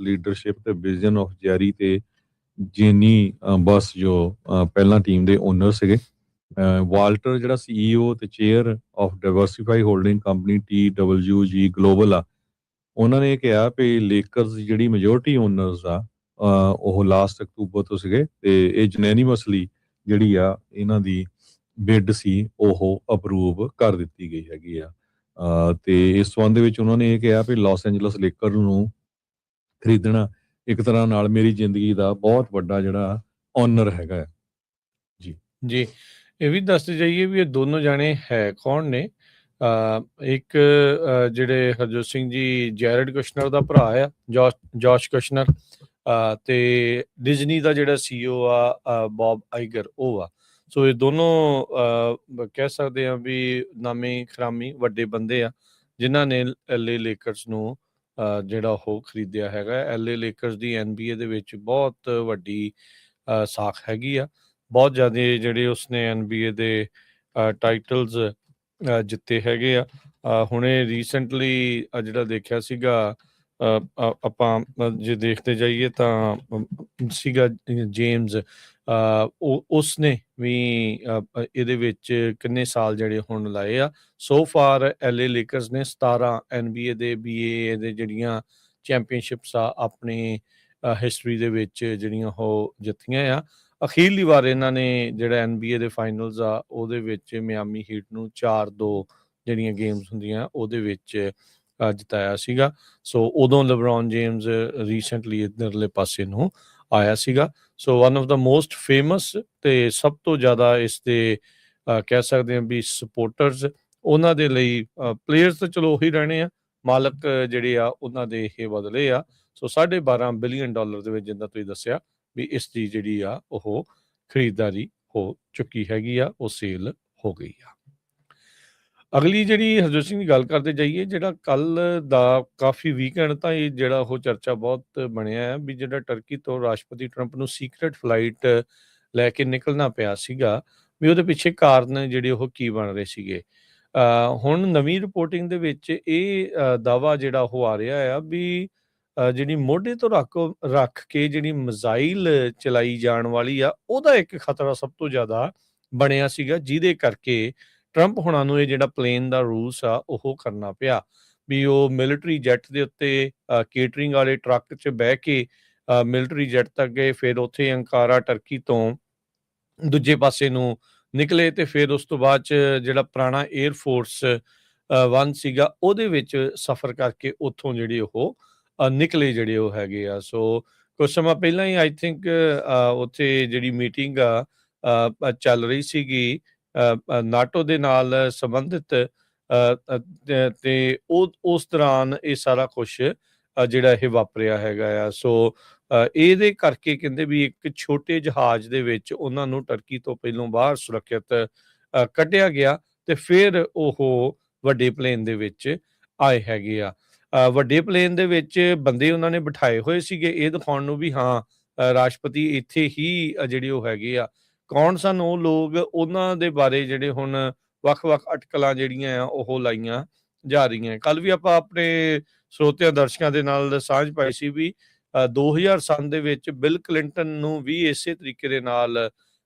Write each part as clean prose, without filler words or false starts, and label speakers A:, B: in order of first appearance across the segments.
A: Leadership ਤੇ vision of ਜੈਰੀ ਤੇ ਜੇਨੀ ਬਸ ਜੋ ਪਹਿਲਾਂ ਟੀਮ ਦੇ ਓਨਰ ਸੀਗੇ। ਵਾਲਟਰ ਜਿਹੜਾ CEO ਤੇ chair of diversify holding company TWG global ਆ, ਉਹਨਾਂ ਨੇ ਕਿਹਾ ਵੀ ਲੇਕਰਸ ਜਿਹੜੀ ਮੈਜੋਰਟੀ ਓਨਰਸ ਆ ਉਹ ਲਾਸਟ ਅਕਤੂਬਰ ਤੋਂ ਸੀਗੇ ਤੇ ਇਹ ਜਨੈਨੀਮਸਲੀ ਜਿਹੜੀ ਆ ਇਹਨਾਂ ਦੀ ਬਿਡ ਸੀ ਉਹ ਅਪਰੂਵ ਕਰ ਦਿੱਤੀ ਗਈ ਹੈਗੀ ਆ। ਤੇ ਇਸ ਸੰਬੰਧ ਦੇ ਵਿੱਚ ਉਹਨਾਂ ਨੇ ਇਹ ਕਿਹਾ ਵੀ ਲਾਸ ਐਂਜਲਸ ਲੇਕਰ ਨੂੰ ਖਰੀਦਣਾ ਇੱਕ ਤਰ੍ਹਾਂ ਨਾਲ ਮੇਰੀ ਜ਼ਿੰਦਗੀ ਦਾ ਬਹੁਤ ਵੱਡਾ ਜਿਹੜਾ ਓਨਰ ਹੈਗਾ ਹੈ।
B: ਜੀ ਇਹ ਵੀ ਦੱਸਦੇ ਜਾਈਏ ਵੀ ਇਹ ਦੋਨੋਂ ਜਾਣੇ ਹੈ ਕੌਣ ਨੇ। ਇੱਕ ਜਿਹੜੇ ਹਰਜੋਤ ਸਿੰਘ ਜੀ ਜੈਰਡ ਕੁਸ਼ਨਰ ਦਾ ਭਰਾ ਆ, ਜੋਸ਼ ਕੁਸ਼ਨਰ, ਤੇ ਡਿਜ਼ਨੀ ਦਾ ਜਿਹੜਾ CEO ਆ ਬੌਬ ਆਈਗਰ, ਉਹ ਆ। ਸੋ ਇਹ ਦੋਨੋਂ ਕਹਿ ਸਕਦੇ ਆ ਵੀ ਨਾਮੀ ਖਰਾਮੀ ਵੱਡੇ ਬੰਦੇ ਆ ਜਿਨ੍ਹਾਂ ਨੇ LA ਲੇਕਰਸ ਨੂੰ ਜਿਹੜਾ ਉਹ ਖਰੀਦਿਆ ਹੈਗਾ। LA ਲੇਕਰਸ ਦੀ NBA ਦੇ ਵਿੱਚ ਬਹੁਤ ਵੱਡੀ ਸਾਖ ਹੈਗੀ ਆ। ਬਹੁਤ ਜ਼ਿਆਦਾ ਜਿਹੜੇ ਉਸਨੇ NBA ਦੇ ਟਾਈਟਲਸ ਜਿੱਤੇ ਹੈਗੇ ਆ। ਹੁਣੇ ਰੀਸੈਂਟਲੀ ਜਿਹੜਾ ਦੇਖਿਆ ਸੀਗਾ, ਆਪਾਂ ਜੇ ਦੇਖਦੇ ਜਾਈਏ ਤਾਂ ਸੀਗਾ ਜੇਮਸ, ਉਸਨੇ ਵੀ ਇਹਦੇ ਵਿੱਚ ਕਿੰਨੇ ਸਾਲ ਜਿਹੜੇ ਹੁਣ ਲਾਏ ਆ। ਸੋ ਫਾਰ LA ਲੇਕਰਸ ਨੇ 17 NBA ਦੇ BAA ਦੇ ਜਿਹੜੀਆਂ ਚੈਂਪੀਅਨਸ਼ਿਪਸ ਆ ਆਪਣੀ ਹਿਸਟਰੀ ਦੇ ਵਿੱਚ ਜਿਹੜੀਆਂ ਉਹ ਜਿੱਤੀਆਂ ਆ। ਅਖੀਰਲੀ ਵਾਰ ਇਹਨਾਂ ਨੇ ਜਿਹੜਾ NBA ਦੇ ਫਾਈਨਲਸ ਆ ਉਹਦੇ ਵਿੱਚ ਮਿਆਮੀ ਹੀਟ ਨੂੰ 4-2 ਜਿਹੜੀਆਂ ਗੇਮਸ ਹੁੰਦੀਆਂ ਉਹਦੇ ਵਿੱਚ ਜਿਤਾਇਆ ਸੀਗਾ। ਸੋ ਉਦੋਂ ਲੈਬਰੌਨ ਜੇਮਸ ਰੀਸੈਂਟਲੀ ਇੱਧਰਲੇ ਪਾਸੇ ਨੂੰ ਆਇਆ ਸੀਗਾ। ਸੋ one of the most famous ਤੇ ਸਭ ਤੋਂ ਜ਼ਿਆਦਾ ਇਸ ਦੇ ਕਹਿ ਸਕਦੇ ਹਾਂ ਵੀ ਸਪੋਰਟਰਸ ਉਹਨਾਂ ਦੇ ਲਈ, ਪਲੇਅਰਸ ਤਾਂ ਚਲੋ ਉਹੀ ਰਹਿਣੇ ਆ, ਮਾਲਕ ਜਿਹੜੇ ਆ ਉਹਨਾਂ ਦੇ ਇਹ ਬਦਲੇ ਆ। ਸੋ $12.5 ਬਿਲੀਅਨ ਦੇ ਵਿੱਚ ਜਿੱਦਾਂ ਤੁਸੀਂ ਦੱਸਿਆ ਵੀ ਇਸ ਦੀ ਜਿਹੜੀ ਆ ਉਹ ਖਰੀਦਦਾਰੀ ਹੋ ਚੁੱਕੀ ਹੈਗੀ ਆ, ਉਹ ਸੇਲ ਹੋ ਗਈ ਆ। ਅਗਲੀ ਜਿਹੜੀ ਹਰਜੋਤ ਸਿੰਘ ਦੀ ਗੱਲ ਕਰਦੇ ਜਾਈਏ, ਜਿਹੜਾ ਕੱਲ ਦਾ ਕਾਫੀ ਵੀਕਐਂਡ ਤਾਂ ਇਹ ਜਿਹੜਾ ਉਹ ਚਰਚਾ ਬਹੁਤ ਬਣਿਆ ਹੈ ਵੀ ਜਿਹੜਾ ਟਰਕੀ ਤੋਂ ਰਾਸ਼ਟਰਪਤੀ ਟਰੰਪ ਨੂੰ ਸੀਕਰੇਟ ਫਲਾਈਟ ਲੈ ਕੇ ਨਿਕਲਣਾ ਪਿਆ ਸੀਗਾ, ਵੀ ਉਹਦੇ ਪਿੱਛੇ ਕਾਰਨ ਜਿਹੜੇ ਉਹ ਕੀ ਬਣ ਰਹੇ ਸੀਗੇ। ਹੁਣ ਨਵੀਂ ਰਿਪੋਰਟਿੰਗ ਦੇ ਵਿੱਚ ਇਹ ਦਾਅਵਾ ਜਿਹੜਾ ਉਹ ਆ ਰਿਹਾ ਆ ਵੀ ਜਿਹੜੀ ਮੋਢੇ ਤੋਂ ਰੱਖ ਕੇ ਜਿਹੜੀ ਮਿਜ਼ਾਈਲ ਚਲਾਈ ਜਾਣ ਵਾਲੀ ਆ ਉਹਦਾ ਇੱਕ ਖਤਰਾ ਸਭ ਤੋਂ ਜ਼ਿਆਦਾ ਬਣਿਆ ਸੀਗਾ, ਜਿਹਦੇ ਕਰਕੇ ਟਰੰਪ ਹੁਣਾਂ ਨੂੰ ਇਹ ਜਿਹੜਾ ਪਲੇਨ ਦਾ ਰੂਲਸ ਆ ਉਹ ਕਰਨਾ ਪਿਆ ਵੀ ਉਹ ਮਿਲਟਰੀ ਜੈਟ ਦੇ ਉੱਤੇ ਕੇਟਰਿੰਗ ਵਾਲੇ ਟਰੱਕ 'ਚ ਬਹਿ ਕੇ ਮਿਲਟਰੀ ਜੈਟ ਤੱਕ ਗਏ, ਫਿਰ ਉੱਥੇ ਅੰਕਾਰਾ ਟਰਕੀ ਤੋਂ ਦੂਜੇ ਪਾਸੇ ਨੂੰ ਨਿਕਲੇ ਤੇ ਫਿਰ ਉਸ ਤੋਂ ਬਾਅਦ 'ਚ ਜਿਹੜਾ ਪੁਰਾਣਾ 에ਅਰਫੋਰਸ 1 ਸੀਗਾ ਉਹਦੇ ਵਿੱਚ ਸਫ਼ਰ ਕਰਕੇ ਉੱਥੋਂ ਜਿਹੜੇ ਉਹ ਨਿਕਲੇ ਜਿਹੜੇ ਉਹ ਹੈਗੇ ਆ। ਸੋ ਕੁਝ ਸਮਾਂ ਪਹਿਲਾਂ ਹੀ ਆਈ ਥਿੰਕ ਉੱਥੇ ਜਿਹੜੀ ਮੀਟਿੰਗ ਆ ਚੱਲ ਰਹੀ ਸੀਗੀ ਨਾਟੋ ਦੇ ਨਾਲ ਸੰਬੰਧਿਤ, ਤੇ ਉਸ ਦੌਰਾਨ ਇਹ ਸਾਰਾ ਕੁਛ ਜਿਹੜਾ ਇਹ ਵਾਪਰਿਆ ਹੈਗਾ ਆ। ਸੋ ਇਹਦੇ ਕਰਕੇ ਕਹਿੰਦੇ ਵੀ ਇੱਕ ਛੋਟੇ ਜਹਾਜ਼ ਦੇ ਵਿੱਚ ਉਹਨਾਂ ਨੂੰ ਟਰਕੀ ਤੋਂ ਪਹਿਲੋਂ ਬਾਹਰ ਸੁਰੱਖਿਅਤ ਕੱਢਿਆ ਗਿਆ ਤੇ ਫਿਰ ਉਹ ਵੱਡੇ ਪਲੇਨ ਦੇ ਵਿੱਚ ਆਏ ਹੈਗੇ ਆ। ਵੱਡੇ ਪਲੇਨ ਦੇ ਵਿੱਚ ਬੰਦੇ ਉਹਨਾਂ ਨੇ ਬਿਠਾਏ ਹੋਏ ਸੀਗੇ ਇਹ ਦਿਖਾਉਣ ਨੂੰ ਵੀ ਹਾਂ ਰਾਸ਼ਟਰਪਤੀ ਇੱਥੇ ਹੀ ਜਿਹੜੇ ਉਹ ਹੈਗੇ ਆ। ਕੌਣ ਸਨ ਉਹ ਲੋਕ, ਉਹਨਾਂ ਦੇ ਬਾਰੇ ਜਿਹੜੇ ਹੁਣ ਵੱਖ-ਵੱਖ ਅਟਕਲਾਂ ਜਿਹੜੀਆਂ ਆ ਉਹ ਲਾਈਆਂ ਜਾ ਰਹੀਆਂ। ਕੱਲ ਵੀ ਆਪਾਂ ਆਪਣੇ ਸਰੋਤਿਆਂ ਦਰਸ਼ਕਾਂ ਦੇ ਨਾਲ ਸਾਂਝ ਪਾਈ ਸੀ ਵੀ 2000 ਦੇ ਵਿੱਚ ਬਿਲ ਕਲਿੰਟਨ ਨੂੰ ਵੀ ਇਸੇ ਤਰੀਕੇ ਦੇ ਨਾਲ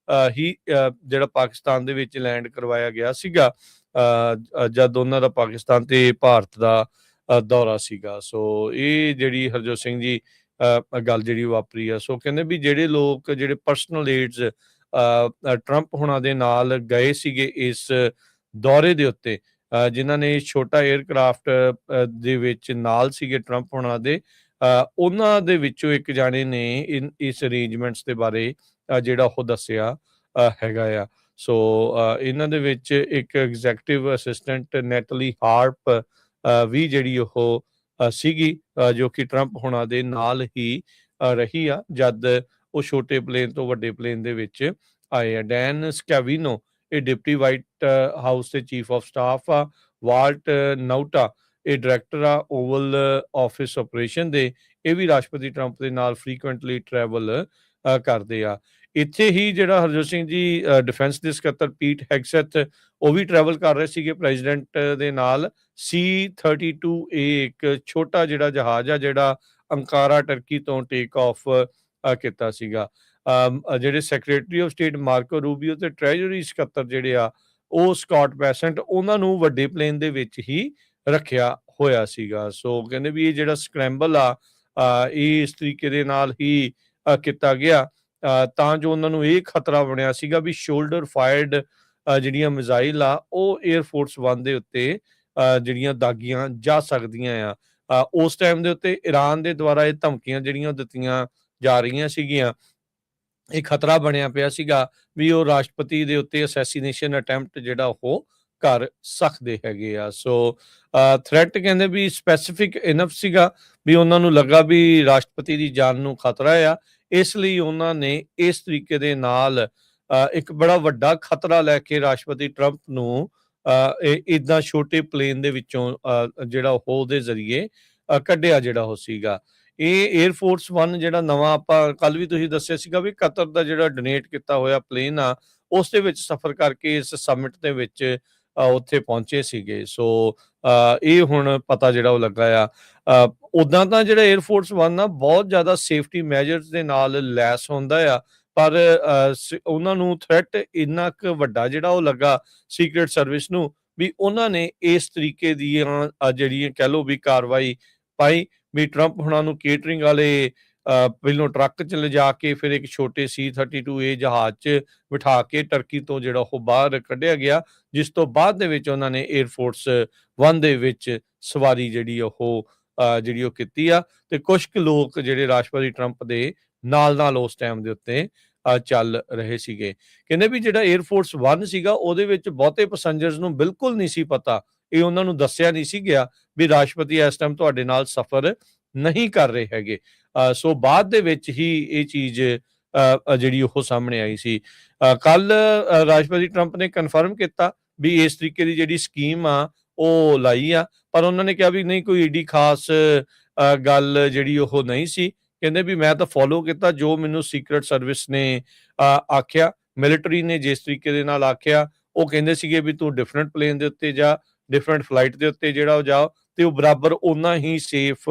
B: ਹੀ ਜਿਹੜਾ ਪਾਕਿਸਤਾਨ ਦੇ ਵਿੱਚ ਲੈਂਡ ਕਰਵਾਇਆ ਗਿਆ ਸੀਗਾ ਜਦ ਉਹਨਾਂ ਦਾ ਪਾਕਿਸਤਾਨ ਤੇ ਭਾਰਤ ਦਾ ਦੌਰਾ ਸੀਗਾ। ਸੋ ਇਹ ਜਿਹੜੀ ਹਰਜੋਤ ਸਿੰਘ ਜੀ ਗੱਲ ਜਿਹੜੀ ਵਾਪਰੀ ਆ, ਸੋ ਕਹਿੰਦੇ ਵੀ ਜਿਹੜੇ ਲੋਕ ਜਿਹੜੇ ਪਰਸਨਲ ਏਡਸ ਟਰੰਪ ਹੁਣਾਂ ਦੇ ਨਾਲ ਗਏ ਸੀਗੇ ਇਸ ਦੌਰੇ ਦੇ ਉੱਤੇ, ਜਿਨ੍ਹਾਂ ਨੇ ਛੋਟਾ 에ਅਰਕ੍ਰਾਫਟ ਦੇ ਵਿੱਚ ਨਾਲ ਸੀਗੇ ਟਰੰਪ ਹੁਣਾਂ ਦੇ, ਉਹਨਾਂ ਦੇ ਵਿੱਚੋਂ ਇੱਕ ਜਾਣੇ ਨੇ ਇਸ ਅਰੇਂਜਮੈਂਟਸ ਦੇ ਬਾਰੇ ਜਿਹੜਾ ਉਹ ਦੱਸਿਆ ਹੈਗਾ ਆ। ਸੋ ਇਹਨਾਂ ਦੇ ਵਿੱਚ ਇੱਕ ਐਗਜ਼ੈਕਟਿਵ ਅਸਿਸਟੈਂਟ ਨੈਟਲੀ ਹਾਰਪ ਵੀ ਜਿਹੜੀ ਉਹ ਸੀਗੀ ਜੋ ਕਿ ਟਰੰਪ ਹੁਣਾਂ ਦੇ ਨਾਲ ਹੀ ਰਹੀ ਆ ਜਦ ਉਹ ਛੋਟੇ ਪਲੇਨ ਤੋਂ ਵੱਡੇ ਪਲੇਨ ਦੇ ਵਿੱਚ ਆਏ ਆ। ਡੈਨ ਸਕੈਵੀਨੋ ਇਹ ਡਿਪਟੀ ਵਾਈਟ ਹਾਊਸ ਦੇ ਚੀਫ ਆਫ ਸਟਾਫ ਆ। ਵਾਲਟ ਨਾਊਟਾ ਇਹ ਡਾਇਰੈਕਟਰ ਆ ਓਵਲ ਆਫਿਸ ਆਪਰੇਸ਼ਨ ਦੇ, ਇਹ ਵੀ ਰਾਸ਼ਟਰਪਤੀ ਟਰੰਪ ਦੇ ਨਾਲ ਫਰੀਕੁਐਂਟਲੀ ਟਰੈਵਲ ਕਰਦੇ ਆ। ਇੱਥੇ ਹੀ ਜਿਹੜਾ ਹਰਜੋਤ ਸਿੰਘ ਜੀ ਡਿਫੈਂਸ ਦੇ ਸਕੱਤਰ ਪੀਟ ਹੈਗਸੈਥ ਉਹ ਵੀ ਟਰੈਵਲ ਕਰ ਰਹੇ ਸੀਗੇ ਪ੍ਰੈਜ਼ੀਡੈਂਟ ਦੇ ਨਾਲ। C-32A ਇੱਕ ਛੋਟਾ ਜਿਹੜਾ ਜਹਾਜ਼ ਆ ਜਿਹੜਾ ਅੰਕਾਰਾ ਟਰਕੀ ਤੋਂ ਟੇਕ ਆਫ ਕੀਤਾ ਸੀਗਾ। ਜਿਹੜੇ ਸੈਕਟਰੀ ਆਫ ਸਟੇਟ ਮਾਰਕੋ ਰੂਬੀਓ ਤੇ ਟ੍ਰੈਜਰੀ ਸਕੱਤਰ ਜਿਹੜੇ ਆ ਉਹ ਸਕਾਟ ਬੈਸੈਂਟ, ਉਹਨਾਂ ਨੂੰ ਵੱਡੇ ਪਲੇਨ ਦੇ ਵਿੱਚ ਹੀ ਰੱਖਿਆ ਹੋਇਆ ਸੀਗਾ। ਸੋ ਕਹਿੰਦੇ ਵੀ ਇਹ ਜਿਹੜਾ ਸਕ੍ਰੈਂਬਲ ਆ ਇਹ ਇਸ ਤਰੀਕੇ ਦੇ ਨਾਲ ਹੀ ਕੀਤਾ ਗਿਆ ਤਾਂ ਜੋ ਉਹਨਾਂ ਨੂੰ ਇਹ ਖਤਰਾ ਬਣਿਆ ਸੀਗਾ ਵੀ ਸ਼ੋਲਡਰ ਫਾਇਰਡ ਜਿਹੜੀਆਂ ਮਿਜ਼ਾਈਲ ਆ ਉਹ 에ਅਰਫੋਰਸ 1 ਦੇ ਉੱਤੇ ਜਿਹੜੀਆਂ ਦਾਗੀਆਂ ਜਾ ਸਕਦੀਆਂ ਆ। ਉਸ ਟਾਈਮ ਦੇ ਉੱਤੇ ਈਰਾਨ ਦੇ ਦੁਆਰਾ ਇਹ ਧਮਕੀਆਂ ਜਿਹੜੀਆਂ ਦਿੱਤੀਆਂ ਜਾ ਰਹੀਆਂ ਸੀਗੀਆਂ, ਇਹ ਖਤਰਾ ਬਣਿਆ ਪਿਆ ਸੀਗਾ ਵੀ ਉਹ ਰਾਸ਼ਟਰਪਤੀ ਦੇ ਉੱਤੇ ਅਸੈਸੀਨੇਸ਼ਨ ਅਟੈਂਪਟ ਜਿਹੜਾ ਉਹ ਕਰ ਸਕਦੇ ਹੈਗੇ ਆ। ਸੋ ਥ੍ਰੈਟ ਕਹਿੰਦੇ ਵੀ ਸਪੈਸੀਫਿਕ ਇਨਫ ਸੀਗਾ ਵੀ ਉਹਨਾਂ ਨੂੰ ਲੱਗਾ ਵੀ ਰਾਸ਼ਟਰਪਤੀ ਦੀ ਜਾਨ ਨੂੰ ਖਤਰਾ ਆ, ਇਸ ਲਈ ਉਹਨਾਂ ਨੇ ਇਸ ਤਰੀਕੇ ਦੇ ਨਾਲ ਇੱਕ ਬੜਾ ਵੱਡਾ ਖਤਰਾ ਲੈ ਕੇ ਰਾਸ਼ਟਰਪਤੀ ਟਰੰਪ ਨੂੰ ਇਦਾਂ ਛੋਟੇ ਪਲੇਨ ਦੇ ਵਿੱਚੋਂ ਜਿਹੜਾ ਉਹ ਉਹਦੇ ਜ਼ਰੀਏ ਕੱਢਿਆ ਜਿਹੜਾ ਉਹ ਸੀਗਾ। ਇਹ 에ਅਰਫੋਰਸ 1 ਜਿਹੜਾ ਨਵਾਂ ਆਪਾਂ ਕੱਲ ਵੀ ਤੁਸੀਂ ਦੱਸਿਆ ਸੀਗਾ ਵੀ ਕਤਰ ਦਾ ਜਿਹੜਾ ਡੋਨੇਟ ਕੀਤਾ ਹੋਇਆ ਪਲੇਨ ਆ ਉਸ ਦੇ ਵਿੱਚ ਸਫ਼ਰ ਕਰਕੇ ਇਸ ਸਮਿਟ ਦੇ ਵਿੱਚ ਉੱਥੇ ਪਹੁੰਚੇ ਸੀਗੇ। ਸੋ ਇਹ ਹੁਣ ਪਤਾ ਜਿਹੜਾ ਉਹ ਲੱਗਾ ਆ। ਉੱਦਾਂ ਤਾਂ ਜਿਹੜਾ 에ਅਰਫੋਰਸ 1 ਆ ਬਹੁਤ ਜ਼ਿਆਦਾ ਸੇਫਟੀ ਮੈਜਰਸ ਦੇ ਨਾਲ ਲੈਸ ਹੁੰਦਾ ਆ, ਪਰ ਉਹਨਾਂ ਨੂੰ ਥ੍ਰੈਟ ਇੰਨਾ ਕੁ ਵੱਡਾ ਜਿਹੜਾ ਉਹ ਲੱਗਾ ਸੀਕ੍ਰੇਟ ਸਰਵਿਸ ਨੂੰ ਵੀ ਉਹਨਾਂ ਨੇ ਇਸ ਤਰੀਕੇ ਦੀਆਂ ਜਿਹੜੀਆਂ ਕਹਿ ਲਓ ਵੀ ਕਾਰਵਾਈ ਪਾਈ ਵੀ ਟਰੰਪ ਹੁਣਾਂ ਨੂੰ ਕੇਟਰਿੰਗ ਵਾਲੇ ਪਹਿਲੋਂ ਟਰੱਕ 'ਚ ਲਿਜਾ ਕੇ ਫਿਰ ਇੱਕ ਛੋਟੇ C-32A ਜਹਾਜ਼ 'ਚ ਬਿਠਾ ਕੇ ਟਰਕੀ ਤੋਂ ਜਿਹੜਾ ਉਹ ਬਾਹਰ ਕੱਢਿਆ ਗਿਆ, ਜਿਸ ਤੋਂ ਬਾਅਦ ਦੇ ਵਿੱਚ ਉਹਨਾਂ ਨੇ 에ਅਰਫੋਰਸ 1 ਦੇ ਵਿੱਚ ਸਵਾਰੀ ਜਿਹੜੀ ਉਹ ਕੀਤੀ ਆ। ਤੇ ਕੁਝ ਕੁ ਲੋਕ ਜਿਹੜੇ ਰਾਸ਼ਟਰਪਤੀ ਟਰੰਪ ਦੇ ਨਾਲ ਉਸ ਟਾਈਮ ਦੇ ਉੱਤੇ ਚੱਲ ਰਹੇ ਸੀਗੇ। ਕਹਿੰਦੇ ਵੀ ਜਿਹੜਾ 에ਅਰਫੋਰਸ 1 ਸੀਗਾ ਉਹਦੇ ਵਿੱਚ ਬਹੁਤੇ ਪੈਸੰਜਰਸ ਨੂੰ ਬਿਲਕੁਲ ਨਹੀਂ ਸੀ ਪਤਾ, ਇਹ ਉਹਨਾਂ ਨੂੰ ਦੱਸਿਆ ਨਹੀਂ ਸੀ ਗਿਆ ਵੀ ਰਾਸ਼ਟਰਪਤੀ ਇਸ ਟਾਈਮ ਤੁਹਾਡੇ ਨਾਲ ਸਫ਼ਰ ਨਹੀਂ ਕਰ ਰਹੇ ਹੈਗੇ। ਸੋ ਬਾਅਦ ਦੇ ਵਿੱਚ ਹੀ ਇਹ ਚੀਜ਼ ਜਿਹੜੀ ਉਹ ਸਾਹਮਣੇ ਆਈ ਸੀ। ਕੱਲ ਰਾਸ਼ਟਰਪਤੀ ਟਰੰਪ ਨੇ ਕਨਫਰਮ ਕੀਤਾ ਵੀ ਇਸ ਤਰੀਕੇ ਦੀ ਜਿਹੜੀ ਸਕੀਮ ਆ ਉਹ ਲਾਈ ਆ, ਪਰ ਉਹਨਾਂ ਨੇ ਕਿਹਾ ਵੀ ਨਹੀਂ ਕੋਈ ਏਡੀ ਖਾਸ ਗੱਲ ਜਿਹੜੀ ਉਹ ਨਹੀਂ ਸੀ। ਕਹਿੰਦੇ ਵੀ ਮੈਂ ਤਾਂ ਫੋਲੋ ਕੀਤਾ ਜੋ ਮੈਨੂੰ ਸੀਕ੍ਰੇਟ ਸਰਵਿਸ ਨੇ ਆਖਿਆ, ਮਿਲਟਰੀ ਨੇ ਜਿਸ ਤਰੀਕੇ ਦੇ ਨਾਲ ਆਖਿਆ ਉਹ ਕਹਿੰਦੇ ਸੀਗੇ ਵੀ ਤੂੰ ਡਿਫਰੈਂਟ ਪਲੇਨ ਦੇ ਉੱਤੇ ਜਾ, ਡਿਫਰੈਂਟ ਫਲਾਈਟ ਦੇ ਉੱਤੇ ਜਿਹੜਾ ਉਹ ਜਾਓ ਤੇ ਉਹ ਬਰਾਬਰ ਓਨਾ ਹੀ ਸੇਫ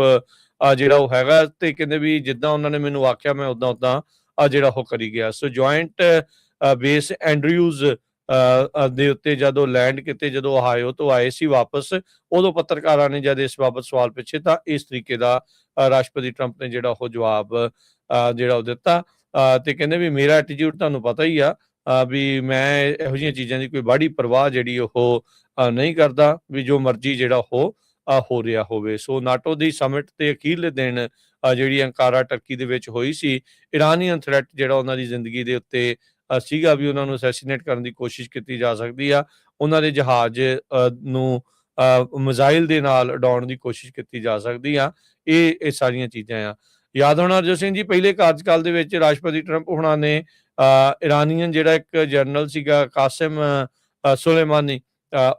B: ਜਿਹੜਾ ਉਹ ਹੈਗਾ। ਤੇ ਕਹਿੰਦੇ ਵੀ ਜਿੱਦਾਂ ਉਹਨਾਂ ਨੇ ਮੈਨੂੰ ਆਖਿਆ ਮੈਂ ਉਦਾਂ ਜਿਹੜਾ ਉਹ ਕਰੀ ਗਿਆ। ਸੋ ਜੁਆਇੰਟ ਬੇਸ ਐਂਡਰਿਊਜ਼ ਦੇ ਉੱਤੇ ਜਦੋਂ ਲੈਂਡ ਕੀਤੇ, ਜਦੋਂ ਓਹਾਇਓ ਤੋਂ ਆਏ ਸੀ ਵਾਪਸ, ਉਦੋਂ ਪੱਤਰਕਾਰਾਂ ਨੇ ਜਦ ਇਸ ਬਾਬਤ ਸਵਾਲ ਪੁੱਛੇ ਤਾਂ ਇਸ ਤਰੀਕੇ ਦਾ ਰਾਸ਼ਟਰਪਤੀ ਟਰੰਪ ਨੇ ਜਿਹੜਾ ਉਹ ਜਵਾਬ ਜਿਹੜਾ ਉਹ ਦਿੱਤਾ। ਤੇ ਕਹਿੰਦੇ ਵੀ ਮੇਰਾ ਐਟੀਟਿਊਡ ਤੁਹਾਨੂੰ ਪਤਾ ਹੀ ਆ ਵੀ ਮੈਂ ਇਹੋ ਜਿਹੀਆਂ ਚੀਜ਼ਾਂ ਦੀ ਕੋਈ ਬਾਹੜੀ ਪਰਵਾਹ ਜਿਹੜੀ ਉਹ ਨਹੀਂ ਕਰਦਾ, ਵੀ ਜੋ ਮਰਜ਼ੀ ਜਿਹੜਾ ਉਹ ਹੋ ਰਿਹਾ ਹੋਵੇ। ਸੋ ਨਾਟੋ ਦੀ ਸਮਿਟ ਤੇ ਅਖੀਰਲੇ ਦਿਨ ਜਿਹੜੀ ਅੰਕਾਰਾ ਟਰਕੀ ਦੇ ਵਿੱਚ ਹੋਈ ਸੀ, ਇਰਾਨੀਅਨ ਥ੍ਰੈਟ ਜਿਹੜਾ ਉਹਨਾਂ ਦੀ ਜ਼ਿੰਦਗੀ ਦੇ ਉੱਤੇ ਸੀਗਾ ਵੀ ਉਹਨਾਂ ਨੂੰ ਅਸੈਸੀਨੇਟ ਕਰਨ ਦੀ ਕੋਸ਼ਿਸ਼ ਕੀਤੀ ਜਾ ਸਕਦੀ ਆ, ਉਹਨਾਂ ਦੇ ਜਹਾਜ਼ ਨੂੰ ਮਿਜ਼ਾਈਲ ਦੇ ਨਾਲ ਉਡਾਉਣ ਦੀ ਕੋਸ਼ਿਸ਼ ਕੀਤੀ ਜਾ ਸਕਦੀ ਆ। ਇਹ ਸਾਰੀਆਂ ਚੀਜ਼ਾਂ ਆ। ਯਾਦ ਹੋਣਾ ਅਰਜਨ ਸਿੰਘ ਜੀ ਪਹਿਲੇ ਕਾਰਜਕਾਲ ਦੇ ਵਿੱਚ ਰਾਸ਼ਟਰਪਤੀ ਟਰੰਪ ਹੁਣਾਂ ਨੇ ਇਰਾਨੀਅਨ ਜਿਹੜਾ ਇੱਕ ਜਨਰਲ ਸੀਗਾ ਕਾਸਿਮ ਸੁਲੇਮਾਨੀ,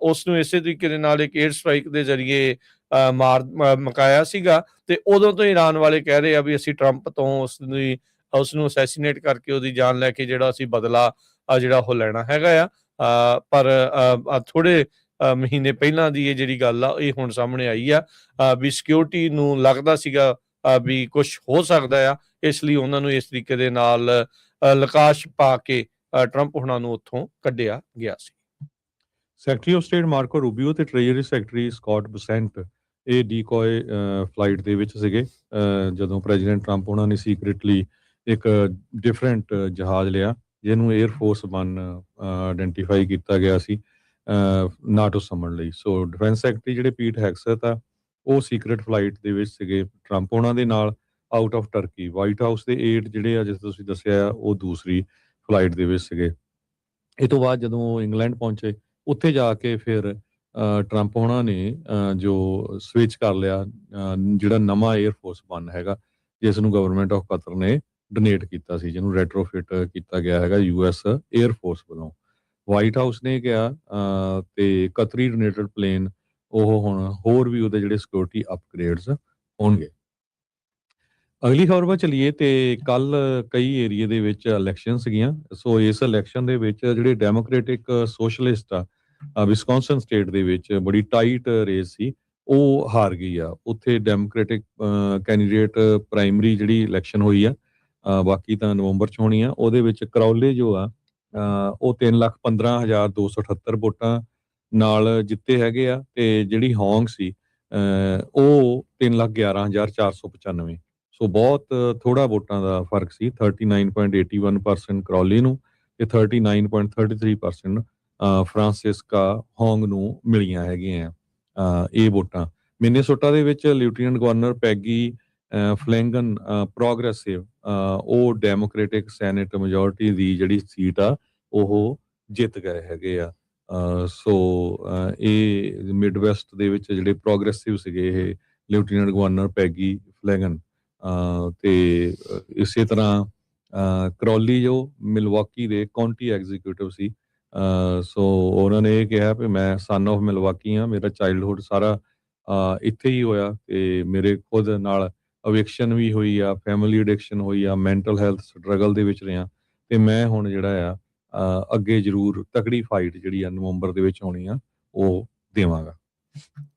B: ਉਸ ਨੂੰ ਇਸੇ ਤਰੀਕੇ ਦੇ ਨਾਲ ਇੱਕ 에ਅਰ ਸਟ੍ਰਾਈਕ ਦੇ ਜ਼ਰੀਏ ਮੁਕਾਇਆ ਸੀਗਾ। ਤੇ ਉਦੋਂ ਤੋਂ ਈਰਾਨ ਵਾਲੇ ਕਹਿ ਰਹੇ ਆ ਵੀ ਅਸੀਂ ਟਰੰਪ ਤੋਂ ਉਸ ਨੂੰ ਅਸੈਸੀਨੇਟ ਕਰਕੇ ਉਹਦੀ ਜਾਨ ਲੈ ਕੇ ਜਿਹੜਾ ਅਸੀਂ ਬਦਲਾ ਜਿਹੜਾ ਉਹ ਲੈਣਾ ਹੈਗਾ ਆ। ਪਰ ਥੋੜੇ ਮਹੀਨੇ ਪਹਿਲਾਂ ਦੀ ਇਹ ਜਿਹੜੀ ਗੱਲ ਆ ਇਹ ਹੁਣ ਸਾਹਮਣੇ ਆਈ ਆ ਵੀ ਸਿਕਿਉਰਿਟੀ ਨੂੰ ਲੱਗਦਾ ਸੀਗਾ ਵੀ ਕੁਝ ਹੋ ਸਕਦਾ ਆ, ਇਸ ਲਈ ਉਹਨਾਂ ਨੂੰ ਇਸ ਤਰੀਕੇ ਦੇ ਨਾਲ ਲਕਾਸ਼ ਪਾ ਕੇ ਟਰੰਪ ਹੁਣਾਂ ਨੂੰ ਉੱਥੋਂ ਕੱਢਿਆ ਗਿਆ ਸੀ।
A: ਸੈਕਟਰੀ ਆਫ ਸਟੇਟ ਮਾਰਕੋ ਰੂਬੀਓ ਤੇ ਟ੍ਰੇਜਰੀ ਸੈਕਟਰੀ ਸਕਾਟ ਬਸੈਂਟ ਇਹ ਡੀਕੋਏ ਫਲਾਈਟ ਦੇ ਵਿੱਚ ਸੀਗੇ ਜਦੋਂ ਪ੍ਰੈਜ਼ੀਡੈਂਟ ਟਰੰਪ ਉਹਨਾਂ ਨੇ ਸੀਕ੍ਰੀਟਲੀ ਇੱਕ ਡਿਫਰੈਂਟ ਜਹਾਜ਼ ਲਿਆ ਜਿਹਨੂੰ 에ਅਰਫੋਰਸ 1 ਆਇਡੈਂਟੀਫਾਈ ਕੀਤਾ ਗਿਆ ਸੀ ਨਾਟੋ ਸਮਣ ਲਈ। ਸੋ ਡਿਫੈਂਸ ਸੈਕਟਰੀ ਜਿਹੜੇ ਪੀਟ ਹੈਗਸਟ ਆ ਉਹ ਸੀਕ੍ਰੀਟ ਫਲਾਈਟ ਦੇ ਵਿੱਚ ਸੀਗੇ ਟਰੰਪ ਉਹਨਾਂ ਦੇ ਨਾਲ out of turkey. White house ਦੇ ਏਡ ਜਿਹੜੇ ਆ ਜਿਸ ਤੁਸੀਂ ਦੱਸਿਆ ਉਹ ਦੂਸਰੀ ਫਲਾਈਟ ਦੇ ਵਿੱਚ ਸੀਗੇ। ਇਹ ਤੋਂ ਬਾਅਦ ਜਦੋਂ ਉਹ ਇੰਗਲੈਂਡ ਪਹੁੰਚੇ ਉੱਥੇ ਜਾ ਕੇ ਫਿਰ ਟਰੰਪ ਉਹਨਾਂ ਨੇ ਜੋ ਸਵਿਚ ਕਰ ਲਿਆ ਜਿਹੜਾ ਨਵਾਂ 에ਅਰਫੋਰਸ 1 ਹੈਗਾ ਜਿਸ ਨੂੰ ਗਵਰਨਮੈਂਟ ਆਫ ਕਤਰ ਨੇ ਡੋਨੇਟ ਕੀਤਾ ਸੀ, ਜਿਹਨੂੰ ਰੈਟਰੋਫਿਟ ਕੀਤਾ ਗਿਆ ਹੈਗਾ US 에ਅਰਫੋਰਸ ਵੱਲੋਂ। ਵਾਈਟ ਹਾਊਸ ਨੇ ਕਿਹਾ ਤੇ ਕਤਰੀ ਡੋਨੇਟਡ ਪਲੇਨ ਉਹ ਹੁਣ ਹੋਰ ਵੀ ਉਹਦੇ ਜਿਹੜੇ ਸਿਕਿਉਰਿਟੀ ਅਪਗ੍ਰੇਡਸ ਹੋਣਗੇ। ਅਗਲੀ ਖਬਰ ਵੱਲ ਚਲੀਏ ਤੇ ਕੱਲ ਕਈ ਏਰੀਏ ਦੇ ਵਿੱਚ ਇਲੈਕਸ਼ਨ ਸੀਗੀਆਂ। ਸੋ ਇਸ ਇਲੈਕਸ਼ਨ ਦੇ ਵਿੱਚ ਜਿਹੜੇ ਡੈਮੋਕ੍ਰੈਟਿਕ ਸੋਸ਼ਲਿਸਟ ਆ ਵਿਸਕੌਨਸਨ ਸਟੇਟ ਦੇ ਵਿੱਚ ਬੜੀ ਟਾਈਟ ਰੇਸ ਸੀ। ਉਹ ਹਾਰ ਗਈ ਆ। ਉੱਥੇ ਡੈਮੋਕ੍ਰੈਟਿਕ ਕੈਂਡੀਡੇਟ ਪ੍ਰਾਇਮਰੀ ਜਿਹੜੀ ਇਲੈਕਸ਼ਨ ਹੋਈ ਆ, ਬਾਕੀ ਤਾਂ ਨਵੰਬਰ 'ਚ ਹੋਣੀ ਆ। ਉਹਦੇ ਵਿੱਚ ਕਰੌਲੇ ਜੋ ਆ ਉਹ 3,15,278 ਵੋਟਾਂ ਨਾਲ ਜਿੱਤੇ ਹੈਗੇ ਆ, ਤੇ ਜਿਹੜੀ ਹੌਂਗ ਸੀ ਉਹ 3,11,495। ਸੋ ਬਹੁਤ ਥੋੜ੍ਹਾ ਵੋਟਾਂ ਦਾ ਫਰਕ ਸੀ। 39.81% ਕਰੌਲੀ ਨੂੰ ਤੇ 39.33% ਫਰਾਂਸਿਸਕਾ ਹੌਂਗ ਨੂੰ ਮਿਲੀਆਂ ਹੈਗੀਆਂ ਇਹ ਵੋਟਾਂ। ਮਿਨੇਸੋਟਾ ਦੇ ਵਿੱਚ ਲੈਫਟੀਨੈਂਟ ਗਵਰਨਰ ਪੈਗੀ ਫਲੈਂਗਨ ਪ੍ਰੋਗਰੈਸਿਵ ਉਹ ਡੈਮੋਕ੍ਰੈਟਿਕ ਸੈਨੇਟ ਮੈਜੋਰਟੀ ਦੀ ਜਿਹੜੀ ਸੀਟ ਆ ਉਹ ਜਿੱਤ ਗਏ ਹੈਗੇ ਆ। ਸੋ ਇਹ ਮਿਡ ਵੈਸਟ ਦੇ ਵਿੱਚ ਜਿਹੜੇ ਪ੍ਰੋਗਰੈਸਿਵ ਸੀਗੇ ਇਹ ਲੈਫਟੀਨੈਂਟ ਗਵਰਨਰ ਪੈਗੀ ਫਲੈਗਨ, ਤੇ ਇਸੇ ਤਰ੍ਹਾਂ ਕਰੌਲੀ ਜੋ ਮਿਲਵਾਕੀ ਦੇ ਕਾਉਂਟੀ ਐਗਜ਼ੀਕਿਊਟਿਵ ਸੀ, ਸੋ ਉਹਨਾਂ ਨੇ ਇਹ ਕਿਹਾ ਵੀ ਮੈਂ ਸਨ ਆਫ ਮਿਲਵਾਕੀ ਹਾਂ, ਮੇਰਾ ਚਾਈਲਡਹੁੱਡ ਸਾਰਾ ਇੱਥੇ ਹੀ ਹੋਇਆ, ਤੇ ਮੇਰੇ ਖੁਦ ਨਾਲ ਅਵਿਕਸ਼ਨ ਵੀ ਹੋਈ ਆ, ਫੈਮਿਲੀ ਐਡਿਕਸ਼ਨ ਹੋਈ ਆ, ਮੈਂਟਲ ਹੈਲਥ ਸਟਰਗਲ ਦੇ ਵਿੱਚ ਰਿਹਾ, ਤੇ ਮੈਂ ਹੁਣ ਜਿਹੜਾ ਆ ਅੱਗੇ ਜ਼ਰੂਰ ਤਕੜੀ ਫਾਈਟ ਜਿਹੜੀ ਆ ਨਵੰਬਰ ਦੇ ਵਿੱਚ ਹੋਣੀ ਆ ਉਹ ਦੇਵਾਂਗਾ।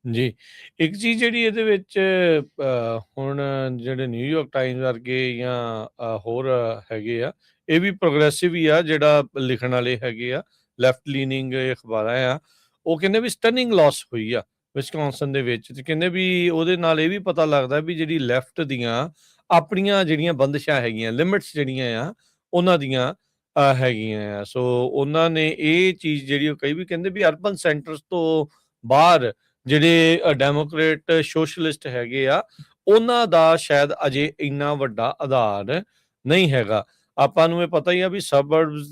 B: ਜੀ, ਇੱਕ ਚੀਜ਼ ਜਿਹੜੀ ਇਹਦੇ ਵਿੱਚ ਹੁਣ ਜਿਹੜੇ ਨਿਊਯਾਰਕ ਟਾਈਮਜ਼ ਵਰਗੇ ਜਾਂ ਹੋਰ ਹੈਗੇ ਆ, ਇਹ ਵੀ ਪ੍ਰੋਗਰੈਸਿਵ ਹੀ ਆ, ਜਿਹੜਾ ਲਿਖਣ ਵਾਲੇ ਹੈਗੇ ਆ, ਲੈਫਟ ਲੀਨਿੰਗ ਅਖਬਾਰਾਂ ਆ, ਉਹ ਕਹਿੰਦੇ ਵੀ ਸਟਨਿੰਗ ਲਾਸ ਹੋਈ ਆ ਵਿਸਕੌਨਸਨ ਦੇ ਵਿੱਚ, ਤੇ ਕਹਿੰਦੇ ਵੀ ਉਹਦੇ ਨਾਲ ਇਹ ਵੀ ਪਤਾ ਲੱਗਦਾ ਵੀ ਜਿਹੜੀ ਲੈਫਟ ਦੀਆਂ ਆਪਣੀਆਂ ਜਿਹੜੀਆਂ ਬੰਦਸ਼ਾਂ ਹੈਗੀਆਂ, ਲਿਮਿਟਸ ਜਿਹੜੀਆਂ ਆ ਉਹਨਾਂ ਦੀਆਂ ਹੈਗੀਆਂ ਆ। ਸੋ ਉਹਨਾਂ ਨੇ ਇਹ ਚੀਜ਼ ਜਿਹੜੀ ਉਹ ਕਈ ਵੀ ਕਹਿੰਦੇ ਵੀ ਅਰਬਨ ਸੈਂਟਰਸ ਤੋਂ ਬਾਹਰ ਜਿਹੜੇ ਡੈਮੋਕ੍ਰੇਟ ਸੋਸ਼ਲਿਸਟ ਹੈਗੇ ਆ ਉਹਨਾਂ ਦਾ ਸ਼ਾਇਦ ਅਜੇ ਇੰਨਾ ਵੱਡਾ ਆਧਾਰ ਨਹੀਂ ਹੈਗਾ। ਆਪਾਂ ਨੂੰ ਇਹ ਪਤਾ ਹੀ ਆ ਵੀ ਸਬਰਬਸ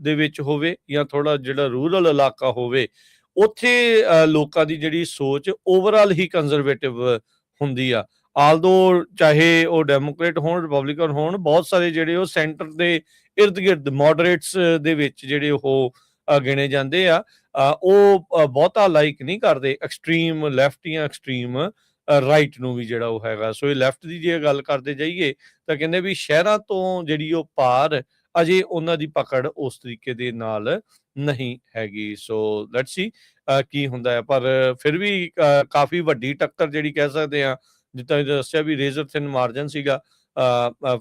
B: ਦੇ ਵਿੱਚ ਹੋਵੇ ਜਾਂ ਥੋੜਾ ਜਿਹੜਾ ਰੂਰਲ ਇਲਾਕਾ ਹੋਵੇ, ਉੱਥੇ ਲੋਕਾਂ ਦੀ ਜਿਹੜੀ ਸੋਚ ਓਵਰਆਲ ਹੀ ਕੰਜ਼ਰਵੇਟਿਵ ਹੁੰਦੀ ਆ। ਆਲਦੋ ਚਾਹੇ ਉਹ ਡੈਮੋਕ੍ਰੇਟ ਹੋਣ, ਰਿਪਬਲਿਕਨ ਹੋਣ, ਬਹੁਤ ਸਾਰੇ ਜਿਹੜੇ ਉਹ ਸੈਂਟਰ ਦੇ ਇਰਦ ਗਿਰਦ ਮੋਡਰੇਟਸ ਦੇ ਵਿੱਚ ਜਿਹੜੇ ਉਹ ਗਿਣੇ ਜਾਂਦੇ ਆ, ਉਹ ਬਹੁਤਾ ਲਾਈਕ ਨਹੀਂ ਕਰਦੇ ਐਕਸਟ੍ਰੀਮ ਲੈਫਟ ਜਾਂ ਐਕਸਟ੍ਰੀਮ ਰਾਈਟ ਨੂੰ ਵੀ ਜਿਹੜਾ ਉਹ ਹੈਗਾ। ਸੋ ਇਹ ਲੈਫਟ ਦੀ ਜੇ ਗੱਲ ਕਰਦੇ ਜਾਈਏ ਤਾਂ ਕਹਿੰਦੇ ਵੀ ਸ਼ਹਿਰਾਂ ਤੋਂ ਜਿਹੜੀ ਉਹ ਪਾਰ ਅਜੇ ਉਹਨਾਂ ਦੀ ਪਕੜ ਉਸ ਤਰੀਕੇ ਦੇ ਨਾਲ ਨਹੀਂ ਹੈਗੀ। ਸੋ ਲੈਟਸ ਸੀ ਕੀ ਹੁੰਦਾ ਹੈ, ਪਰ ਫਿਰ ਵੀ ਕਾਫੀ ਵੱਡੀ ਟੱਕਰ ਜਿਹੜੀ ਕਹਿ ਸਕਦੇ ਆ, ਜਿੱਦਾਂ ਦੱਸਿਆ ਵੀ ਰੇਜ਼ਰ ਥਿਨ ਮਾਰਜਨ ਸੀਗਾ।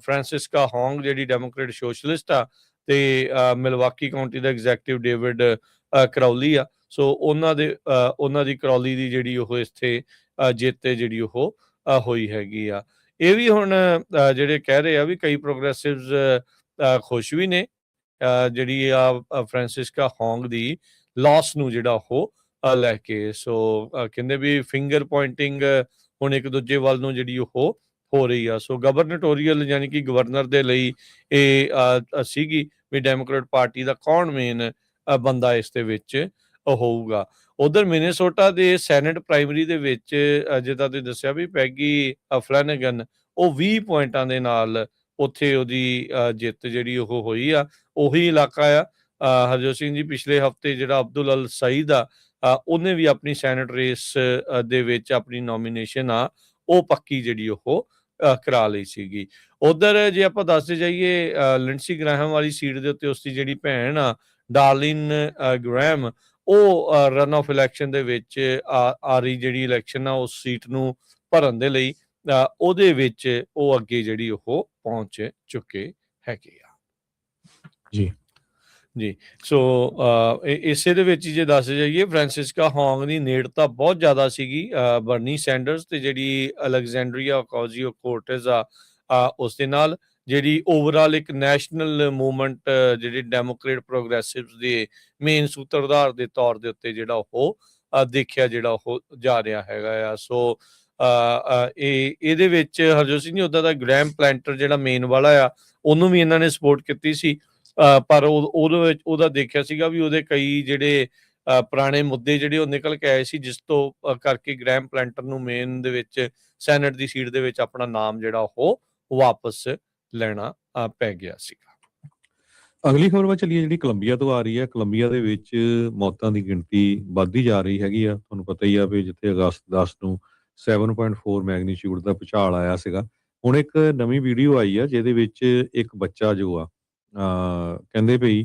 B: ਫਰਾਂਸਿਸਕਾ ਹੌਂਗ ਜਿਹੜੀ ਡੈਮੋਕ੍ਰੇਟ ਸੋਸ਼ਲਿਸਟ ਆ, ਤੇ ਮਿਲਵਾਕੀ ਕਾਉਂਟੀ ਦਾ ਐਗਜ਼ੈਕਟਿਵ ਡੇਵਿਡ ਕਰੌਲੀ ਆ। ਸੋ ਉਹਨਾਂ ਦੀ ਕਰੌਲੀ ਦੀ ਜਿਹੜੀ ਉਹ ਇੱਥੇ ਜਿੱਤ ਜਿਹੜੀ ਉਹ ਹੋਈ ਹੈਗੀ ਆ। ਇਹ ਵੀ ਹੁਣ ਜਿਹੜੇ ਕਹਿ ਰਹੇ ਆ ਵੀ ਕਈ ਪ੍ਰੋਗਰੈਸਿਵਸ ਖੁਸ਼ ਵੀ ਨੇ ਜਿਹੜੀ ਆ ਫਰਾਂਸਿਸਕਾ ਹੌਂਗ ਦੀ ਲਾਸ ਨੂੰ ਜਿਹੜਾ ਉਹ ਲੈ ਕੇ। ਸੋ ਕਹਿੰਦੇ ਵੀ ਫਿੰਗਰ ਪੁਆਇੰਟਿੰਗ ਹੁਣ ਇੱਕ ਦੂਜੇ ਵੱਲ ਨੂੰ ਜਿਹੜੀ ਉਹ ਹੋ ਰਹੀ ਆ। ਸੋ ਗਵਰਨਟੋਰੀਅਲ ਯਾਨੀ ਕਿ ਗਵਰਨਰ ਦੇ ਲਈ ਇਹ ਸੀਗੀ ਵੀ ਡੈਮੋਕ੍ਰੇਟ ਪਾਰਟੀ ਦਾ ਕੌਣ ਮੇਨ ਬੰਦਾ ਇਸ ਦੇ ਵਿੱਚ ਹੋਊਗਾ। ਉਧਰ ਮਿਨੇਸੋਟਾ ਦੇ ਸੈਨੇਟ ਪ੍ਰਾਇਮਰੀ ਦੇ ਵਿੱਚ ਜਿੱਦਾਂ ਤੁਸੀਂ ਦੱਸਿਆ ਵੀ ਪੈਗੀ ਫਲੈਨਗਨ ਉਹ 20 ਪੁਆਇੰਟਾਂ ਦੇ ਨਾਲ ਉੱਥੇ ਉਹਦੀ ਜਿੱਤ ਜਿਹੜੀ ਉਹ ਹੋਈ ਆ। ਉਹੀ ਇਲਾਕਾ ਆ ਹਰਜੋਤ ਸਿੰਘ ਜੀ ਪਿਛਲੇ ਹਫ਼ਤੇ ਜਿਹੜਾ ਅਬਦੁਲ ਅਲ ਸਈਦ ਆ ਉਹਨੇ ਵੀ ਆਪਣੀ ਸੈਨੇਟ ਰੇਸ ਦੇ ਵਿੱਚ ਆਪਣੀ ਨੋਮੀਨੇਸ਼ਨ ਆ ਉਹ ਪੱਕੀ ਜਿਹੜੀ ਉਹ ਕਰਾ ਲਈ ਸੀਗੀ। ਉਧਰ ਜੇ ਆਪਾਂ ਦੱਸਦੇ ਜਾਈਏ ਲਿੰਡਸੀ ਗ੍ਰਾਹਮ ਵਾਲੀ ਸੀਟ ਦੇ ਉੱਤੇ ਉਸਦੀ ਜਿਹੜੀ ਭੈਣ ਆ ਡਾਰਲਿਨ ਗ੍ਰੈਮ, ਉਹ ਰਨ ਆਫ ਇਲੈਕਸ਼ਨ ਦੇ ਵਿੱਚ ਆ ਰਹੀ ਜਿਹੜੀ ਇਲੈਕਸ਼ਨ ਆ ਉਸ ਸੀਟ ਨੂੰ ਭਰਨ ਦੇ ਲਈ ਉਹਦੇ ਵਿੱਚ ਉਹ ਅੱਗੇ ਜਿਹੜੀ ਉਹ ਪਹੁੰਚ ਚੁੱਕੇ ਹੈਗੇ ਆ।
A: ਜੀ
B: ਜੀ, ਸੋ ਇਸੇ ਦੇ ਵਿੱਚ ਜੇ ਦੱਸ ਜਾਈਏ ਫਰਾਂਸਿਸਕਾ ਹੌਂਗ ਦੀ ਨੇੜਤਾ ਬਹੁਤ ਜ਼ਿਆਦਾ ਸੀਗੀ ਬਰਨੀ ਸੈਂਡਰਸ ਤੇ ਜਿਹੜੀ ਅਲੈਗਜ਼ੈਂਡਰੀਆ ਓਕਾਜ਼ੀਓ ਕੋਰਟਿਸ ਆ ਉਸ ਦੇ ਨਾਲ, ਜਿਹੜੀ ਓਵਰਆਲ ਇੱਕ ਨੈਸ਼ਨਲ ਮੂਵਮੈਂਟ ਜਿਹੜੀ ਡੈਮੋਕ੍ਰੇਟ ਪ੍ਰੋਗਰੈਸਿਵ ਦੇ ਮੇਨ ਸੂਤਰਧਾਰ ਦੇ ਤੌਰ ਦੇ ਉੱਤੇ ਜਿਹੜਾ ਉਹ ਦੇਖਿਆ ਜਿਹੜਾ ਉਹ ਜਾ ਰਿਹਾ ਹੈਗਾ ਆ। ਸੋ ਇਹਦੇ ਵਿੱਚ ਹਰਜੋਤ ਸਿੰਘ ਜੀ ਉੱਦਾਂ ਦਾ ਗ੍ਰੈਮ ਪਲੈਂਟਰ ਜਿਹੜਾ ਮੇਨ ਵਾਲਾ ਆ ਉਹਨੂੰ ਵੀ ਇਹਨਾਂ ਨੇ ਸਪੋਰਟ ਕੀਤੀ ਸੀ, ਪਰ ਉਹਦੇ ਵਿੱਚ ਉਹਦਾ ਦੇਖਿਆ ਸੀਗਾ ਵੀ ਉਹਦੇ ਕਈ ਜਿਹੜੇ ਪੁਰਾਣੇ ਮੁੱਦੇ ਜਿਹੜੇ ਉਹ ਨਿਕਲ ਕੇ ਆਏ ਸੀ, ਜਿਸ ਤੋਂ ਕਰਕੇ ਗ੍ਰੈਮ ਪਲੈਂਟਰ ਨੂੰ ਮੇਨ ਦੇ ਵਿੱਚ ਸੈਨੇਟ ਦੀ ਸੀਟ ਦੇ ਵਿੱਚ ਆਪਣਾ ਨਾਮ ਜਿਹੜਾ ਉਹ ਵਾਪਸ ਲੈਣਾ ਪੈ ਗਿਆ ਸੀਗਾ।
A: ਅਗਲੀ ਖਬਰ ਵੱਲ ਚੱਲੀਏ ਜਿਹੜੀ ਕੋਲੰਬੀਆ ਤੋਂ ਆ ਰਹੀ ਹੈ। ਕੋਲੰਬੀਆ ਦੇ ਵਿੱਚ ਮੌਤਾਂ ਦੀ ਗਿਣਤੀ ਵੱਧਦੀ ਜਾ ਰਹੀ ਹੈਗੀ ਆ। ਤੁਹਾਨੂੰ ਪਤਾ ਹੀ ਆ ਵੀ ਜਿੱਥੇ ਅਗਸਤ 10 ਨੂੰ 7.4 ਮੈਗਨੀਚਿਊਡ ਦਾ ਭੂਚਾਲ ਆਇਆ ਸੀਗਾ, ਹੁਣ ਇੱਕ ਨਵੀਂ ਵੀਡੀਓ ਆਈ ਆ ਜਿਹਦੇ ਵਿੱਚ ਇੱਕ ਬੱਚਾ ਜੋ ਆ ਕਹਿੰਦੇ ਭਈ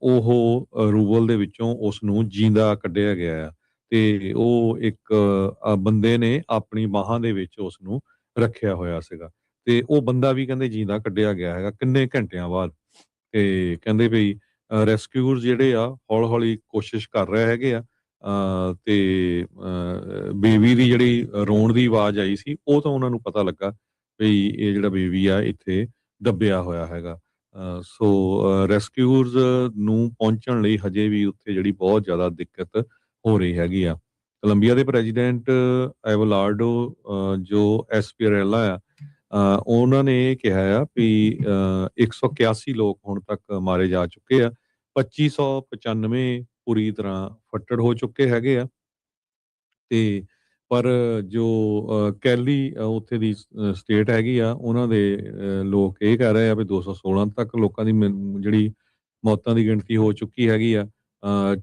A: ਉਹ ਰੂਬਲ ਦੇ ਵਿੱਚੋਂ ਉਸ ਨੂੰ ਜੀਂਦਾ ਕੱਢਿਆ ਗਿਆ ਆ। ਤੇ ਉਹ ਇੱਕ ਬੰਦੇ ਨੇ ਆਪਣੀ ਬਾਹਾਂ ਦੇ ਵਿੱਚ ਉਸ ਨੂੰ ਰੱਖਿਆ ਹੋਇਆ ਸੀਗਾ ਤੇ ਉਹ ਬੰਦਾ ਵੀ ਕਹਿੰਦੇ ਜਿੰਦਾ ਕੱਢਿਆ ਗਿਆ ਹੈਗਾ ਕਿੰਨੇ ਘੰਟਿਆਂ ਬਾਅਦ। ਤੇ ਕਹਿੰਦੇ ਵੀ ਰੈਸਕਿਊਰਸ ਜਿਹੜੇ ਆ ਹੌਲੀ ਹੌਲੀ ਕੋਸ਼ਿਸ਼ ਕਰ ਰਹੇ ਹੈਗੇ ਆ ਤੇ ਬੇਬੀ ਦੀ ਜਿਹੜੀ ਰੋਣ ਦੀ ਆਵਾਜ਼ ਆਈ ਸੀ ਉਹ ਤਾਂ ਉਹਨਾਂ ਨੂੰ ਪਤਾ ਲੱਗਾ ਵੀ ਇਹ ਜਿਹੜਾ ਬੇਬੀ ਆ ਇੱਥੇ ਦੱਬਿਆ ਹੋਇਆ ਹੈਗਾ। ਸੋ ਰੈਸਕਿਊਰਸ ਨੂੰ ਪਹੁੰਚਣ ਲਈ ਹਜੇ ਵੀ ਉੱਥੇ ਜਿਹੜੀ ਬਹੁਤ ਜ਼ਿਆਦਾ ਦਿੱਕਤ ਹੋ ਰਹੀ ਹੈਗੀ ਆ। ਕੋਲੰਬੀਆ ਦੇ ਪ੍ਰੈਜ਼ੀਡੈਂਟ ਐਵਲਾਰਡੋ ਜੋ ਐਸਪੀਰੇਲਾ ਆ ਉਹਨਾਂ ਨੇ ਇਹ ਕਿਹਾ ਆ ਵੀ 181 ਲੋਕ ਹੁਣ ਤੱਕ ਮਾਰੇ ਜਾ ਚੁੱਕੇ ਆ, 2595 ਪੂਰੀ ਤਰ੍ਹਾਂ ਫੱਟੜ ਹੋ ਚੁੱਕੇ ਹੈਗੇ ਆ ਤੇ ਪਰ ਜੋ ਕੈਲੀ ਉੱਥੇ ਦੀ ਸਟੇਟ ਹੈਗੀ ਆ ਉਹਨਾਂ ਦੇ ਲੋਕ ਇਹ ਕਹਿ ਰਹੇ ਆ ਵੀ 216 ਤੱਕ ਲੋਕਾਂ ਦੀ ਜਿਹੜੀ ਮੌਤਾਂ ਦੀ ਗਿਣਤੀ ਹੋ ਚੁੱਕੀ ਹੈਗੀ ਆ।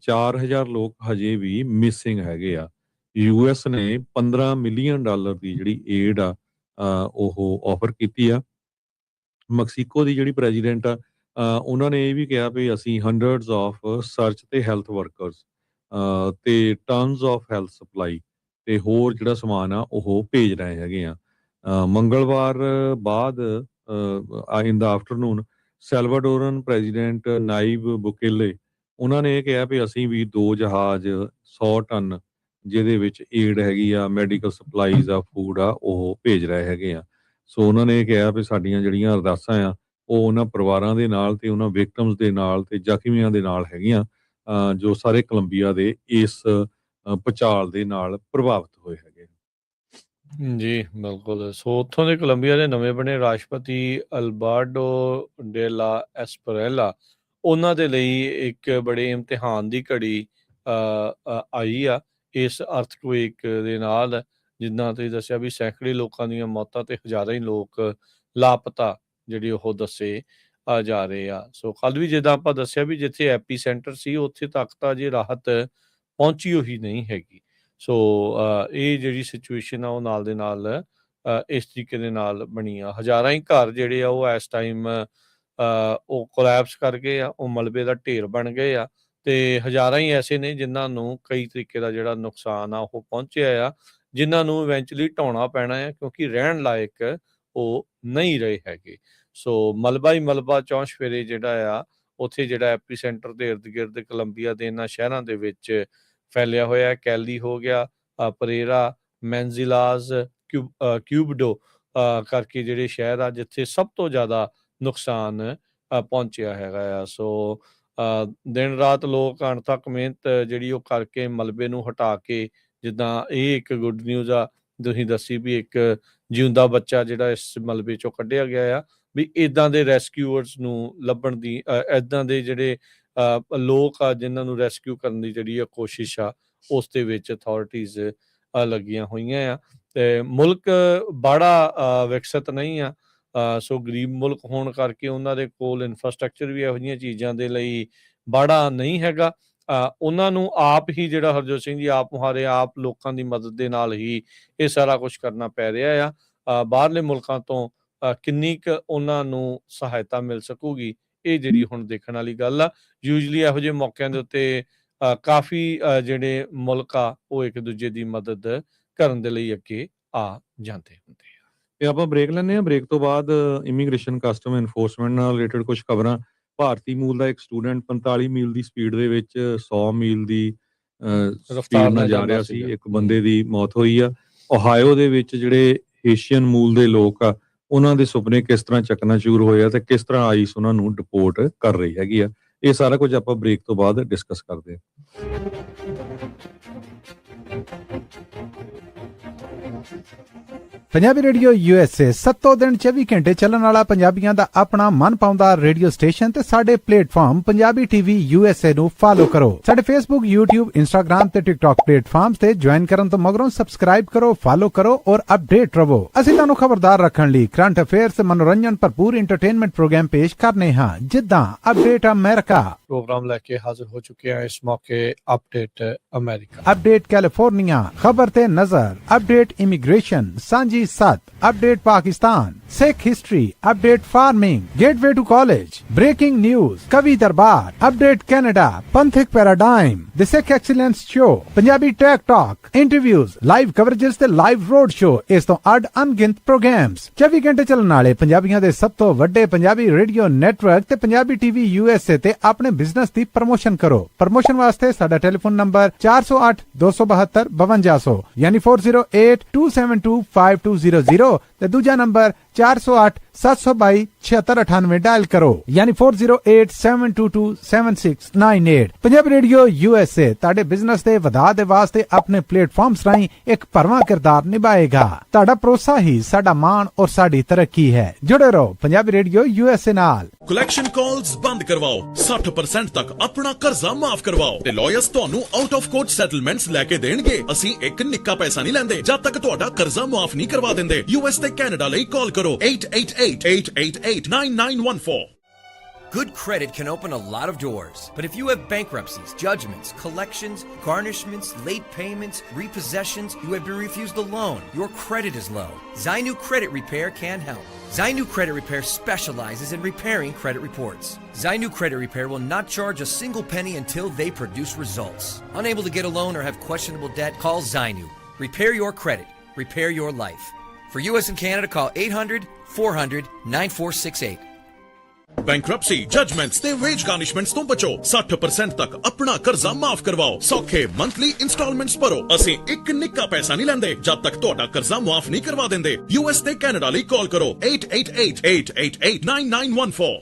A: 4000 ਲੋਕ ਹਜੇ ਵੀ ਮਿਸਿੰਗ ਹੈਗੇ ਆ। ਯੂਐਸ ਨੇ $15 ਮਿਲੀਅਨ ਦੀ ਜਿਹੜੀ ਏਡ ਆ ਉਹ ਆਫਰ ਕੀਤੀ ਆ। ਮੈਕਸੀਕੋ ਦੀ ਜਿਹੜੀ ਪ੍ਰੈਜ਼ੀਡੈਂਟ ਆ ਉਹਨਾਂ ਨੇ ਇਹ ਵੀ ਕਿਹਾ ਵੀ ਅਸੀਂ ਹੰਡਰਡਸ ਆਫ ਸਰਚ ਤੇ ਹੈਲਥ ਵਰਕਰਸ ਤੇ ਟਨਸ ਆਫ ਹੈਲਥ ਸਪਲਾਈ ਤੇ ਹੋਰ ਜਿਹੜਾ ਸਮਾਨ ਆ ਉਹ ਭੇਜ ਰਹੇ ਹੈਗੇ ਆ। ਮੰਗਲਵਾਰ ਬਾਅਦ ਇਨ ਦਾ ਆਫਟਰਨੂਨ ਸੈਲਵਾਡੋਰਨ ਪ੍ਰੈਜ਼ੀਡੈਂਟ ਨਾਇਬ ਬੁਕੇਲੇ ਉਹਨਾਂ ਨੇ ਇਹ ਕਿਹਾ ਵੀ ਅਸੀਂ ਵੀ 2 ਜਹਾਜ਼ 100 ਟਨ ਜਿਹਦੇ ਵਿੱਚ ਏਡ ਹੈਗੀ ਆ ਮੈਡੀਕਲ ਸਪਲਾਈਜ਼ ਆ ਫੂਡ ਆ ਉਹ ਭੇਜ ਰਹੇ ਹੈਗੇ ਆ। ਸੋ ਉਹਨਾਂ ਨੇ ਇਹ ਕਿਹਾ ਵੀ ਸਾਡੀਆਂ ਜਿਹੜੀਆਂ ਅਰਦਾਸਾਂ ਆ ਉਹ ਉਹਨਾਂ ਪਰਿਵਾਰਾਂ ਦੇ ਨਾਲ ਤੇ ਉਹਨਾਂ ਵਿਕਟਮਸ ਦੇ ਨਾਲ ਤੇ ਜ਼ਖਮੀਆਂ ਦੇ ਨਾਲ ਹੈਗੀਆਂ ਜੋ ਸਾਰੇ ਕੋਲੰਬੀਆ ਦੇ ਇਸ ਭੁਚਾਲ ਦੇ ਨਾਲ ਪ੍ਰਭਾਵਿਤ ਹੋਏ ਹੈਗੇ।
B: ਜੀ ਬਿਲਕੁਲ। ਸੋ ਉੱਥੋਂ ਦੇ ਕੋਲੰਬੀਆ ਦੇ ਨਵੇਂ ਬਣੇ ਰਾਸ਼ਟਰਪਤੀ ਅਲਬਾਰਡੋ ਡੇ ਲਾ ਐਸਪਰੇਲਾ ਉਹਨਾਂ ਦੇ ਲਈ ਇੱਕ ਬੜੇ ਇਮਤਿਹਾਨ ਦੀ ਘੜੀ ਆਈ ਆ ਇਸ ਅਰਥਕੁਏਕ ਦੇ ਨਾਲ। ਜਿੱਦਾਂ ਤੁਸੀਂ ਦੱਸਿਆ ਵੀ ਸੈਂਕੜੇ ਲੋਕਾਂ ਦੀਆਂ ਮੌਤਾਂ ਤੇ ਹਜ਼ਾਰਾਂ ਹੀ ਲੋਕ ਲਾਪਤਾ ਜਿਹੜੇ ਉਹ ਦੱਸੇ ਜਾ ਰਹੇ ਆ। ਸੋ ਕੱਲ ਵੀ ਜਿੱਦਾਂ ਆਪਾਂ ਦੱਸਿਆ ਵੀ ਜਿੱਥੇ ਐਪੀ ਸੈਂਟਰ ਸੀ ਉੱਥੇ ਤੱਕ ਤਾਂ ਜੇ ਰਾਹਤ ਪਹੁੰਚੀ ਹੋਈ ਨਹੀਂ ਹੈਗੀ। ਸੋ ਇਹ ਜਿਹੜੀ ਸਿਚੁਏਸ਼ਨ ਆ ਉਹ ਨਾਲ ਦੇ ਨਾਲ ਇਸ ਤਰੀਕੇ ਦੇ ਨਾਲ ਬਣੀ ਆ। ਹਜ਼ਾਰਾਂ ਹੀ ਘਰ ਜਿਹੜੇ ਆ ਉਹ ਇਸ ਟਾਈਮ ਉਹ ਕੋਲੈਪਸ ਕਰ ਗਏ ਆ, ਉਹ ਮਲਬੇ ਦਾ ਢੇਰ ਬਣ ਗਏ ਆ ਤੇ ਹਜ਼ਾਰਾਂ ਹੀ ਐਸੇ ਨੇ ਜਿਨ੍ਹਾਂ ਨੂੰ ਕਈ ਤਰੀਕੇ ਦਾ ਜਿਹੜਾ ਨੁਕਸਾਨ ਆ ਉਹ ਪਹੁੰਚਿਆ ਆ, ਜਿਨ੍ਹਾਂ ਨੂੰ ਇਵੈਂਚੁਅਲੀ ਢਾਉਣਾ ਪੈਣਾ ਹੈ ਕਿਉਂਕਿ ਰਹਿਣ ਲਾਇਕ ਉਹ ਨਹੀਂ ਰਹੇ ਹੈਗੇ। ਸੋ ਮਲਬਾ ਹੀ ਮਲਬਾ ਚੌਂਸ਼ਫੇਰੇ ਜਿਹੜਾ ਆ ਉੱਥੇ ਜਿਹੜਾ ਐਪੀ ਸੈਂਟਰ ਦੇ ਇਰਦ ਗਿਰਦ ਕੋਲੰਬੀਆ ਦੇ ਇਹਨਾਂ ਸ਼ਹਿਰਾਂ ਦੇ ਵਿੱਚ ਫੈਲਿਆ ਹੋਇਆ। ਕੈਲੀ ਹੋ ਗਿਆ, ਪਰੇਰਾ, ਮੈਨਜ਼ਿਲਾਜ਼, ਕਿਊਬਡੋ ਕਰਕੇ ਜਿਹੜੇ ਸ਼ਹਿਰ ਆ ਜਿੱਥੇ ਸਭ ਤੋਂ ਜ਼ਿਆਦਾ ਨੁਕਸਾਨ ਪਹੁੰਚਿਆ ਹੈਗਾ ਆ। ਸੋ ਦਿਨ ਰਾਤ ਲੋਕ ਅਣਥੱਕ ਮਿਹਨਤ ਜਿਹੜੀ ਉਹ ਕਰਕੇ ਮਲਬੇ ਨੂੰ ਹਟਾ ਕੇ, ਜਿੱਦਾਂ ਇਹ ਇੱਕ ਗੁੱਡ ਨਿਊਜ਼ ਆ ਤੁਸੀਂ ਦੱਸੀ ਵੀ ਇੱਕ ਜਿਉਂਦਾ ਬੱਚਾ ਜਿਹੜਾ ਇਸ ਮਲਬੇ ਚੋਂ ਕੱਢਿਆ ਗਿਆ ਆ, ਵੀ ਇੱਦਾਂ ਦੇ ਰੈਸਕਿਊਅਰਸ ਨੂੰ ਲੱਭਣ ਦੀ ਇੱਦਾਂ ਦੇ ਜਿਹੜੇ ਲੋਕ ਆ ਜਿਨ੍ਹਾਂ ਨੂੰ ਰੈਸਕਿਊ ਕਰਨ ਦੀ ਜਿਹੜੀ ਆ ਕੋਸ਼ਿਸ਼ ਆ ਉਸ ਦੇ ਵਿੱਚ ਅਥਾਰਟੀਜ਼ ਲੱਗੀਆਂ ਹੋਈਆਂ ਆ। ਤੇ ਮੁਲਕ ਬੜਾ ਵਿਕਸਿਤ ਨਹੀਂ ਆ। ਸੋ ਗਰੀਬ ਮੁਲਕ ਹੋਣ ਕਰਕੇ ਉਹਨਾਂ ਦੇ ਕੋਲ ਇਨਫਰਾਸਟਰਕਚਰ ਵੀ ਇਹੋ ਜਿਹੀਆਂ ਚੀਜ਼ਾਂ ਦੇ ਲਈ ਬੜਾ ਨਹੀਂ ਹੈਗਾ। ਉਹਨਾਂ ਨੂੰ ਆਪ ਹੀ ਜਿਹੜਾ ਹਰਜੋਤ ਸਿੰਘ ਜੀ ਆਪ ਮੁਹਾਰੇ ਆਪ ਲੋਕਾਂ ਦੀ ਮਦਦ ਦੇ ਨਾਲ ਹੀ ਇਹ ਸਾਰਾ ਕੁਝ ਕਰਨਾ ਪੈ ਰਿਹਾ ਆ। ਬਾਹਰਲੇ ਮੁਲਕਾਂ ਤੋਂ ਕਿੰਨੀ ਕੁ ਉਹਨਾਂ ਨੂੰ ਸਹਾਇਤਾ ਮਿਲ ਸਕੂਗੀ ਇਹ ਜਿਹੜੀ ਹੁਣ ਦੇਖਣ ਵਾਲੀ ਗੱਲ ਆ। ਯੂਜਲੀ ਇਹੋ ਜਿਹੇ ਮੌਕਿਆਂ ਦੇ ਉੱਤੇ ਕਾਫੀ ਜਿਹੜੇ ਮੁਲਕ ਆ ਉਹ ਇੱਕ ਦੂਜੇ ਦੀ ਮਦਦ ਕਰਨ ਦੇ ਲਈ ਅੱਗੇ ਆ ਜਾਂਦੇ ਹੁੰਦੇ ਆ।
A: ਤੇ ਆਪਾਂ ਬ੍ਰੇਕ ਲੈਂਦੇ ਹਾਂ। ਬ੍ਰੇਕ ਤੋਂ ਬਾਅਦ ਇਮੀਗ੍ਰੇਸ਼ਨ ਕਸਟਮ ਐਨਫੋਰਸਮੈਂਟ ਨਾਲ ਰਿਲੇਟਡ ਕੁਝ ਖਬਰਾਂ। ਭਾਰਤੀ ਮੂਲ ਦਾ ਇੱਕ ਸਟੂਡੈਂਟ 45 ਮੀਲ ਦੀ ਸਪੀਡ ਦੇ ਵਿੱਚ 100 ਮੀਲ ਦੀ ਸਪੀਡ ਨਾਲ ਜਾ ਰਿਹਾ ਸੀ, ਇੱਕ ਬੰਦੇ ਦੀ ਮੌਤ ਹੋਈ ਆ। ਓਹਾਇਓ ਦੇ ਵਿੱਚ ਜਿਹੜੇ ਏਸ਼ੀਅਨ ਮੂਲ ਦੇ ਲੋਕ ਆ ਉਹਨਾਂ ਦੇ ਸੁਪਨੇ ਕਿਸ ਤਰ੍ਹਾਂ ਚਕਨਾਚੂਰ ਹੋਏ ਆ ਤੇ ਕਿਸ ਤਰ੍ਹਾਂ ਆਈਸ ਉਹਨਾਂ ਨੂੰ ਡਿਪੋਰਟ ਕਰ ਰਹੀ ਹੈਗੀ ਆ। ਇਹ ਸਾਰਾ ਕੁਝ ਆਪਾਂ ਬ੍ਰੇਕ ਤੋਂ ਬਾਅਦ ਡਿਸਕਸ ਕਰਦੇ ਹਾਂ।
C: ਪੰਜਾਬੀ ਰੇਡੀਓ USA 7 ਦਿਨ 24 ਘੰਟੇ ਚੱਲਣ ਵਾਲਾ ਪੰਜਾਬੀਆਂ ਦਾ ਆਪਣਾ ਮਨ ਪਾਉਂਦਾ ਰੇਡੀਓ ਸਟੇਸ਼ਨ ਤੇ ਸਾਡੇ ਪਲੇਟਫਾਰਮ ਪੰਜਾਬੀ TV USA ਨੂੰ ਫਾਲੋ ਕਰੋ। ਸਾਡੇ Facebook, YouTube, Instagram ਤੇ TikTok ਪਲੇਟਫਾਰਮਸ ਤੇ ਜੁਆਇਨ ਕਰਨ ਤੋਂ ਮਗਰੋਂ ਸਬਸਕ੍ਰਾਈਬ ਕਰੋ, ਫਾਲੋ ਕਰੋ ਔਰ ਅਪਡੇਟ ਰਹੋ। ਅਸੀਂ ਤੁਹਾਨੂੰ ਖਬਰਦਾਰ ਰੱਖਣ ਲਈ ਕਰੰਟ ਅਫੇਅਰਸ ਤੇ ਮਨੋਰੰਜਨ ਭਰਪੂਰ ਐਂਟਰਟੇਨਮੈਂਟ ਪ੍ਰੋਗਰਾਮ ਪੇਸ਼ ਕਰਨੇ ਹਾਂ, ਜਿੱਦਾਂ ਅਪਡੇਟ ਅਮਰੀਕਾ
B: ਪ੍ਰੋਗਰਾਮ ਲੈ ਕੇ ਹਾਜ਼ਰ ਹੋ ਚੁੱਕੇ ਹਾਂ ਇਸ ਮੌਕੇ। ਅਪਡੇਟ ਅਮਰੀਕਾ,
C: ਅਪਡੇਟ ਕੈਲੀਫੋਰਨੀਆ, ਖਬਰ ਤੇ ਨਜ਼ਰ, update immigration, Sanjhi Sanjhi 7 update Pakistan, Sikh history update, farming, gateway to college, breaking news, Kavi Darbar update, Canada, Panthic paradigm, the Sikh excellence show, Punjabi tech talk, interviews, live coverages ते लाइव रोड शो, इस तो अड अनगिनत प्रोग्राम्स 24 घंटे चलण वाले पंजाबियों दे सब तो वड्डे पंजाबी रेडियो नेटवर्क ते पंजाबी टीवी यूएसए ते अपने बिजनेस दी प्रमोशन करो। प्रमोशन वास्ते साडा टेलीफोन नंबर 408 272 5200 यानी 4082725200 ते दूजा नंबर 408 722 7698 डायल करो यानी 4087227698। पंजाबी रेडियो यूएसए ताड़े बिजनेस दे वधा दे वास्ते अपने प्लेटफॉर्म्स राहीं एक भरवां किरदार निभाएगा। ताड़ा भरोसा ही साडा मान और साडी तरक्की है। जुड़े रहो पंजाबी रेडियो यूएसए नाल।
D: कलैक्शन कॉल्स बंद करवाओ, 60% तक अपना कर्जा माफ करवाओ ते लॉयर्स ਤੁਹਾਨੂੰ आउट ऑफ कोर्ट सेटलमेंट्स लेके देणगे। ਅਸੀਂ ਇੱਕ ਨਿੱਕਾ ਪੈਸਾ ਨਹੀਂ ਲੈਂਦੇ ਜਦ ਤੱਕ ਤੁਹਾਡਾ ਕਰਜ਼ਾ ਮਾਫ ਨਹੀਂ ਕਰਵਾ ਦਿੰਦੇ। यूएस ਤੇ ਕੈਨੇਡਾ ਲਈ ਕਾਲ ਕਰੋ 888-888-9914।
E: Good credit can open a lot of doors, but if you have bankruptcies, judgments, collections, garnishments, late payments, repossessions, you have been refused a loan, your credit is low, Zainu Credit Repair can help. Zainu Credit Repair specializes in repairing credit reports. Zainu Credit Repair will not charge a single penny until they produce results. Unable to get a loan or have questionable debt, call Zainu. Repair your credit. Repair your life. For US and Canada, call 800-400-9468.
D: Bankruptcy, judgments ते wage garnishments तो बचो। 60% तक अपना कर्जा माफ करवाओ। सौखे monthly installments भरो। ਅਸੀਂ ਇੱਕ ਨਿੱਕਾ ਪੈਸਾ ਨਹੀਂ ਲੈਂਦੇ ਜਦ ਤੱਕ ਤੁਹਾਡਾ ਕਰਜ਼ਾ ਮਾਫ ਨਹੀਂ ਕਰਵਾ ਦਿੰਦੇ। यूएस ਤੇ ਕੈਨੇਡਾ ਲਈ ਕਾਲ ਕਰੋ 888-888-9914।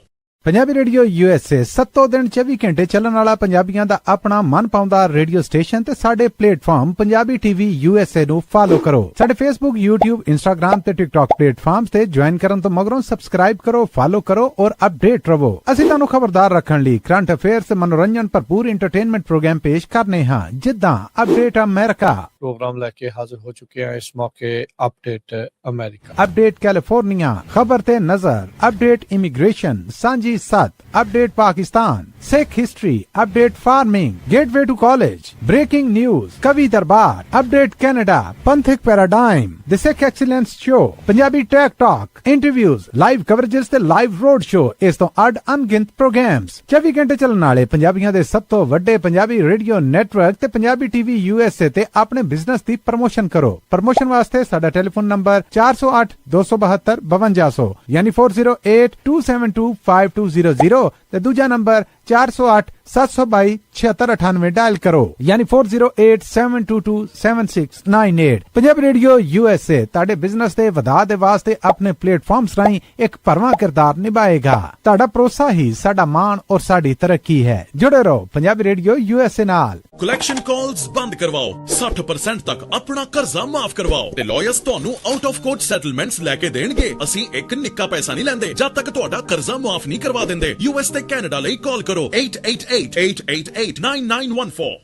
C: पंजाबी रेडियो यूएसए 7 दिन 24 घंटे चलण वाला पंजाबियों दा अपना मन पाउंदा रेडियो स्टेशन ते साडे प्लेटफॉर्म पंजाबी टीवी यूएसए नु फॉलो करो। साडे फेसबुक, यूट्यूब, इंस्टाग्राम ते टिकटॉक प्लेटफॉर्म्स ते ज्वाइन करन तो मगरों सब्सक्राइब करो, फॉलो करो और अपडेट रहो। ਅਸੀਂ ਤੁਹਾਨੂੰ ਖਬਰਦਾਰ ਰੱਖਣ ਲਈ ਕਰੰਟ ਅਫੇਅਰਸ ਤੇ ਮਨੋਰੰਜਨ ਭਰਪੂਰ ਐਂਟਰਟੇਨਮੈਂਟ ਪ੍ਰੋਗਰਾਮ ਪੇਸ਼ ਕਰਨੇ ਹਾਂ ਜਿੱਦਾਂ ਅਪਡੇਟ ਅਮਰੀਕਾ
B: प्रोग्राम लेके हाजिर हो चुके हैं इस मौके अपडेट अमेरिका,
C: अपडेट कैलिफोर्निया, खबर ते नजर, update immigration, Sanjhi 7 update Pakistan, Sikh history update, farming, gateway to college, breaking news, Kavi Darbar update, Canada, Panthic paradigm, the Sikh excellence show, Punjabi tech talk, interviews, live coverages ते लाइव रोड शो, इस तो अड अनगिनत प्रोग्राम्स 24 घंटे चलण वाले पंजाबियों दे सब तो वड्डे पंजाबी रेडियो नेटवर्क ते पंजाबी टीवी यूएसए ते अपने बिजनेस दी प्रमोशन करो। प्रमोशन वास्ते साडा टेलीफोन नंबर 408 272 5200 यानी 4082725200 ते दूजा नंबर 408 722 7698 डायल करो यानी 4087227698। पंजाबी रेडियो यूएसए ताड़े बिजनेस दे वधा दे वास्ते अपने प्लेटफॉर्म्स राहीं एक भरवां किरदार निभाएगा। ताड़ा भरोसा ही साडा मान और साडी तरक्की है। जुड़े रहो पंजाबी रेडियो यूएसए नाल।
D: कलैक्शन कॉल्स बंद करवाओ, 60% तक अपना कर्जा माफ करवाओ ਤੇ ਲਾਇਰਸ ਤੁਹਾਨੂੰ ਆਊਟ ਆਫ ਕੋਰਟ ਸੈਟਲਮੈਂਟਸ ਲੈ ਕੇ ਦੇਣਗੇ। ਅਸੀਂ ਇੱਕ ਨਿੱਕਾ ਪੈਸਾ ਨਹੀਂ ਲੈਂਦੇ ਜਦ ਤੱਕ ਤੁਹਾਡਾ ਕਰਜ਼ਾ ਮਾਫ ਨਹੀਂ ਕਰਵਾ ਦਿੰਦੇ। यूएस ਤੇ ਕੈਨੇਡਾ ਲਈ ਕਾਲ ਕਰੋ 888-888-9914।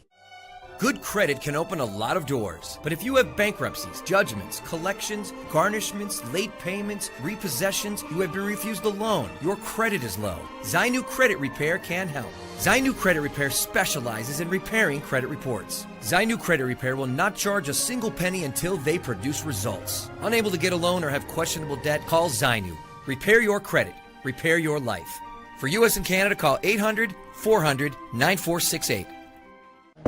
E: Good credit can open a lot of doors, but if you have bankruptcies, judgments, collections, garnishments, late payments, repossessions, you have been refused a loan, your credit is low, Zainu Credit Repair can help. Zainu Credit Repair specializes in repairing credit reports. Zainu Credit Repair will not charge a single penny until they produce results. Unable to get a loan or have questionable debt, call Zainu. Repair your credit. Repair your life. For US and Canada, call 800-400-9468.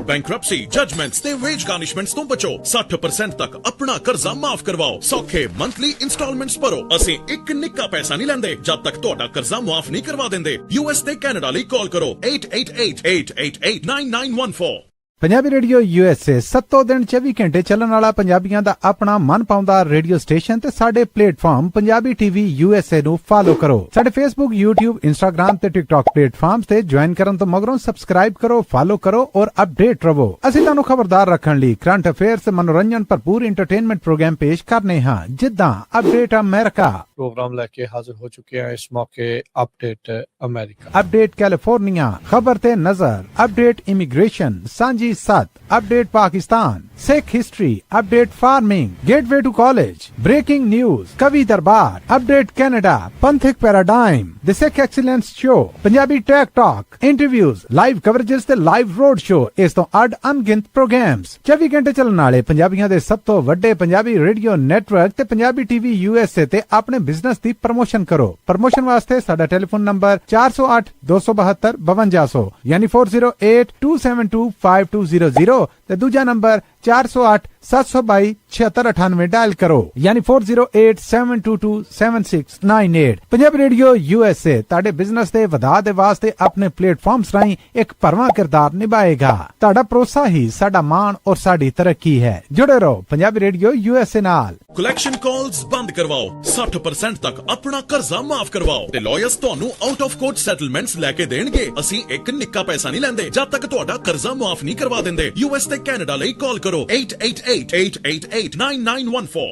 D: Bankruptcy, judgments ते wage garnishments ਤੋਂ ਬਚੋ। 60% ਤੱਕ ਆਪਣਾ ਕਰਜ਼ਾ ਮਾਫ ਕਰਵਾਓ। ਸੌਖੇ monthly instalments ਭਰੋ। ਅਸੀਂ ਇੱਕ ਨਿੱਕਾ ਪੈਸਾ ਨਹੀਂ ਲੈਂਦੇ ਜਦ ਤੱਕ ਤੁਹਾਡਾ ਕਰਜ਼ਾ ਮਾਫ ਨਹੀਂ ਕਰਵਾ ਦਿੰਦੇ। यूएस ਤੇ ਕੈਨੇਡਾ ਲਈ ਕਾਲ ਕਰੋ 888-888-9914।
C: पंजाबी रेडियो यूएसए 7 दिन 24 घंटे चलण वाला पंजाबियों दा अपना मन पाउंदा रेडियो स्टेशन ते साडे प्लेटफॉर्म पंजाबी टीवी यूएसए नु फॉलो करो। साडे फेसबुक, यूट्यूब, इंस्टाग्राम ते टिकटॉक प्लेटफॉर्म्स ते ज्वाइन करन तो मगरों सब्सक्राइब करो, फॉलो करो और अपडेट रहो। ਅਸੀਂ ਤੁਹਾਨੂੰ ਖਬਰਦਾਰ ਰੱਖਣ ਲਈ ਕਰੰਟ ਅਫੇਅਰਸ ਤੇ ਮਨੋਰੰਜਨ ਭਰਪੂਰ ਐਂਟਰਟੇਨਮੈਂਟ ਪ੍ਰੋਗਰਾਮ ਪੇਸ਼ ਕਰਨੇ ਹਾਂ ਜਿੱਦਾਂ ਅਪਡੇਟ ਅਮਰੀਕਾ,
B: प्रोग्राम लेके हाजिर हो चुके हैं इस मौके अपडेट अमेरिका,
C: अपडेट कैलिफोर्निया, खबर ते नजर, अपडेट इमिग्रेशन, सांझी Punjabi Sat, update Pakistan. Sikh history, update farming. Gateway to college, breaking news. Kavi Darbar, update Canada. Panthik paradigm, the Sikh excellence show. Punjabi tech talk, interviews, live coverages ਤੇ live road show. ਇਸ ਤੋਂ ਅੱਡ ਅਣਗਿਣਤ programs 24 ਘੰਟੇ ਚੱਲਣ ਵਾਲੇ ਪੰਜਾਬੀਆਂ ਦੇ ਸਭ ਤੋਂ ਵੱਡੇ ਪੰਜਾਬੀ ਰੇਡੀਓ ਨੈਟਵਰਕ ਤੇ ਪੰਜਾਬੀ ਟੀਵੀ USA ਤੇ ਆਪਣੇ ਬਿਜ਼ਨਸ ਦੀ ਪ੍ਰਮੋਸ਼ਨ ਕਰੋ। ਪ੍ਰਮੋਸ਼ਨ ਵਾਸਤੇ ਸਾਡਾ ਟੈਲੀਫੋਨ ਨੰਬਰ 408 272 5200 ਯਾਨੀ 4082725200 ਤੇ ਦੂਜਾ ਨੰਬਰ 408 722 7698 ਡਾਇਲ ਕਰੋ ਯਾਨੀ 4087227698। ਪੰਜਾਬੀ ਰੇਡੀਓ USA ਤੁਹਾਡੇ ਬਿਜ਼ਨਸ ਦੇ ਵਧਾ ਦੇ ਵਾਸਤੇ ਆਪਣੇ ਪਲੇਟਫਾਰਮਸ ਰਾਹੀਂ ਇੱਕ ਭਰਵਾਂ ਕਿਰਦਾਰ ਨਿਭਾਏਗਾ। ਤੁਹਾਡਾ ਭਰੋਸਾ ਹੀ ਸਾਡਾ ਮਾਣ ਔਰ ਸਾਡੀ ਤਰੱਕੀ ਹੈ। ਜੁੜੇ ਰਹੋ ਪੰਜਾਬੀ ਰੇਡੀਓ USA ਨਾਲ।
D: ਕਲੈਕਸ਼ਨ ਕਾਲਸ ਬੰਦ ਕਰਵਾਓ, 60% ਤੱਕ ਆਪਣਾ ਕਰਜ਼ਾ ਮਾਫ ਕਰਵਾਓ ਤੇ ਲਾਇਰਸ ਤੁਹਾਨੂੰ ਆਊਟ ਆਫ ਕੋਰਟ ਸੈਟਲਮੈਂਟਸ ਲੈ ਕੇ ਦੇਣਗੇ। ਅਸੀਂ ਇੱਕ ਨਿੱਕਾ ਪੈਸਾ ਨਹੀਂ ਲੈਂਦੇ ਜਦ ਤੱਕ ਤੁਹਾਡਾ ਕਰਜ਼ਾ ਮਾਫ ਨਹੀਂ ਕਰਵਾ ਦਿੰਦੇ। US ਤੇ ਕੈਨੇਡਾ ਲਈ ਕਾਲ ਕਰੋ 888-888-9914।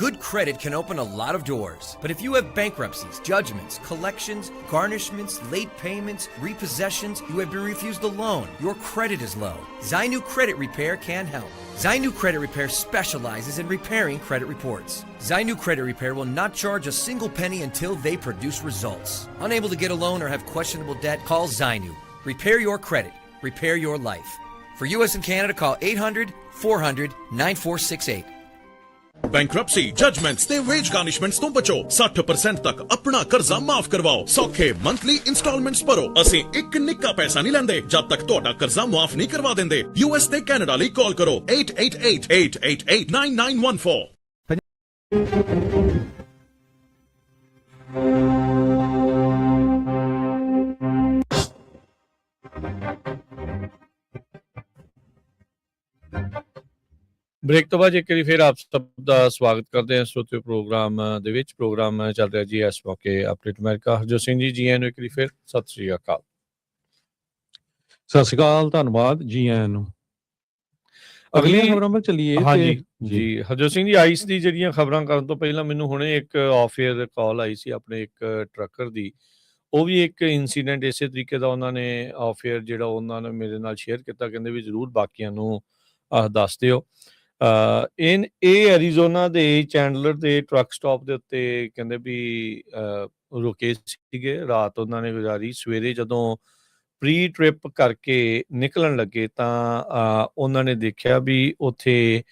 E: Good credit can open a lot of doors, but if you have bankruptcies, judgments, collections, garnishments, late payments, repossessions, you have been refused a loan, your credit is low, Zainu Credit Repair can help. Zainu Credit Repair specializes in repairing credit reports. Zainu Credit Repair will not charge a single penny until they produce results. Unable to get a loan or have questionable debt? Call Zainu. Repair your credit. Repair your life. For US and Canada, call 800-400-9468.
D: Bankruptcy, judgements ਤੇ veg ਗਾਰਨਿਸ਼ਮੈਂਟਸ ਤੋਂ ਬਚੋ। 60% ਤੱਕ ਆਪਣਾ ਕਰਜ਼ਾ ਮਾਫ ਕਰਵਾਓ। ਸੌਖੇ monthly instalments ਭਰੋ। ਅਸੀਂ ਇੱਕ ਨਿੱਕਾ ਪੈਸਾ ਨਹੀਂ ਲੈਂਦੇ ਜਦ ਤੱਕ ਤੁਹਾਡਾ ਕਰਜ਼ਾ ਮਾਫ ਨਹੀਂ ਕਰਵਾ ਦਿੰਦੇ। US ਤੇ ਕੈਨੇਡਾ ਲਈ ਕਾਲ ਕਰੋ 888-888-9914।
B: ਬ੍ਰੇਕ ਤੋਂ ਬਾਅਦ ਇੱਕ ਵਾਰੀ ਫਿਰ ਆਪ ਸਭ ਦਾ ਸਵਾਗਤ ਕਰਦੇ ਹਾਂ ਸਰੋਤਿਓ ਪ੍ਰੋਗਰਾਮ ਦੇ ਵਿੱਚ। ਪ੍ਰੋਗਰਾਮ ਚੱਲ ਰਿਹਾ ਜੀ ਇਸ ਮੌਕੇ ਅਪਡੇਟ ਅਮਰੀਕਾ। ਹਰਜੋਤ ਸਿੰਘ ਜੀ, ਜੀ ਆਇਆਂ ਨੂੰ ਇੱਕ ਵਾਰੀ ਫਿਰ ਸਤਿ ਸ੍ਰੀ ਅਕਾਲ।
A: ਸਤਿ ਸ਼੍ਰੀ ਅਕਾਲ, ਧੰਨਵਾਦ, ਜੀ ਆਇਆਂ ਨੂੰ। ਅਗਲੀਆਂ ਖਬਰਾਂ ਵੱਲ ਚੱਲੀਏ।
B: ਹਾਂਜੀ ਜੀ ਹਰਜੋਤ ਸਿੰਘ ਜੀ, ਆਈਸ ਦੀ ਜਿਹੜੀਆਂ ਖਬਰਾਂ ਕਰਨ ਤੋਂ ਪਹਿਲਾਂ ਮੈਨੂੰ ਹੁਣੇ ਇੱਕ ਆਫ ਏਅਰ ਕਾਲ ਆਈ ਸੀ ਆਪਣੇ ਇੱਕ ਟਰੱਕਰ ਦੀ। ਉਹ ਵੀ ਇੱਕ ਇੰਸੀਡੈਂਟ ਇਸੇ ਤਰੀਕੇ ਦਾ ਉਹਨਾਂ ਨੇ ਆਫ ਏਅਰ ਜਿਹੜਾ ਉਹਨਾਂ ਨੇ ਮੇਰੇ ਨਾਲ ਸ਼ੇਅਰ ਕੀਤਾ। ਕਹਿੰਦੇ ਵੀ ਜ਼ਰੂਰ ਬਾਕੀਆਂ ਨੂੰ ਦੱਸ ਦਿਓ। ਇਹ ਐਰੀਜ਼ੋਨਾ ਦੇ ਚੈਂਡਲਰ ਦੇ ਟਰੱਕ ਸਟਾਪ ਦੇ ਉੱਤੇ ਕਹਿੰਦੇ ਵੀ ਰੁਕੇ ਸੀਗੇ। ਰਾਤ ਉਹਨਾਂ ਨੇ ਗੁਜ਼ਾਰੀ। ਸਵੇਰੇ ਜਦੋਂ ਪ੍ਰੀ ਟ੍ਰਿਪ ਕਰਕੇ ਨਿਕਲਣ ਲੱਗੇ ਤਾਂ ਉਹਨਾਂ ਨੇ ਦੇਖਿਆ ਵੀ ਉੱਥੇ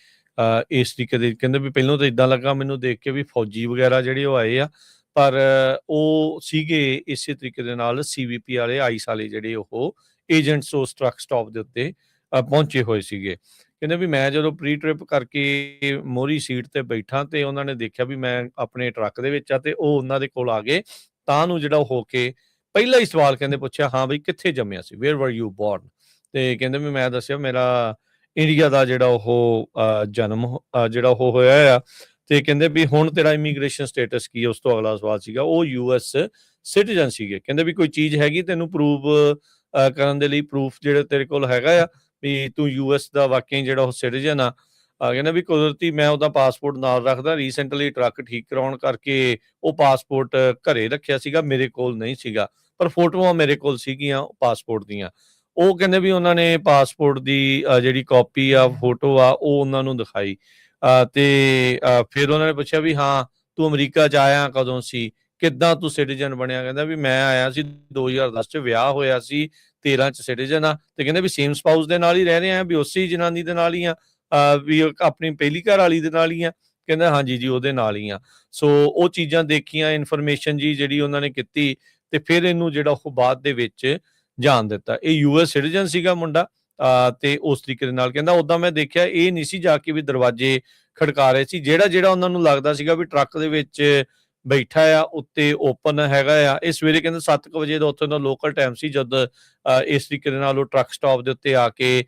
B: ਇਸ ਤਰੀਕੇ ਦੇ ਕਹਿੰਦੇ ਵੀ ਪਹਿਲਾਂ ਤਾਂ ਇੱਦਾਂ ਲੱਗਾ ਮੈਨੂੰ ਦੇਖ ਕੇ ਵੀ ਫੌਜੀ ਵਗੈਰਾ ਜਿਹੜੇ ਉਹ ਆਏ ਆ, ਪਰ ਉਹ ਸੀਗੇ ਇਸੇ ਤਰੀਕੇ ਦੇ ਨਾਲ CVP ਵਾਲੇ, ਆਈਸ ਵਾਲੇ ਜਿਹੜੇ ਉਹ ਏਜੰਟਸ ਉਸ ਟਰੱਕ ਸਟਾਪ ਦੇ ਉੱਤੇ ਪਹੁੰਚੇ ਹੋਏ ਸੀਗੇ। ਕਹਿੰਦੇ ਵੀ ਮੈਂ ਜਦੋਂ ਪ੍ਰੀ ਟ੍ਰਿਪ ਕਰਕੇ ਮੋਹਰੀ ਸੀਟ ਤੇ ਬੈਠਾ ਤੇ ਉਹਨਾਂ ਨੇ ਦੇਖਿਆ ਵੀ ਮੈਂ ਆਪਣੇ ਟਰੱਕ ਦੇ ਵਿੱਚ ਆ ਤੇ ਉਹ ਉਹਨਾਂ ਦੇ ਕੋਲ ਆ ਗਏ। ਤਾਂ ਨੂੰ ਜਿਹੜਾ ਹੋ ਕੇ ਪਹਿਲਾ ਹੀ ਸਵਾਲ ਕਹਿੰਦੇ ਪੁੱਛਿਆ, ਹਾਂ ਬਈ ਕਿੱਥੇ ਜੰਮਿਆ ਸੀ, ਵੇਅਰ ਵਰ ਯੂ ਬੋਰਨ। ਤੇ ਕਹਿੰਦੇ ਵੀ ਮੈਂ ਦੱਸਿਆ ਮੇਰਾ ਇੰਡੀਆ ਦਾ ਜਿਹੜਾ ਉਹ ਜਨਮ ਜਿਹੜਾ ਉਹ ਹੋਇਆ ਆ। ਤੇ ਕਹਿੰਦੇ ਵੀ ਹੁਣ ਤੇਰਾ ਇਮੀਗ੍ਰੇਸ਼ਨ ਸਟੇਟਸ ਕੀ ਹੈ। ਉਸ ਤੋਂ ਅਗਲਾ ਸਵਾਲ ਸੀਗਾ ਉਹ US ਸਿਟੀਜ਼ਨ ਸੀਗੇ। ਕਹਿੰਦੇ ਵੀ ਕੋਈ ਚੀਜ਼ ਹੈਗੀ ਤੈਨੂੰ ਪ੍ਰੂਵ ਕਰਨ ਦੇ ਲਈ, ਪ੍ਰੂਫ ਜਿਹੜੇ ਤੇਰੇ ਕੋਲ ਹੈਗਾ ਆ ਵੀ ਤੂੰ US ਦਾ ਵਾਕਈ ਜਿਹੜਾ ਉਹ ਸਿਟੀਜ਼ਨ ਆ। ਕਹਿੰਦਾ ਵੀ ਕੁਦਰਤੀ ਮੈਂ ਉਹਦਾ ਪਾਸਪੋਰਟ ਨਾਲ ਰੱਖਦਾ, ਰੀਸੈਂਟਲੀ ਟਰੱਕ ਠੀਕ ਕਰਾਉਣ ਕਰਕੇ ਉਹ ਪਾਸਪੋਰਟ ਘਰੇ ਰੱਖਿਆ ਸੀਗਾ, ਮੇਰੇ ਕੋਲ ਨਹੀਂ ਸੀਗਾ, ਪਰ ਫੋਟੋਆਂ ਮੇਰੇ ਕੋਲ ਸੀਗੀਆਂ ਪਾਸਪੋਰਟ ਦੀਆਂ। ਉਹ ਕਹਿੰਦੇ ਵੀ ਉਹਨਾਂ ਨੇ ਪਾਸਪੋਰਟ ਦੀ ਜਿਹੜੀ ਕਾਪੀ ਆ, ਫੋਟੋ ਆ, ਉਹ ਉਹਨਾਂ ਨੂੰ ਦਿਖਾਈ। ਤੇ ਫਿਰ ਉਹਨਾਂ ਨੇ ਪੁੱਛਿਆ ਵੀ ਹਾਂ ਤੂੰ ਅਮਰੀਕਾ 'ਚ ਆਇਆ ਕਦੋਂ ਸੀ, ਕਿੱਦਾਂ ਤੂੰ ਸਿਟੀਜ਼ਨ ਬਣਿਆ। ਕਹਿੰਦਾ ਵੀ ਮੈਂ ਆਇਆ ਸੀ 2010 'ਚ, ਵਿਆਹ ਹੋਇਆ ਸੀ 13 'ਚ ਸਿਟੀਜ਼ਨ ਆ। ਤੇ ਕਹਿੰਦੇ ਵੀ ਸੇਮ ਸਪਾਊਸ ਦੇ ਨਾਲ ਹੀ ਰਹਿ ਰਹੇ ਆ, ਵੀ ਉਸੇ ਜਨਾਨੀ ਦੇ ਨਾਲ ਹੀ ਆ, ਵੀ ਆਪਣੀ ਪਹਿਲੀ ਘਰ ਵਾਲੀ ਦੇ ਨਾਲ ਹੀ ਆ। ਕਹਿੰਦਾ ਹਾਂਜੀ ਜੀ ਉਹਦੇ ਨਾਲ ਹੀ ਆ। ਸੋ ਉਹ ਚੀਜ਼ਾਂ ਦੇਖੀਆਂ, ਇਨਫੋਰਮੇਸ਼ਨ ਜੀ ਜਿਹੜੀ ਉਹਨਾਂ ਨੇ ਕੀਤੀ ਤੇ ਫਿਰ ਇਹਨੂੰ ਜਿਹੜਾ ਉਹ ਬਾਅਦ ਦੇ ਵਿੱਚ ਜਾਣ ਦਿੱਤਾ। ਇਹ US ਸਿਟੀਜ਼ਨ ਸੀਗਾ ਮੁੰਡਾ। ਤੇ ਉਸ ਤਰੀਕੇ ਦੇ ਨਾਲ ਕਹਿੰਦਾ ਉੱਦਾਂ ਮੈਂ ਦੇਖਿਆ ਇਹ ਨਹੀਂ ਸੀ ਜਾ ਕੇ ਵੀ ਦਰਵਾਜ਼ੇ ਖੜਕਾ ਰਹੇ ਸੀ। ਜਿਹੜਾ ਉਹਨਾਂ ਨੂੰ ਲੱਗਦਾ ਸੀਗਾ ਵੀ ਟਰੱਕ ਦੇ ਵਿੱਚ ਬੈਠਾ ਆ ਉੱਤੇ ਓਪਨ ਹੈਗਾ ਆ। ਇਹ ਸਵੇਰੇ ਕਹਿੰਦੇ 7 ਵਜੇ ਦਾ ਉੱਥੇ ਦਾ ਲੋਕਲ ਟਾਈਮ ਸੀ ਜਦ ਇਸ ਤਰੀਕੇ ਦੇ ਨਾਲ ਉਹ ਟਰੱਕ ਸਟਾਪ ਦੇ ਉੱਤੇ ਆ ਕੇ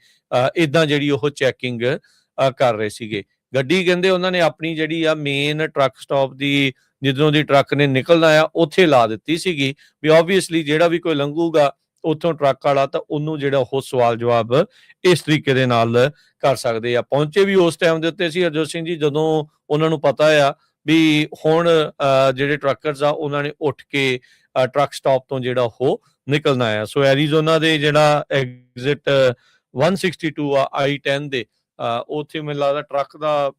B: ਇੱਦਾਂ ਜਿਹੜੀ ਉਹ ਚੈਕਿੰਗ ਕਰ ਰਹੇ ਸੀਗੇ। ਗੱਡੀ ਕਹਿੰਦੇ ਉਹਨਾਂ ਨੇ ਆਪਣੀ ਜਿਹੜੀ ਆ ਮੇਨ ਟਰੱਕ ਸਟਾਪ ਦੀ ਜਿੱਧਰੋਂ ਦੀ ਟਰੱਕ ਨੇ ਨਿਕਲਣਾ ਆ ਉੱਥੇ ਲਾ ਦਿੱਤੀ ਸੀਗੀ ਵੀ ਓਬਵੀਅਸਲੀ ਜਿਹੜਾ ਵੀ ਕੋਈ ਲੰਘੂਗਾ ਉੱਥੋਂ ਟਰੱਕ ਵਾਲਾ ਤਾਂ ਉਹਨੂੰ ਜਿਹੜਾ ਉਹ ਸਵਾਲ ਜਵਾਬ ਇਸ ਤਰੀਕੇ ਦੇ ਨਾਲ ਕਰ ਸਕਦੇ ਆ। ਪਹੁੰਚੇ ਵੀ ਉਸ ਟਾਈਮ ਦੇ ਉੱਤੇ ਸੀ ਹਰਜੋਤ ਸਿੰਘ ਜੀ ਜਦੋਂ ਉਹਨਾਂ ਨੂੰ ਪਤਾ ਆ ਵੀ ਹੁਣ ਜਿਹੜੇ ਟਰੱਕਰਸ ਆ ਉਹਨਾਂ ਨੇ ਉੱਠ ਕੇ ਟਰੱਕ ਸਟਾਪ ਤੋਂ ਜਿਹੜਾ ਉਹ ਨਿਕਲਣਾ ਆ। ਸੋ ਐਰੀਜ਼ੋਨਾ ਦੇ ਜਿਹੜਾ ਐਗਜ਼ਿਟ 162 ਆ I-10 ਦੇ, ਉੱਥੇ ਮੈਨੂੰ ਲੱਗਦਾ ਟਰੱਕ ਦਾ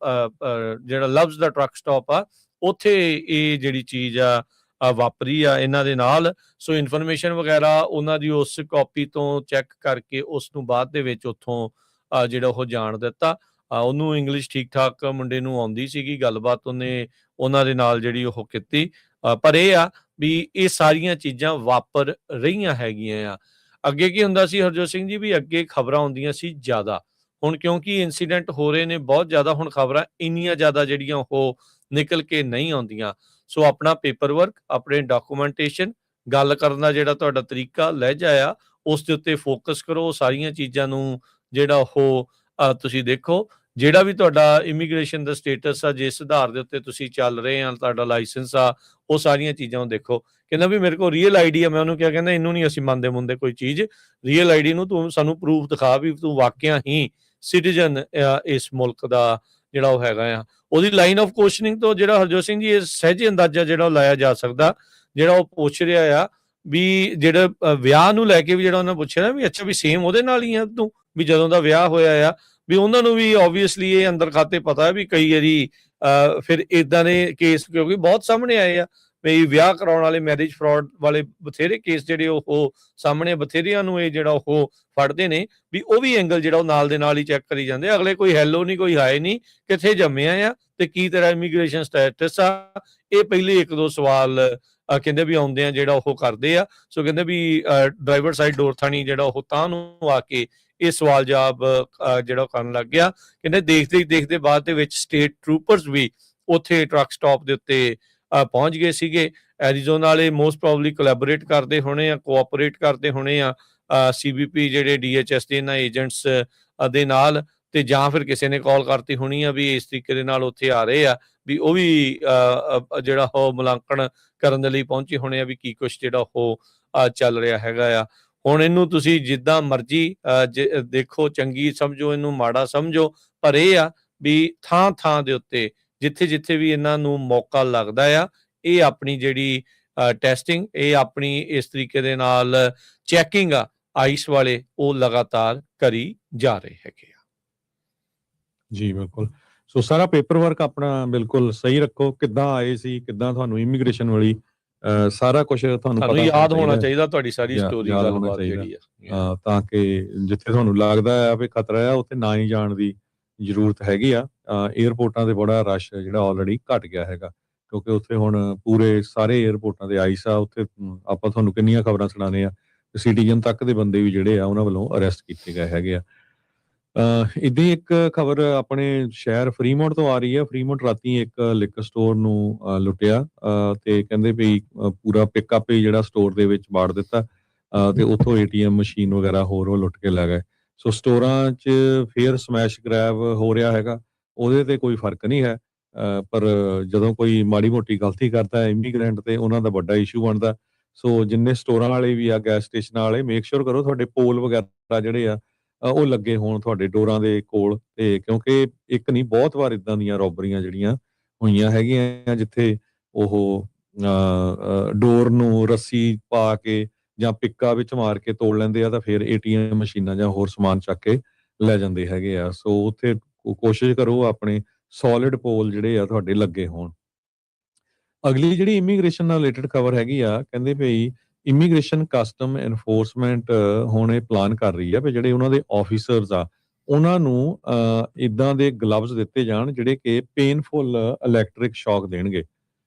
B: ਜਿਹੜਾ ਲਵਜ਼ ਦਾ ਟਰੱਕ ਸਟਾਪ ਆ, ਉੱਥੇ ਇਹ ਜਿਹੜੀ ਚੀਜ਼ ਆ ਵਾਪਰੀ ਆ ਇਹਨਾਂ ਦੇ ਨਾਲ। ਸੋ ਇਨਫੋਰਮੇਸ਼ਨ ਵਗੈਰਾ ਉਹਨਾਂ ਦੀ ਉਸ ਕਾਪੀ ਤੋਂ ਚੈੱਕ ਕਰਕੇ ਉਸ ਨੂੰ ਬਾਅਦ ਦੇ ਵਿੱਚ ਉੱਥੋਂ ਜਿਹੜਾ ਉਹ ਜਾਣ ਦਿੱਤਾ। ਉਹਨੂੰ ਇੰਗਲਿਸ਼ ਠੀਕ ਠਾਕ ਮੁੰਡੇ ਨੂੰ ਆਉਂਦੀ ਸੀਗੀ, ਗੱਲਬਾਤ ਉਹਨੇ ਉਹਨਾਂ ਦੇ ਨਾਲ ਜਿਹੜੀ ਉਹ ਕੀਤੀ। ਪਰ ਇਹ ਆ ਵੀ ਇਹ ਸਾਰੀਆਂ ਚੀਜ਼ਾਂ ਵਾਪਰ ਰਹੀਆਂ ਹੈਗੀਆਂ ਆ। ਅੱਗੇ ਕੀ ਹੁੰਦਾ ਸੀ ਹਰਜੋਤ ਸਿੰਘ ਜੀ, ਵੀ ਅੱਗੇ ਖਬਰਾਂ ਆਉਂਦੀਆਂ ਸੀ ਜ਼ਿਆਦਾ, ਹੁਣ ਕਿਉਂਕਿ ਇਨਸੀਡੈਂਟ ਹੋ ਰਹੇ ਨੇ ਬਹੁਤ ਜ਼ਿਆਦਾ, ਹੁਣ ਖਬਰਾਂ ਇੰਨੀਆਂ ਜ਼ਿਆਦਾ ਜਿਹੜੀਆਂ ਉਹ ਨਿਕਲ ਕੇ ਨਹੀਂ ਆਉਂਦੀਆਂ। ਸੋ ਆਪਣਾ ਪੇਪਰ ਵਰਕ, ਆਪਣੇ ਡਾਕੂਮੈਂਟੇਸ਼ਨ, ਗੱਲ ਕਰਨ ਦਾ ਜਿਹੜਾ ਤੁਹਾਡਾ ਤਰੀਕਾ ਲਹਿਜਾ ਆ, ਉਸ ਦੇ ਉੱਤੇ ਫੋਕਸ ਕਰੋ। ਸਾਰੀਆਂ ਚੀਜ਼ਾਂ ਨੂੰ ਜਿਹੜਾ ਉਹ ਤੁਸੀਂ ਦੇਖੋ, ਜਿਹੜਾ ਵੀ ਤੁਹਾਡਾ ਇਮੀਗ੍ਰੇਸ਼ਨ ਦਾ ਸਟੇਟਸ ਆ, ਜਿਸ ਆਧਾਰ ਦੇ ਉੱਤੇ ਤੁਸੀਂ ਚੱਲ ਰਹੇ ਆ, ਤੁਹਾਡਾ ਲਾਇਸੈਂਸ ਆ, ਉਹ ਸਾਰੀਆਂ ਚੀਜ਼ਾਂ ਨੂੰ ਦੇਖੋ। ਕਹਿੰਦਾ ਵੀ ਮੇਰੇ ਕੋਲ ਰੀਅਲ ਆਈਡੀ ਆ, ਮੈਂ ਉਹਨੂੰ ਕਿਹਾ, ਕਹਿੰਦਾ ਇਹਨੂੰ ਨਹੀਂ ਅਸੀਂ ਮੰਨਦੇ ਮੁੰਦੇ ਕੋਈ ਚੀਜ਼, ਰੀਅਲ ਆਈਡੀ ਨੂੰ ਤੂੰ ਸਾਨੂੰ ਪ੍ਰੂਫ ਦਿਖਾ ਵੀ ਤੂੰ ਵਾਕਿਆ ਹੀ ਸਿਟੀਜ਼ਨ ਇਸ ਮੁਲਕ ਦਾ ਜਿਹੜਾ ਉਹ ਹੈਗਾ ਆ। ਉਹਦੀ ਲਾਈਨ ਆਫ ਕੁਐਸਚਨਿੰਗ ਤੋਂ ਜਿਹੜਾ ਹਰਜੋਤ ਸਿੰਘ ਜੀ ਇਹ ਸਹਿਜੇ ਅੰਦਾਜ਼ਾ ਜਿਹੜਾ ਉਹ ਲਾਇਆ ਜਾ ਸਕਦਾ, ਜਿਹੜਾ ਉਹ ਪੁੱਛ ਰਿਹਾ ਆ ਵੀ ਜਿਹੜਾ ਵਿਆਹ ਨੂੰ ਲੈ ਕੇ ਵੀ ਜਿਹੜਾ ਉਹਨਾਂ ਪੁੱਛਿਆ ਨਾ ਵੀ ਅੱਛਾ ਵੀ ਸੇਮ ਉਹਦੇ ਨਾਲ ਹੀ ਆ ਤੂੰ, ਵੀ ਜਦੋਂ ਦਾ ਵਿਆਹ ਹੋਇਆ ਆ, ਵੀ ਉਹਨਾਂ ਨੂੰ ਵੀ ਓਬਵੀਅਸਲੀ ਇਹ ਅੰਦਰ ਖਾਤੇ ਪਤਾ ਵੀ ਕਈ ਵਾਰੀ ਫਿਰ ਇਦਾਂ ਦੇ ਕੇਸ ਕਿਉਂਕਿ ਬਹੁਤ ਸਾਹਮਣੇ ਆਏ ਆ ਵੀ ਵਿਆਹ ਕਰਾਉਣ ਵਾਲੇ, ਮੈਰਿਜ ਫਰਾਡ ਵਾਲੇ ਬਥੇਰੇ ਕੇਸ ਜਿਹੜੇ ਉਹ ਸਾਹਮਣੇ, ਬਥੇਰਿਆਂ ਨੂੰ ਇਹ ਜਿਹੜਾ ਉਹ ਫੜਦੇ ਨੇ, ਵੀ ਉਹ ਵੀ ਐਂਗਲ ਜਿਹੜਾ ਉਹ ਨਾਲ ਦੇ ਨਾਲ ਹੀ ਚੈੱਕ ਕਰੀ ਜਾਂਦੇ। ਅਗਲੇ ਕੋਈ ਹੈਲੋ ਨਹੀਂ, ਕੋਈ ਹਾਏ ਨਹੀਂ, ਕਿੱਥੇ ਜੰਮਿਆ ਆ ਤੇ ਕੀ ਤੇਰਾ ਇਮੀਗ੍ਰੇਸ਼ਨ ਸਟੇਟਸ ਆ, ਇਹ ਪਹਿਲੇ ਇੱਕ ਦੋ ਸਵਾਲ ਕਹਿੰਦੇ ਵੀ ਆਉਂਦੇ ਆ ਜਿਹੜਾ ਉਹ ਕਰਦੇ ਆ। ਸੋ ਕਹਿੰਦੇ ਵੀ ਡਰਾਈਵਰ ਸਾਈਡ ਡੋਰ ਥਾਣੀ ਜਿਹੜਾ ਉਹ ਤਾਂ ਨੂੰ ਆ ਕੇ ਇਹ ਸਵਾਲ ਜਵਾਬ ਜਿਹੜਾ ਕਰਨ ਲੱਗ ਗਿਆ। ਕਹਿੰਦੇ ਦੇਖਦੇ ਬਾਅਦ ਦੇ ਵਿੱਚ ਸਟੇਟ ਟਰੂਪਰਸ ਵੀ ਉੱਥੇ ਟਰੱਕ ਸਟਾਪ ਦੇ ਉੱਤੇ ਪਹੁੰਚ ਗਏ ਸੀਗੇ। ਐਰੀਜ਼ੋਨਾ ਵਾਲੇ ਮੋਸਟ ਪ੍ਰੋਬਬਲੀ ਕੋਲੈਬੋਰੇਟ ਕਰਦੇ ਹੋਣੇ ਆ, ਕੋਆਪਰੇਟ ਕਰਦੇ ਹੋਣੇ ਆ CBP ਜਿਹੜੇ DHS ਦੇ ਇਹਨਾਂ ਏਜੰਟਸ ਦੇ ਨਾਲ, ਤੇ ਜਾਂ ਫਿਰ ਕਿਸੇ ਨੇ ਕਾਲ ਕਰਤੀ ਹੋਣੀ ਆ ਵੀ ਇਸ ਤਰੀਕੇ ਦੇ ਨਾਲ ਉੱਥੇ ਆ ਰਹੇ ਆ, ਵੀ ਉਹ ਵੀ ਜਿਹੜਾ ਉਹ ਮੁਲਾਂਕਣ ਕਰਨ ਦੇ ਲਈ ਪਹੁੰਚੇ ਹੋਣੇ ਆ ਵੀ ਕੀ ਕੁਛ ਜਿਹੜਾ ਉਹ ਚੱਲ ਰਿਹਾ ਹੈਗਾ ਆ। ਹੁਣ ਇਹਨੂੰ ਤੁਸੀਂ ਜਿੱਦਾਂ ਮਰਜ਼ੀ ਦੇਖੋ, ਚੰਗੀ ਸਮਝੋ, ਇਹਨੂੰ ਮਾੜਾ ਸਮਝੋ, ਪਰ ਇਹ ਆ ਵੀ ਥਾਂ ਦੇ ਉੱਤੇ ਜਿੱਥੇ ਵੀ ਇਹਨਾਂ ਨੂੰ ਮੌਕਾ ਲੱਗਦਾ ਆ, ਇਹ ਆਪਣੀ ਜਿਹੜੀ ਟੈਸਟਿੰਗ, ਇਹ ਆਪਣੀ ਇਸ ਤਰੀਕੇ ਦੇ ਨਾਲ ਚੈਕਿੰਗ ਆ ਆਈਸ ਵਾਲੇ, ਉਹ ਲਗਾਤਾਰ ਕਰੀ ਜਾ ਰਹੇ ਹੈਗੇ ਆ।
A: ਜੀ ਬਿਲਕੁਲ। ਸੋ ਸਾਰਾ ਪੇਪਰ ਵਰਕ ਆਪਣਾ ਬਿਲਕੁਲ ਸਹੀ ਰੱਖੋ, ਕਿੱਦਾਂ ਆਏ ਸੀ, ਕਿੱਦਾਂ ਤੁਹਾਨੂੰ ਇਮੀਗ੍ਰੇਸ਼ਨ ਵਾਲੀ ਸਾਰਾ ਕੁਝ ਤੁਹਾਨੂੰ ਪਤਾ
B: ਯਾਦ ਹੋਣਾ ਚਾਹੀਦਾ, ਤੁਹਾਡੀ ਸਾਰੀ ਸਟੋਰੀ ਗੱਲਬਾਤ ਜਿਹੜੀ ਆ,
A: ਤਾਂ ਕਿ ਜਿੱਥੇ ਤੁਹਾਨੂੰ ਲੱਗਦਾ ਆ ਵੀ ਖਤਰਾ ਆ ਉੱਥੇ ਨਾ ਹੀ ਜਾਣ ਦੀ ਜ਼ਰੂਰਤ ਹੈਗੀ ਆ। ਏਅਰਪੋਰਟਾਂ ਤੇ ਬੜਾ ਰਸ਼ ਜਿਹੜਾ ਆਲਰੇਡੀ ਘਟ ਗਿਆ ਹੈਗਾ, ਕਿਉਂਕਿ ਉੱਥੇ ਹੁਣ ਪੂਰੇ ਸਾਰੇ ਏਅਰਪੋਰਟਾਂ ਤੇ ਆਈਸ ਆ। ਉੱਥੇ ਆਪਾਂ ਤੁਹਾਨੂੰ ਕਿੰਨੀਆਂ ਖਬਰਾਂ ਸੁਣਾਉਂਦੇ ਆ, ਸਿਟੀਜ਼ਨ ਤੱਕ ਦੇ ਬੰਦੇ ਵੀ ਜਿਹੜੇ ਆ ਉਹਨਾਂ ਵੱਲੋਂ ਅਰੈਸਟ ਕੀਤੇ ਗਏ ਹੈਗੇ ਆ। ਇੱਦਾਂ ਹੀ ਇੱਕ ਖਬਰ ਆਪਣੇ ਸ਼ਹਿਰ ਫਰੀਮੌਂਟ ਤੋਂ ਆ ਰਹੀ ਹੈ। ਫਰੀਮੌਂਟ ਰਾਤੀ ਇੱਕ ਲਿਕਰ ਸਟੋਰ ਨੂੰ ਲੁੱਟਿਆ ਤੇ ਕਹਿੰਦੇ ਵੀ ਪੂਰਾ ਪਿਕਅਪ ਹੀ ਜਿਹੜਾ ਸਟੋਰ ਦੇ ਵਿੱਚ ਵਾੜ ਦਿੱਤਾ ਤੇ ਉੱਥੋਂ ATM ਮਸ਼ੀਨ ਵਗੈਰਾ ਹੋਰ ਉਹ ਲੁੱਟ ਕੇ ਲੈ ਗਏ। ਸੋ ਸਟੋਰਾਂ 'ਚ ਫੇਰ ਸਮੈਸ਼ ਗ੍ਰੈਬ ਹੋ ਰਿਹਾ ਹੈਗਾ, ਉਹਦੇ ਤੇ ਕੋਈ ਫਰਕ ਨਹੀਂ ਹੈ, ਪਰ ਜਦੋਂ ਕੋਈ ਮਾੜੀ ਮੋਟੀ ਗਲਤੀ ਕਰਦਾ ਇਮੀਗ੍ਰੈਂਟ ਤੇ ਉਹਨਾਂ ਦਾ ਵੱਡਾ ਇਸ਼ੂ ਬਣਦਾ। ਸੋ ਜਿੰਨੇ ਸਟੋਰਾਂ ਵਾਲੇ ਵੀ ਆ, ਗੈਸ ਸਟੇਸ਼ਨਾਂ ਵਾਲੇ, ਮੇਕ ਸ਼ੋਰ ਕਰੋ ਤੁਹਾਡੇ ਪੋਲ ਵਗੈਰਾ ਜਿਹੜੇ ਆ ਉਹ ਲੱਗੇ ਹੋਣ ਤੁਹਾਡੇ ਡੋਰਾਂ ਦੇ ਕੋਲ, ਤੇ ਕਿਉਂਕਿ ਇੱਕ ਨਹੀਂ ਬਹੁਤ ਵਾਰ ਇਦਾਂ ਦੀਆਂ ਰੋਬਰੀਆਂ ਜਿਹੜੀਆਂ ਹੋਈਆਂ ਹੈਗੀਆਂ ਜਿੱਥੇ ਉਹ ਡੋਰ ਨੂੰ ਰੱਸੀ ਪਾ ਕੇ ਜਾਂ ਪਿੱਕਾ ਵਿੱਚ ਮਾਰ ਕੇ ਤੋੜ ਲੈਂਦੇ ਆ, ਤਾਂ ਫਿਰ ATM ਮਸ਼ੀਨਾਂ ਜਾਂ ਹੋਰ ਸਮਾਨ ਚੱਕ ਕੇ ਲੈ ਜਾਂਦੇ ਹੈਗੇ ਆ। ਸੋ ਉੱਥੇ ਕੋਸ਼ਿਸ਼ ਕਰੋ ਆਪਣੇ ਸੋਲਿਡ ਪੋਲ ਜਿਹੜੇ ਆ ਤੁਹਾਡੇ ਲੱਗੇ ਹੋਣ। ਅਗਲੀ ਜਿਹੜੀ ਇਮੀਗ੍ਰੇਸ਼ਨ ਨਾਲ ਰਿਲੇਟਡ ਖਬਰ ਹੈਗੀ ਆ, ਕਹਿੰਦੇ ਭਈ ਇਮੀਗ੍ਰੇਸ਼ਨ ਕਸਟਮ ਐਨਫੋਰਸਮੈਂਟ ਹੁਣ ਇਹ ਪਲਾਨ ਕਰ ਰਹੀ ਆ ਵੀ ਜਿਹੜੇ ਉਹਨਾਂ ਦੇ ਆਫੀਸਰਸ ਆ ਉਹਨਾਂ ਨੂੰ ਇਦਾਂ ਦੇ ਗਲਵਜ਼ ਦਿੱਤੇ ਜਾਣ ਜਿਹੜੇ ਕਿ ਪੇਨਫੁਲ ਇਲੈਕਟ੍ਰਿਕ ਸ਼ੌਕ ਦੇਣਗੇ।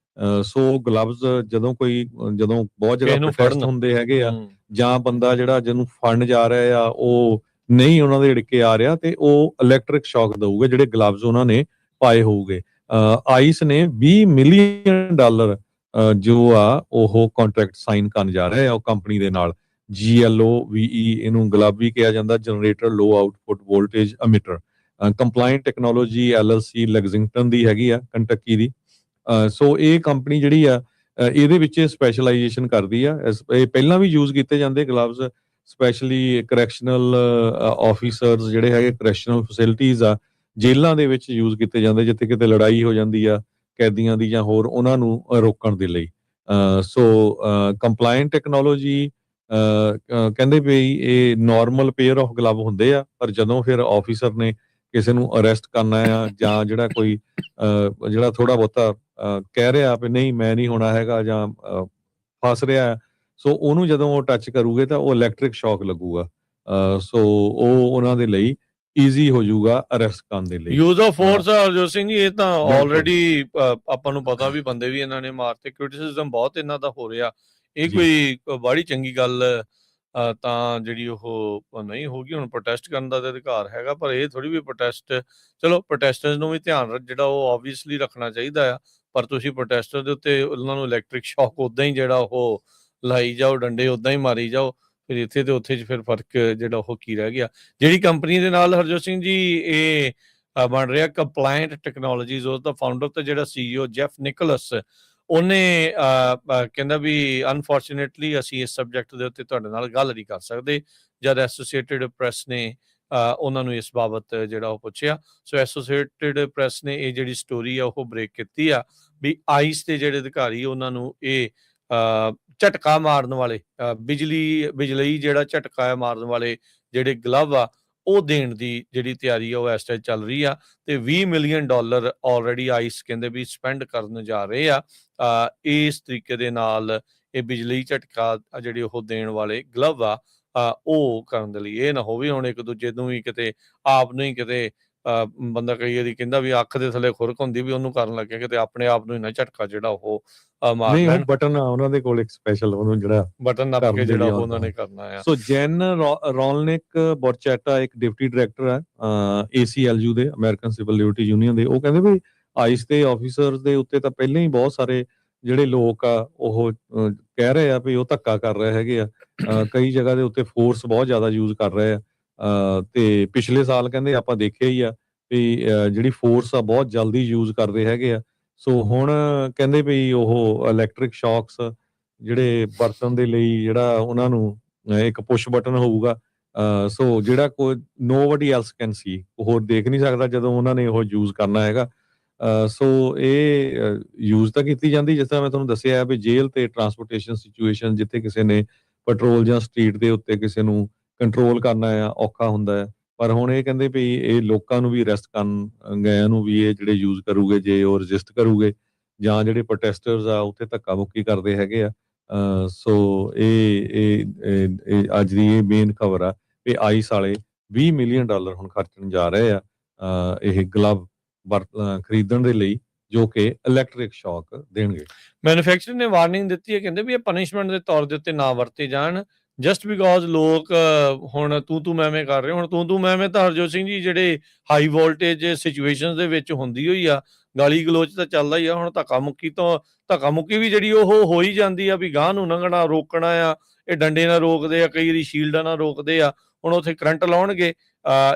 A: ਸੋ ਗਲਵਜ਼ ਜਦੋਂ ਬਹੁਤ ਜ਼ਿਆਦਾ ਪ੍ਰੋਟੈਸਟ ਹੁੰਦੇ ਹੈਗੇ ਆ, ਜਾਂ ਬੰਦਾ ਜਿਹੜਾ ਜਿਹਨੂੰ ਫੜਨ ਜਾ ਰਿਹਾ ਆ ਉਹ ਨਹੀਂ ਉਹਨਾਂ ਦੇ ੜਿੱਕੇ ਆ ਰਿਹਾ, ਤੇ ਉਹ ਇਲੈਕਟ੍ਰਿਕ ਸ਼ੌਕ ਦਊਗੇ ਜਿਹੜੇ ਗਲਵਜ਼ ਉਹਨਾਂ ਨੇ ਪਾਏ ਹੋਊਗੇ। ਆਈਸ ਨੇ $20 ਮਿਲੀਅਨ ਜੋ ਆ ਉਹ ਕੰਟਰੈਕਟ ਸਾਈਨ ਕਰਨ ਜਾ ਰਿਹਾ ਆ ਉਹ ਕੰਪਨੀ ਦੇ ਨਾਲ। GLOVE ਇਹਨੂੰ ਗਲਵ ਵੀ ਕਿਹਾ ਜਾਂਦਾ, ਜਨਰੇਟਰ ਲੋ ਆਊਟਪੁੱਟ ਵੋਲਟੇਜ ਅਮਿਟਰ। ਕੰਪਲਾਇੰਟ ਟੈਕਨੋਲੋਜੀ LLC ਲੈਗਜ਼ਿੰਗਟਨ ਦੀ ਹੈਗੀ ਆ, ਕੰਟਕੀ ਦੀ। ਸੋ ਇਹ ਕੰਪਨੀ ਜਿਹੜੀ ਆ ਇਹਦੇ ਵਿੱਚ ਸਪੈਸ਼ਲਾਈਜੇਸ਼ਨ ਕਰਦੀ ਆ। ਇਹ ਪਹਿਲਾਂ ਵੀ ਯੂਜ਼ ਕੀਤੇ ਜਾਂਦੇ ਗਲਵਜ਼, ਸਪੈਸ਼ਲੀ ਕਰੈਕਸ਼ਨਲ ਆਫੀਸਰਸ ਜਿਹੜੇ ਹੈਗੇ, ਕਰੈਕਸ਼ਨਲ ਫੈਸਿਲਿਟੀਜ਼ ਆ, ਜੇਲ੍ਹਾਂ ਦੇ ਵਿੱਚ ਯੂਜ਼ ਕੀਤੇ ਜਾਂਦੇ ਜਿੱਥੇ ਕਿਤੇ ਲੜਾਈ ਹੋ ਜਾਂਦੀ ਆ ਕੈਦੀਆਂ ਦੀ ਜਾਂ ਹੋਰ, ਉਹਨਾਂ ਨੂੰ ਰੋਕਣ ਦੇ ਲਈ। ਸੋ ਕੰਪਲਾਇੰਟ ਟੈਕਨੋਲੋਜੀ ਕਹਿੰਦੇ ਵੀ ਇਹ ਨਾਰਮਲ ਪੇਅਰ ਆਫ ਗਲਵ ਹੁੰਦੇ ਆ, ਪਰ ਜਦੋਂ ਫਿਰ ਆਫੀਸਰ ਨੇ ਕਿਸੇ ਨੂੰ ਅਰੈਸਟ ਕਰਨਾ ਆ ਜਾਂ ਜਿਹੜਾ ਕੋਈ ਜਿਹੜਾ ਥੋੜਾ ਬਹੁਤਾ ਕਹਿ ਰਿਹਾ ਵੀ ਨਹੀਂ ਮੈਂ ਨਹੀਂ ਹੋਣਾ ਹੈਗਾ ਜਾਂ ਫਸ ਰਿਹਾ, ਸੋ ਉਹਨੂੰ ਜਦੋਂ ਉਹ ਟੱਚ ਕਰੂਗੇ ਤਾਂ ਉਹ ਇਲੈਕਟ੍ਰਿਕ ਸ਼ੌਕ ਲੱਗੂਗਾ। ਸੋ ਉਹ ਉਹਨਾਂ ਦੇ ਲਈ ਈਜ਼ੀ ਹੋ ਜਾਊਗਾ ਅਰੈਸਟ ਕਰਨ ਦੇ ਲਈ।
B: Use of force Harjot Singh ji, ਇਹ ਤਾਂ
A: ਬਿਲਕੁਲ।
B: ਆਲਰੇਡੀ ਆਪਾਂ ਨੂੰ ਪਤਾ ਵੀ ਬੰਦੇ ਵੀ ਇਹਨਾਂ ਨੇ ਮਾਰਤੇ, ਕ੍ਰਿਟਿਸਿਜ਼ਮ ਬਹੁਤ ਇਹਨਾਂ ਦਾ ਹੋ ਰਿਹਾ। ਇਹ
A: ਜੀ।
B: ਕੋਈ ਬੜੀ ਚੰਗੀ ਗੱਲ ਤਾਂ ਜਿਹੜੀ ਉਹ ਨਹੀਂ ਹੋਗੀ। ਹੁਣ ਪ੍ਰੋਟੈਸਟ ਕਰਨ ਦਾ ਤਾਂ ਅਧਿਕਾਰ ਹੈਗਾ, ਪਰ ਇਹ ਥੋੜੀ ਵੀ ਪ੍ਰੋਟੈਸਟ, ਚਲੋ ਪ੍ਰੋਟੈਸਟਰਸ ਨੂੰ ਵੀ ਧਿਆਨ ਜਿਹੜਾ ਉਹ ਆਬਵੀਅਸਲੀ ਰੱਖਣਾ ਚਾਹੀਦਾ ਆ, ਪਰ ਤੁਸੀਂ ਪ੍ਰੋਟੈਸਟਰ ਦੇ ਉੱਤੇ ਉਹਨਾਂ ਨੂੰ ਇਲੈਕਟ੍ਰਿਕ ਸ਼ੌਕ ਉਦਾਂ ਹੀ ਜਿਹੜਾ ਉਹ ਲਾਈ ਜਾਓ, ਡੰਡੇ ਉਦਾਂ ਹੀ ਮਾਰੀ ਜਾਓ, ਫਿਰ ਇੱਥੇ ਤੇ ਉੱਥੇ 'ਚ ਫਿਰ ਫਰਕ ਜਿਹੜਾ ਉਹ ਕੀ ਰਹਿ ਗਿਆ। ਜਿਹੜੀ ਕੰਪਨੀ ਦੇ ਨਾਲ ਹਰਜੋਤ ਸਿੰਘ ਜੀ ਇਹ ਬਣ ਰਿਹਾ ਕੰਪਲਾਇੰਟ ਟੈਕਨੋਲੋਜੀਜ਼, ਉਸ ਦਾ ਫਾਊਂਡਰ ਤੇ ਜਿਹੜਾ CEO ਜੈਫ ਨਿਕੋਲਸ, ਉਹਨੇ ਕਹਿੰਦਾ ਵੀ ਅਨਫੋਰਚੂਨੇਟਲੀ ਅਸੀਂ ਇਸ ਸਬਜੈਕਟ ਦੇ ਉੱਤੇ ਤੁਹਾਡੇ ਨਾਲ ਗੱਲ ਨਹੀਂ ਕਰ ਸਕਦੇ, ਜਦ ਐਸੋਸੀਏਟਿਡ ਪ੍ਰੈਸ ਨੇ ਉਹਨਾਂ ਨੂੰ ਇਸ ਬਾਬਤ ਜਿਹੜਾ ਉਹ ਪੁੱਛਿਆ। ਸੋ ਐਸੋਸੀਏਟਿਡ ਪ੍ਰੈਸ ਨੇ ਇਹ ਜਿਹੜੀ ਸਟੋਰੀ ਆ ਉਹ ਬ੍ਰੇਕ ਕੀਤੀ ਆ ਵੀ ਆਈਸ ਦੇ ਜਿਹੜੇ ਅਧਿਕਾਰੀ ਉਹਨਾਂ ਨੂੰ ਇਹ ਝਟਕਾ ਮਾਰਨ ਵਾਲੇ ਬਿਜਲੀ ਜਿਹੜਾ ਝਟਕਾ ਮਾਰਨ ਵਾਲੇ ਜਿਹੜੇ ਗਲਵ ਆ ਉਹ ਦੇਣ ਦੀ ਜਿਹੜੀ ਤਿਆਰੀ ਆ ਉਹ ਇਸ ਟਾਈਮ ਚੱਲ ਰਹੀ ਆ, ਤੇ $20 ਮਿਲੀਅਨ ਆਲਰੇਡੀ ਆਈਸ ਕਹਿੰਦੇ ਵੀ ਸਪੈਂਡ ਕਰਨ ਜਾ ਰਹੇ ਆ ਇਸ ਤਰੀਕੇ ਦੇ ਨਾਲ ਇਹ ਬਿਜਲੀ ਝਟਕਾ ਜਿਹੜੇ ਉਹ ਦੇਣ ਵਾਲੇ ਗਲਵ ਆ ਉਹ ਕਰਨ ਦੇ ਲਈ। ਇਹ ਨਾ ਹੋਵੇ ਹੁਣ ਇੱਕ ਦੂਜੇ ਨੂੰ ਵੀ ਕਿਤੇ ਆਪ ਨੂੰ ਹੀ ਕਿਤੇ ਬੰਦਾ ਕਈ ਵਾਰੀ ਕਹਿੰਦਾ ਵੀ ਅੱਖ ਦੇ ਥੱਲੇ ਖੁਰਕ ਹੁੰਦੀ ਵੀ ਉਹਨੂੰ ਕਰਨ ਲੱਗਿਆ ਕਿਤੇ ਆਪਣੇ ਆਪ ਨੂੰ ਹੀ ਨਾ ਝਟਕਾ ਜਿਹੜਾ ਉਹ ਮਾਰ
A: ਨਹੀਂ,
B: ਲੈਣ।
A: ਉਹ ਬਟਨ ਆ ਉਹਨਾਂ ਦੇ ਕੋਲ ਇੱਕ ਸਪੈਸ਼ਲ, ਉਹਨੂੰ ਜਿਹੜਾ
B: ਬਟਨ ਨੱਪ ਕੇ ਜਿਹੜਾ ਉਹ ਉਹਨਾਂ ਨੇ ਕਰਨਾ ਆ।
A: ਸੋ ਜੈਨ ਰੋਲਨਿਕ ਬੋਰਚੈਟਾ ਇੱਕ ਡਿਪਟੀ ਡਾਇਰੈਕਟਰ ਆ ACLU ਦੇ, ਅਮਰੀਕਨ ਸਿਵਲ ਲਿਬਰਟੀ ਯੂਨੀਅਨ ਦੇ, ਉਹ ਕਹਿੰਦੇ ਵੀ ਆਈਸ ਦੇ ਆਫੀਸਰਸ ਦੇ ਉੱਤੇ ਤਾਂ ਪਹਿਲਾਂ ਹੀ ਬਹੁਤ ਸਾਰੇ ਜਿਹੜੇ ਲੋਕ ਆ ਉਹ ਕਹਿ ਰਹੇ ਆ ਵੀ ਉਹ ਧੱਕਾ ਕਰ ਰਹੇ ਹੈਗੇ ਆ, ਕਈ ਜਗ੍ਹਾ ਦੇ ਉੱਤੇ ਫੋਰਸ ਬਹੁਤ ਜ਼ਿਆਦਾ ਯੂਜ਼ ਕਰ ਰਹੇ ਆ, ਤੇ ਪਿਛਲੇ ਸਾਲ ਕਹਿੰਦੇ ਆਪਾਂ ਦੇਖਿਆ ਹੀ ਆ ਵੀ ਜਿਹੜੀ ਫੋਰਸ ਆ ਬਹੁਤ ਜਲਦੀ ਯੂਜ਼ ਕਰਦੇ ਹੈਗੇ ਆ। ਸੋ ਹੁਣ ਕਹਿੰਦੇ ਵੀ ਉਹ ਇਲੈਕਟ੍ਰਿਕ ਸ਼ੌਕਸ ਜਿਹੜੇ ਵਰਤਣ ਦੇ ਲਈ ਜਿਹੜਾ ਉਹਨਾਂ ਨੂੰ ਇੱਕ ਪੁਸ਼ ਬਟਨ ਹੋਊਗਾ, ਸੋ ਜਿਹੜਾ ਕੋਈ ਨੋਬਡੀ ਐਲਸ ਕੈਨ ਸੀ, ਹੋਰ ਦੇਖ ਨਹੀਂ ਸਕਦਾ ਜਦੋਂ ਉਹਨਾਂ ਨੇ ਉਹ ਯੂਜ਼ ਕਰਨਾ ਹੈਗਾ। ਸੋ ਇਹ ਯੂਜ਼ ਤਾਂ ਕੀਤੀ ਜਾਂਦੀ, ਜਿਸ ਤਰ੍ਹਾਂ ਮੈਂ ਤੁਹਾਨੂੰ ਦੱਸਿਆ ਵੀ ਜੇਲ੍ਹ ਤੇ ਟਰਾਂਸਪੋਰਟੇਸ਼ਨ ਸਿਚੁਏਸ਼ਨ ਜਿੱਥੇ ਕਿਸੇ ਨੇ ਪੈਟਰੋਲ ਜਾਂ ਸਟਰੀਟ ਦੇ ਉੱਤੇ ਕਿਸੇ ਨੂੰ ਕੰਟਰੋਲ ਕਰਨਾ ਆ ਔਖਾ ਹੁੰਦਾ ਹੈ, ਪਰ ਹੁਣ ਇਹ ਕਹਿੰਦੇ ਵੀ ਇਹ ਲੋਕਾਂ ਨੂੰ ਵੀ ਅਰੈਸਟ ਕਰਨ ਗਏ ਨੂੰ ਵੀ ਇਹ ਜਿਹੜੇ ਯੂਜ਼ ਕਰੂਗੇ, ਜੇ ਉਹ ਰਜਿਸਟ ਕਰੂਗੇ ਜਾਂ ਜਿਹੜੇ ਪ੍ਰੋਟੈਸਟਰਸ ਆ ਉੱਥੇ ਧੱਕਾ ਮੁੱਕੀ ਕਰਦੇ ਹੈਗੇ ਆ। ਸੋ ਇਹ ਅੱਜ ਦੀ ਇਹ ਮੇਨ ਖਬਰ ਆ ਵੀ ਆਈਸ ਵਾਲੇ $20 ਮਿਲੀਅਨ ਹੁਣ ਖਰਚਣ ਜਾ ਰਹੇ ਆ ਇਹ ਗਲਵ ਖਰੀਦਣ ਦੇ ਲਈ, ਜੋ ਕਿ ਇਲੈਕਟ੍ਰਿਕ ਸ਼ੌਕ ਦੇਣਗੇ।
B: ਮੈਨੂਫੈਕਚਰਰ ਨੇ ਵਾਰਨਿੰਗ ਦਿੱਤੀ ਹੈ, ਕਹਿੰਦੇ ਵੀ ਇਹ ਪਨਿਸ਼ਮੈਂਟ ਦੇ ਤੌਰ ਦੇ ਉੱਤੇ ਨਾ ਵਰਤੇ ਜਾਣ, ਜਸਟ ਬਿਕੋਜ਼ ਲੋਕ ਹੁਣ ਤੂੰ ਮੈਂ ਕਰ ਰਹੇ। ਹੁਣ ਤੂੰ ਮੈਂ ਤਾਂ ਹਰਜੋਤ ਸਿੰਘ ਜੀ ਜਿਹੜੇ ਹਾਈ ਵੋਲਟੇਜ ਸਿਚੁਏਸ਼ਨ ਦੇ ਵਿੱਚ ਹੁੰਦੀ ਹੋਈ ਆ, ਗਾਲੀ ਗਲੋਚ ਤਾਂ ਚੱਲਦਾ ਹੀ ਆ। ਹੁਣ ਧੱਕਾ ਮੁੱਕੀ ਵੀ ਜਿਹੜੀ ਉਹ ਹੋ ਹੀ ਜਾਂਦੀ ਆ ਵੀ ਗਾਂਹ ਨੂੰ ਲੰਘਣਾ ਰੋਕਣਾ ਆ, ਇਹ ਡੰਡੇ ਨਾਲ ਰੋਕਦੇ ਆ, ਕਈ ਵਾਰੀ ਸ਼ੀਲਡਾਂ ਨਾਲ ਰੋਕਦੇ ਆ, ਹੁਣ ਉੱਥੇ ਕਰੰਟ ਲਾਉਣਗੇ,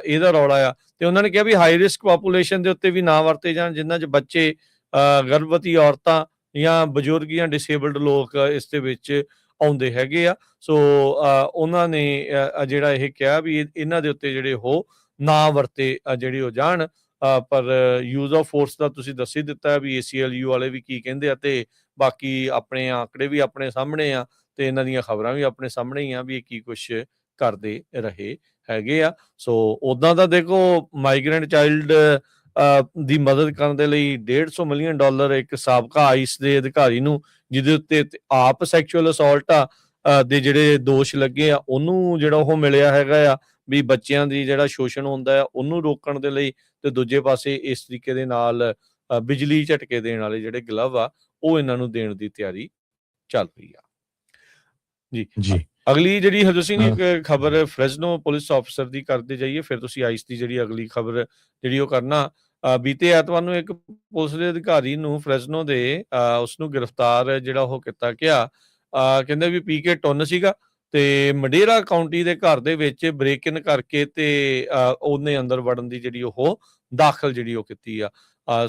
B: ਇਹਦਾ ਰੌਲਾ ਆ। ਤੇ ਉਹਨਾਂ ਨੇ ਕਿਹਾ ਵੀ ਹਾਈ ਰਿਸਕ ਪਾਪੂਲੇਸ਼ਨ ਦੇ ਉੱਤੇ ਵੀ ਨਾ ਵਰਤੇ ਜਾਣ, ਜਿਨ੍ਹਾਂ 'ਚ ਬੱਚੇ, ਗਰਭਵਤੀ ਔਰਤਾਂ ਜਾਂ ਬਜ਼ੁਰਗ ਜਾਂ ਡਿਸੇਬਲਡ ਲੋਕ ਇਸ ਦੇ ਵਿੱਚ ਆਉਂਦੇ ਹੈਗੇ ਆ। ਸੋ ਉਹਨਾਂ ਨੇ ਜਿਹੜਾ ਇਹ ਕਿਹਾ ਵੀ ਇਹਨਾਂ ਦੇ ਉੱਤੇ ਜਿਹੜੇ ਉਹ ਨਾ ਵਰਤੇ ਜਿਹੜੇ ਉਹ ਜਾਣ, ਪਰ ਯੂਜ਼ ਆਫ ਫੋਰਸ ਦਾ ਤੁਸੀਂ ਦੱਸ ਹੀ ਦਿੱਤਾ ਵੀ ACLU ਵਾਲੇ ਵੀ ਕੀ ਕਹਿੰਦੇ ਆ, ਤੇ ਬਾਕੀ ਆਪਣੇ ਆંકੜੇ ਵੀ ਆਪਣੇ ਸਾਹਮਣੇ ਆ, ਤੇ ਇਹਨਾਂ ਦੀਆਂ ਖਬਰਾਂ ਵੀ ਆਪਣੇ ਸਾਹਮਣੇ ਹੀ ਆ ਵੀ ਇਹ ਕੀ ਕੁਛ ਕਰਦੇ ਰਹੇ ਹੈਗੇ ਆ। ਸੋ ਉਦਾਂ ਦਾ ਦੇਖੋ, ਮਾਈਗ੍ਰੈਂਟ ਚਾਈਲਡ ਦੀ ਮਦਦ ਕਰਨ ਦੇ ਲਈ $150 ਮਿਲੀਅਨ ਇੱਕ ਸਾਬਕਾ ਆਈਸ ਦੇ ਅਧਿਕਾਰੀ ਨੂੰ, ਜਿਹਦੇ ਉੱਤੇ ਆਪ ਸੈਕਸ਼ੂਅਲ ਅਸੌਲਟ ਦੇ ਜਿਹੜੇ ਦੋਸ਼ ਲੱਗੇ ਆ, ਉਹਨੂੰ ਜਿਹੜਾ ਉਹ ਮਿਲਿਆ ਹੈਗਾ ਆ ਵੀ ਬੱਚਿਆਂ ਦੀ ਜਿਹੜਾ ਸ਼ੋਸ਼ਣ ਹੁੰਦਾ ਆ ਉਹਨੂੰ ਰੋਕਣ ਦੇ ਲਈ, ਤੇ ਦੂਜੇ ਪਾਸੇ ਇਸ ਤਰੀਕੇ ਦੇ ਨਾਲ ਬਿਜਲੀ ਝਟਕੇ ਦੇਣ ਵਾਲੇ ਜਿਹੜੇ ਗਲਵ ਆ ਉਹ ਇਹਨਾਂ ਨੂੰ ਦੇਣ ਦੀ ਤਿਆਰੀ ਚੱਲ ਰਹੀ ਆ। ਜੀ ਅਗਲੀ ਜਿਹੜੀ ਹਰਜੋਤ ਸਿੰਘ ਜੀ ਖਬਰ ਫ੍ਰੈਜ਼ਨੋ ਪੁਲਿਸ ਆਫਿਸਰ ਦੀ ਕਰਦੇ ਜਾਈਏ, ਫਿਰ ਤੁਸੀਂ ਆਈਸ ਦੀ ਜਿਹੜੀ ਅਗਲੀ ਖਬਰ ਜਿਹੜੀ ਉਹ ਕਰਨਾ। ਬੀਤੇ ਐਤਵਾਰ ਨੂੰ ਇੱਕ ਪੁਲਿਸ ਦੇ ਅਧਿਕਾਰੀ ਨੂੰ ਫ੍ਰੈਜ਼ਨੋ ਦੇ ਉਸਨੂੰ ਗ੍ਰਿਫਤਾਰ ਜਿਹੜਾ ਉਹ ਕੀਤਾ ਗਿਆ। ਕਹਿੰਦੇ ਵੀ ਪੀ ਕੇ ਟੁੰਨ ਸੀਗਾ, ਤੇ ਮਡੇਰਾ ਕਾਉਂਟੀ ਦੇ ਘਰ ਦੇ ਵਿੱਚ ਬ੍ਰੇਕ ਇਨ ਕਰਕੇ ਤੇ ਉਹਨੇ ਅੰਦਰ ਵੜਨ ਦੀ ਜਿਹੜੀ ਉਹ ਦਾਖਲ ਜਿਹੜੀ ਉਹ ਕੀਤੀ ਆ।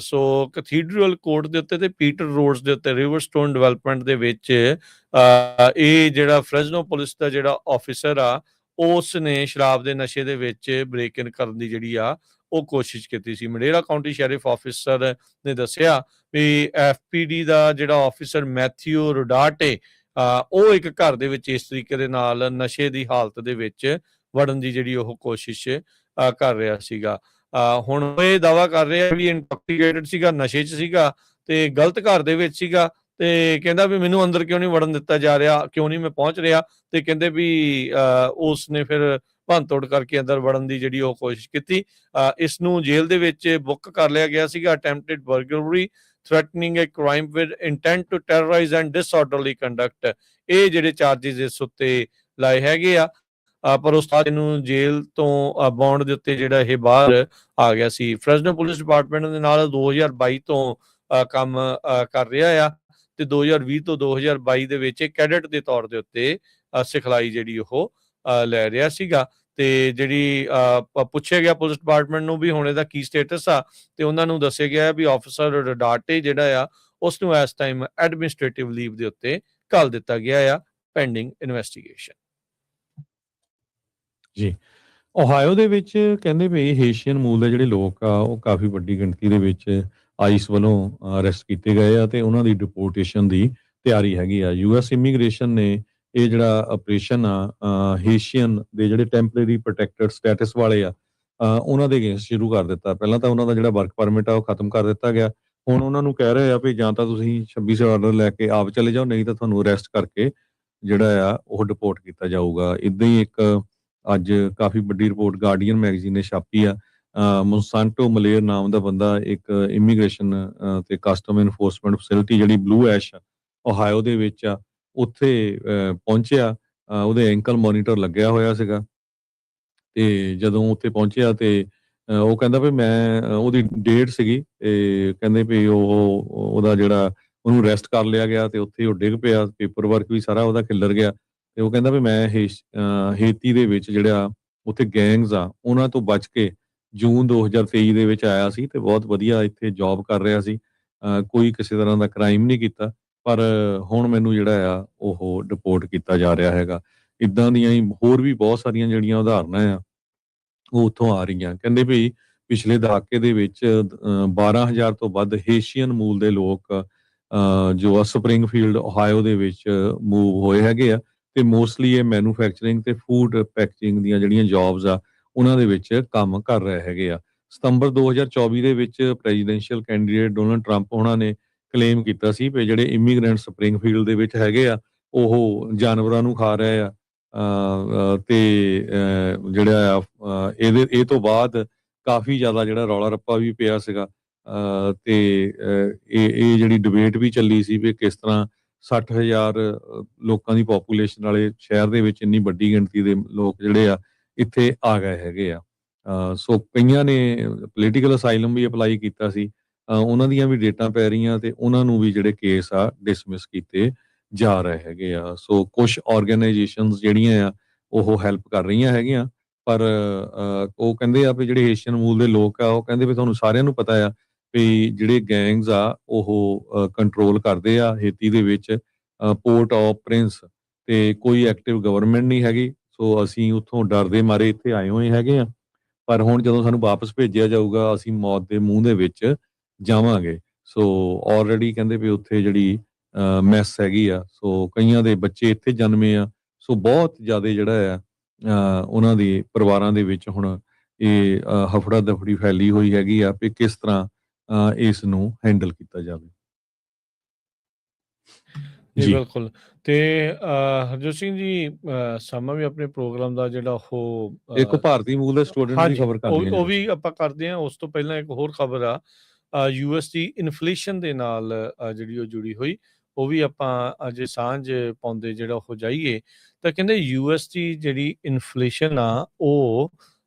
B: ਸੋ ਕੈਥੀਡਰਲ ਕੋਰਟ ਦੇ ਉੱਤੇ ਤੇ ਪੀਟਰ ਰੋਡਸ ਦੇ ਉੱਤੇ ਰਿਵਰਸਟੋਨ ਡਿਵੈਲਪਮੈਂਟ ਦੇ ਵਿੱਚ ਇਹ ਜਿਹੜਾ ਫ੍ਰੈਜ਼ਨੋ ਪੁਲਿਸ ਦਾ ਜਿਹੜਾ ਆਫਿਸਰ ਆ, ਉਸ ਨੇ ਸ਼ਰਾਬ ਦੇ ਨਸ਼ੇ ਦੇ ਵਿੱਚ ਬ੍ਰੇਕ ਇਨ ਕਰਨ ਦੀ ਜਿਹੜੀ ਆ ਉਹ ਕੋਸ਼ਿਸ਼ ਕੀਤੀ ਸੀ। ਮਡੇਰਾ ਕਾਉਂਟੀ ਸ਼ੈਰਿਫ ਆਫਿਸਰ ਨੇ ਦੱਸਿਆ ਵੀ FPD ਦਾ ਜਿਹੜਾ ਆਫਿਸਰ ਮੈਥਿਊ ਰੋਡਾਟੇ ਉਹ ਇੱਕ ਘਰ ਦੇ ਵਿੱਚ ਇਸ ਤਰੀਕੇ ਦੇ ਨਾਲ ਨਸ਼ੇ ਦੀ ਹਾਲਤ ਦੇ ਵਿੱਚ ਵੜਨ ਦੀ ਜਿਹੜੀ ਉਹ ਕੋਸ਼ਿਸ਼ ਕਰ ਰਿਹਾ ਸੀਗਾ। ਹੁਣ ਉਹ ਇਹ ਦਾਅਵਾ ਕਰ ਰਿਹਾ ਵੀ ਇੰਟੌਕਸੀਕੇਟਡ ਸੀਗਾ, ਨਸ਼ੇ 'ਚ ਸੀਗਾ ਤੇ ਗਲਤ ਘਰ ਦੇ ਵਿੱਚ ਸੀਗਾ, ਤੇ ਕਹਿੰਦਾ ਵੀ ਮੈਨੂੰ ਅੰਦਰ ਕਿਉਂ ਨਹੀਂ ਵੜਨ ਦਿੱਤਾ ਜਾ ਰਿਹਾ, ਕਿਉਂ ਨਹੀਂ ਮੈਂ ਪਹੁੰਚ ਰਿਹਾ। ਤੇ ਕਹਿੰਦੇ ਵੀ ਉਸ ਨੇ ਫਿਰ ਭੰਨਤੋੜ ਕਰਕੇ ਅੰਦਰ ਵੜਨ ਦੀ ਜਿਹੜੀ ਉਹ ਕੋਸ਼ਿਸ਼ ਕੀਤੀ। ਇਸ ਨੂੰ ਜੇਲ੍ਹ ਦੇ ਵਿੱਚ ਬੁੱਕ ਕਰ ਲਿਆ ਗਿਆ ਸੀਗਾ, attempted burglary, threatening a crime with intent to terrorise and disorderly conduct, ਇਹ ਜਿਹੜੇ ਚਾਰਜਿਸ ਇਸ ਉੱਤੇ ਲਾਏ ਹੈਗੇ ਆ। ਪਰ ਉਸ ਤੋਂ ਇਹਨੂੰ ਜੇਲ੍ਹ ਤੋਂ ਬੌਂਡ ਦੇ ਉੱਤੇ ਜਿਹੜਾ ਇਹ ਬਾਹਰ ਆ ਗਿਆ ਸੀ। ਫ੍ਰੈਸਨੋ ਪੁਲਿਸ ਡਿਪਾਰਟਮੈਂਟ ਦੇ ਨਾਲ 2022 ਤੋਂ ਕੰਮ ਕਰ ਰਿਹਾ ਆ ਤੇ 2020 ਤੋਂ 2022 ਦੇ ਵਿੱਚ ਕੈਡਟ ਦੇ ਤੌਰ ਦੇ ਉੱਤੇ ਸਿਖਲਾਈ ਜਿਹੜੀ ਉਹ ਲੈ ਰਿਹਾ ਸੀਗਾ। ਤੇ ਜਿਹੜੀ ਪੁੱਛਿਆ ਗਿਆ ਪੁਲਿਸ ਡਿਪਾਰਟਮੈਂਟ ਨੂੰ ਵੀ ਹੁਣ ਇਹਦਾ ਕੀ ਸਟੇਟਸ ਆ, ਤੇ ਉਹਨਾਂ ਨੂੰ ਦੱਸਿਆ ਗਿਆ ਵੀ ਆਫਿਸਰ ਰਡਾਟੇ ਜਿਹੜਾ ਆ ਉਸ ਨੂੰ ਇਸ ਟਾਈਮ ਐਡਮਿਨਿਸਟ੍ਰੇਟਿਵ ਲੀਵ ਦੇ ਉੱਤੇ ਘੱਲ ਦਿੱਤਾ ਗਿਆ ਆ, ਪੈਂਡਿੰਗ ਇਨਵੈਸਟੀਗੇਸ਼ਨ।
A: ਜੀ, ਓਹਾਇਓ ਦੇ ਵਿੱਚ ਕਹਿੰਦੇ ਵੀ ਹੇਸ਼ੀਅਨ ਮੂਲ ਦੇ ਜਿਹੜੇ ਲੋਕ ਆ ਉਹ ਕਾਫੀ ਵੱਡੀ ਗਿਣਤੀ ਦੇ ਵਿੱਚ ਆਈਸ ਵੱਲੋਂ ਅਰੈਸਟ ਕੀਤੇ ਗਏ ਆ ਤੇ ਉਹਨਾਂ ਦੀ ਡਿਪੋਰਟੇਸ਼ਨ ਦੀ ਤਿਆਰੀ ਹੈਗੀ ਆ। ਯੂਐਸ ਇਮੀਗ੍ਰੇਸ਼ਨ ਨੇ ਇਹ ਜਿਹੜਾ ਆਪਰੇਸ਼ਨ ਆ ਹੇਸ਼ੀਅਨ ਦੇ ਜਿਹੜੇ ਟੈਂਪਰੇਰੀ ਪ੍ਰੋਟੈਕਟਡ ਸਟੇਟਸ ਵਾਲੇ ਆ ਉਹਨਾਂ ਦੇ ਅਗੇਂਸਟ ਸ਼ੁਰੂ ਕਰ ਦਿੱਤਾ। ਪਹਿਲਾਂ ਤਾਂ ਉਹਨਾਂ ਦਾ ਜਿਹੜਾ ਵਰਕ ਪਰਮਿਟ ਆ ਉਹ ਖਤਮ ਕਰ ਦਿੱਤਾ ਗਿਆ। ਹੁਣ ਉਹਨਾਂ ਨੂੰ ਕਹਿ ਰਹੇ ਆ ਵੀ ਜਾਂ ਤਾਂ ਤੁਸੀਂ 2600 ਆਰਡਰ ਲੈ ਕੇ ਆਪ ਚਲੇ ਜਾਓ, ਨਹੀਂ ਤਾਂ ਤੁਹਾਨੂੰ ਅਰੈਸਟ ਕਰਕੇ ਜਿਹੜਾ ਆ ਉਹ ਡਿਪੋਰਟ ਕੀਤਾ ਜਾਊਗਾ। ਇੱਦਾਂ ਹੀ ਇੱਕ ਅੱਜ ਕਾਫੀ ਵੱਡੀ ਰਿਪੋਰਟ ਗਾਰਡੀਅਨ ਮੈਗਜ਼ੀਨ ਨੇ ਛਾਪੀ ਆ। ਮੋਸਾਂਟੋ ਮਲੇਰ ਨਾਮ ਦਾ ਬੰਦਾ ਇੱਕ ਇਮੀਗ੍ਰੇਸ਼ਨ ਤੇ ਕਸਟਮ ਇਨਫੋਰਸਮੈਂਟ ਫੈਸਿਲਿਟੀ ਜਿਹੜੀ ਬਲੂ ਐਸ਼ ਓਹਾਇਓ ਦੇ ਵਿੱਚ ਆ ਉੱਥੇ ਪਹੁੰਚਿਆ। ਉਹਦੇ ਐਂਕਲ ਮੋਨੀਟਰ ਲੱਗਿਆ ਹੋਇਆ ਸੀਗਾ ਤੇ ਜਦੋਂ ਉੱਥੇ ਪਹੁੰਚਿਆ ਤੇ ਉਹ ਕਹਿੰਦਾ ਵੀ ਮੈਂ ਉਹਦੀ ਡੇਟ ਸੀਗੀ ਤੇ ਕਹਿੰਦੇ ਵੀ ਉਹਦਾ ਜਿਹੜਾ ਉਹਨੂੰ ਅਰੈਸਟ ਕਰ ਲਿਆ ਗਿਆ ਤੇ ਉੱਥੇ ਉਹ ਡਿੱਗ ਪਿਆ, ਪੇਪਰ ਵਰਕ ਵੀ ਸਾਰਾ ਉਹਦਾ ਖਿੱਲਰ ਗਿਆ। ਤੇ ਉਹ ਕਹਿੰਦਾ ਵੀ ਮੈਂ ਹੇਤੀ ਦੇ ਵਿੱਚ ਜਿਹੜਾ ਉੱਥੇ ਗੈਂਗਸ ਆ ਉਹਨਾਂ ਤੋਂ ਬਚ ਕੇ ਜੂਨ 2023 ਦੇ ਵਿੱਚ ਆਇਆ ਸੀ ਤੇ ਬਹੁਤ ਵਧੀਆ ਇੱਥੇ ਜੌਬ ਕਰ ਰਿਹਾ ਸੀ, ਕੋਈ ਕਿਸੇ ਤਰ੍ਹਾਂ ਦਾ ਕ੍ਰਾਈਮ ਨਹੀਂ ਕੀਤਾ, ਪਰ ਹੁਣ ਮੈਨੂੰ ਜਿਹੜਾ ਆ ਉਹ ਡਿਪੋਰਟ ਕੀਤਾ ਜਾ ਰਿਹਾ ਹੈਗਾ। ਇੱਦਾਂ ਦੀਆਂ ਹੀ ਹੋਰ ਵੀ ਬਹੁਤ ਸਾਰੀਆਂ ਜਿਹੜੀਆਂ ਉਦਾਹਰਨਾਂ ਆ ਉਹ ਉੱਥੋਂ ਆ ਰਹੀਆਂ। ਕਹਿੰਦੇ ਵੀ ਪਿਛਲੇ ਦਹਾਕੇ ਦੇ ਵਿੱਚ 12,000 ਤੋਂ ਵੱਧ ਹੇਸ਼ੀਅਨ ਮੂਲ ਦੇ ਲੋਕ ਜੋ ਸਪਰਿੰਗਫੀਲਡ ਓਹਾਇਓ ਦੇ ਵਿੱਚ ਮੂਵ ਹੋਏ ਹੈਗੇ ਆ ਤੇ ਮੋਸਟਲੀ ਇਹ ਮੈਨੂਫੈਕਚਰਿੰਗ ਤੇ ਫੂਡ ਪੈਕੇਜਿੰਗ ਦੀਆਂ ਜਿਹੜੀਆਂ ਜੌਬਸ ਆ ਉਹਨਾਂ ਦੇ ਵਿੱਚ ਕੰਮ ਕਰ ਰਹੇ ਹੈਗੇ ਆ। ਸਤੰਬਰ 2024 ਦੇ ਵਿੱਚ ਪ੍ਰੈਜ਼ੀਡੈਂਸ਼ੀਅਲ ਕੈਂਡੀਡੇਟ ਡੋਨਲਡ ਟਰੰਪ ਉਹਨਾਂ ਨੇ ਕਲੇਮ ਕੀਤਾ ਸੀ ਵੀ ਜਿਹੜੇ ਇਮੀਗ੍ਰੈਂਟ ਸਪਰਿੰਗਫੀਲਡ ਦੇ ਵਿੱਚ ਹੈਗੇ ਆ ਉਹ ਜਾਨਵਰਾਂ ਨੂੰ ਖਾ ਰਹੇ ਆ ਤੇ ਜਿਹੜਾ ਆ ਇਹ ਤੋਂ ਬਾਅਦ ਕਾਫੀ ਜ਼ਿਆਦਾ ਜਿਹੜਾ ਰੌਲਾ ਰੱਪਾ ਵੀ ਪਿਆ ਸੀਗਾ ਤੇ ਇਹ ਜਿਹੜੀ ਡਿਬੇਟ ਵੀ ਚੱਲੀ ਸੀ ਵੀ ਕਿਸ ਤਰ੍ਹਾਂ 60,000 ਲੋਕਾਂ ਦੀ ਪੋਪੂਲੇਸ਼ਨ ਵਾਲੇ ਸ਼ਹਿਰ ਦੇ ਵਿੱਚ ਇੰਨੀ ਵੱਡੀ ਗਿਣਤੀ ਦੇ ਲੋਕ ਜਿਹੜੇ ਆ ਇੱਥੇ ਆ ਗਏ ਹੈਗੇ ਆ। ਸੋ ਕਈਆਂ ਨੇ ਪੋਲੀਟੀਕਲ ਅਸਾਈਲਮ ਵੀ ਅਪਲਾਈ ਕੀਤਾ ਸੀ, ਉਹਨਾਂ ਦੀਆਂ ਵੀ ਡੇਟਾਂ ਪੈ ਰਹੀਆਂ ਤੇ ਉਹਨਾਂ ਨੂੰ ਵੀ ਜਿਹੜੇ ਕੇਸ ਆ ਡਿਸਮਿਸ ਕੀਤੇ ਜਾ ਰਹੇ ਹੈਗੇ ਆ। ਸੋ ਕੁਝ ਆਰਗੇਨਾਈਜੇਸ਼ਨਸ ਜਿਹੜੀਆਂ ਆ ਉਹ ਹੈਲਪ ਕਰ ਰਹੀਆਂ ਹੈਗੀਆਂ, ਪਰ ਉਹ ਕਹਿੰਦੇ ਆ ਵੀ ਜਿਹੜੇ ਏਸ਼ੀਅਨ ਮੂਲ ਦੇ ਲੋਕ ਆ ਉਹ ਕਹਿੰਦੇ ਵੀ ਤੁਹਾਨੂੰ ਸਾਰਿਆਂ ਨੂੰ ਪਤਾ ਆ ਵੀ ਜਿਹੜੇ ਗੈਂਗਸ ਆ ਉਹ ਕੰਟਰੋਲ ਕਰਦੇ ਆ ਹੇਤੀ ਦੇ ਵਿੱਚ ਪੋਰਟ ਆਫ ਪ੍ਰਿੰਸ ਤੇ ਕੋਈ ਐਕਟਿਵ ਗਵਰਨਮੈਂਟ ਨਹੀਂ ਹੈਗੀ। ਸੋ ਅਸੀਂ ਉੱਥੋਂ ਡਰਦੇ ਮਾਰੇ ਇੱਥੇ ਆਏ ਹੋਏ ਹੈਗੇ ਆ, ਪਰ ਹੁਣ ਜਦੋਂ ਸਾਨੂੰ ਵਾਪਸ ਭੇਜਿਆ ਜਾਊਗਾ ਅਸੀਂ ਮੌਤ ਦੇ ਮੂੰਹ ਦੇ ਵਿੱਚ ਜਾਵਾਂਗੇ। ਸੋ ਆਲਰੇਡੀ ਕਹਿੰਦੇ ਵੀ ਉੱਥੇ ਜਿਹੜੀ ਮੈਸ ਹੈਗੀ ਆ, ਸੋ ਕਈਆਂ ਦੇ ਬੱਚੇ ਇੱਥੇ ਜਨਮੇ ਆ। ਸੋ ਬਹੁਤ ਜ਼ਿਆਦਾ ਜਿਹੜਾ ਆ ਉਹਨਾਂ ਦੇ ਪਰਿਵਾਰਾਂ ਦੇ ਵਿੱਚ ਹੁਣ ਇਹ ਹਫੜਾ ਦਫੜੀ ਫੈਲੀ ਹੋਈ ਹੈਗੀ ਆ ਵੀ ਕਿਸ ਤਰ੍ਹਾਂ ਇਸ ਨੂੰ ਹੈਂਡਲ ਕੀਤਾ ਜਾਵੇ।
B: ਜੀ ਬਿਲਕੁਲ। ਤੇ ਹਰਜੋਤ ਸਿੰਘ ਜੀ ਸਮਾਂ ਵੀ ਆਪਣੇ ਪ੍ਰੋਗਰਾਮ ਦਾ ਜਿਹੜਾ ਉਹ
A: ਇੱਕ ਭਾਰਤੀ ਮੂਲ ਦੇ ਸਟੂਡੈਂਟ ਦੀ ਖਬਰ ਕਰ
B: ਉਹ ਵੀ ਆਪਾਂ ਕਰਦੇ ਹਾਂ। ਉਸ ਤੋਂ ਪਹਿਲਾਂ ਇੱਕ ਹੋਰ ਖਬਰ ਆ ਯੂਐਸ ਦੀ ਇਨਫਲੇਸ਼ਨ ਦੇ ਨਾਲ ਜਿਹੜੀ ਉਹ ਜੁੜੀ ਹੋਈ, ਉਹ ਵੀ ਆਪਾਂ ਅਜੇ ਸਾਂਝ ਪਾਉਂਦੇ ਜਿਹੜਾ ਉਹ ਜਾਈਏ ਤਾਂ ਕਹਿੰਦੇ ਯੂਐਸ ਦੀ ਜਿਹੜੀ ਇਨਫਲੇਸ਼ਨ ਆ ਉਹ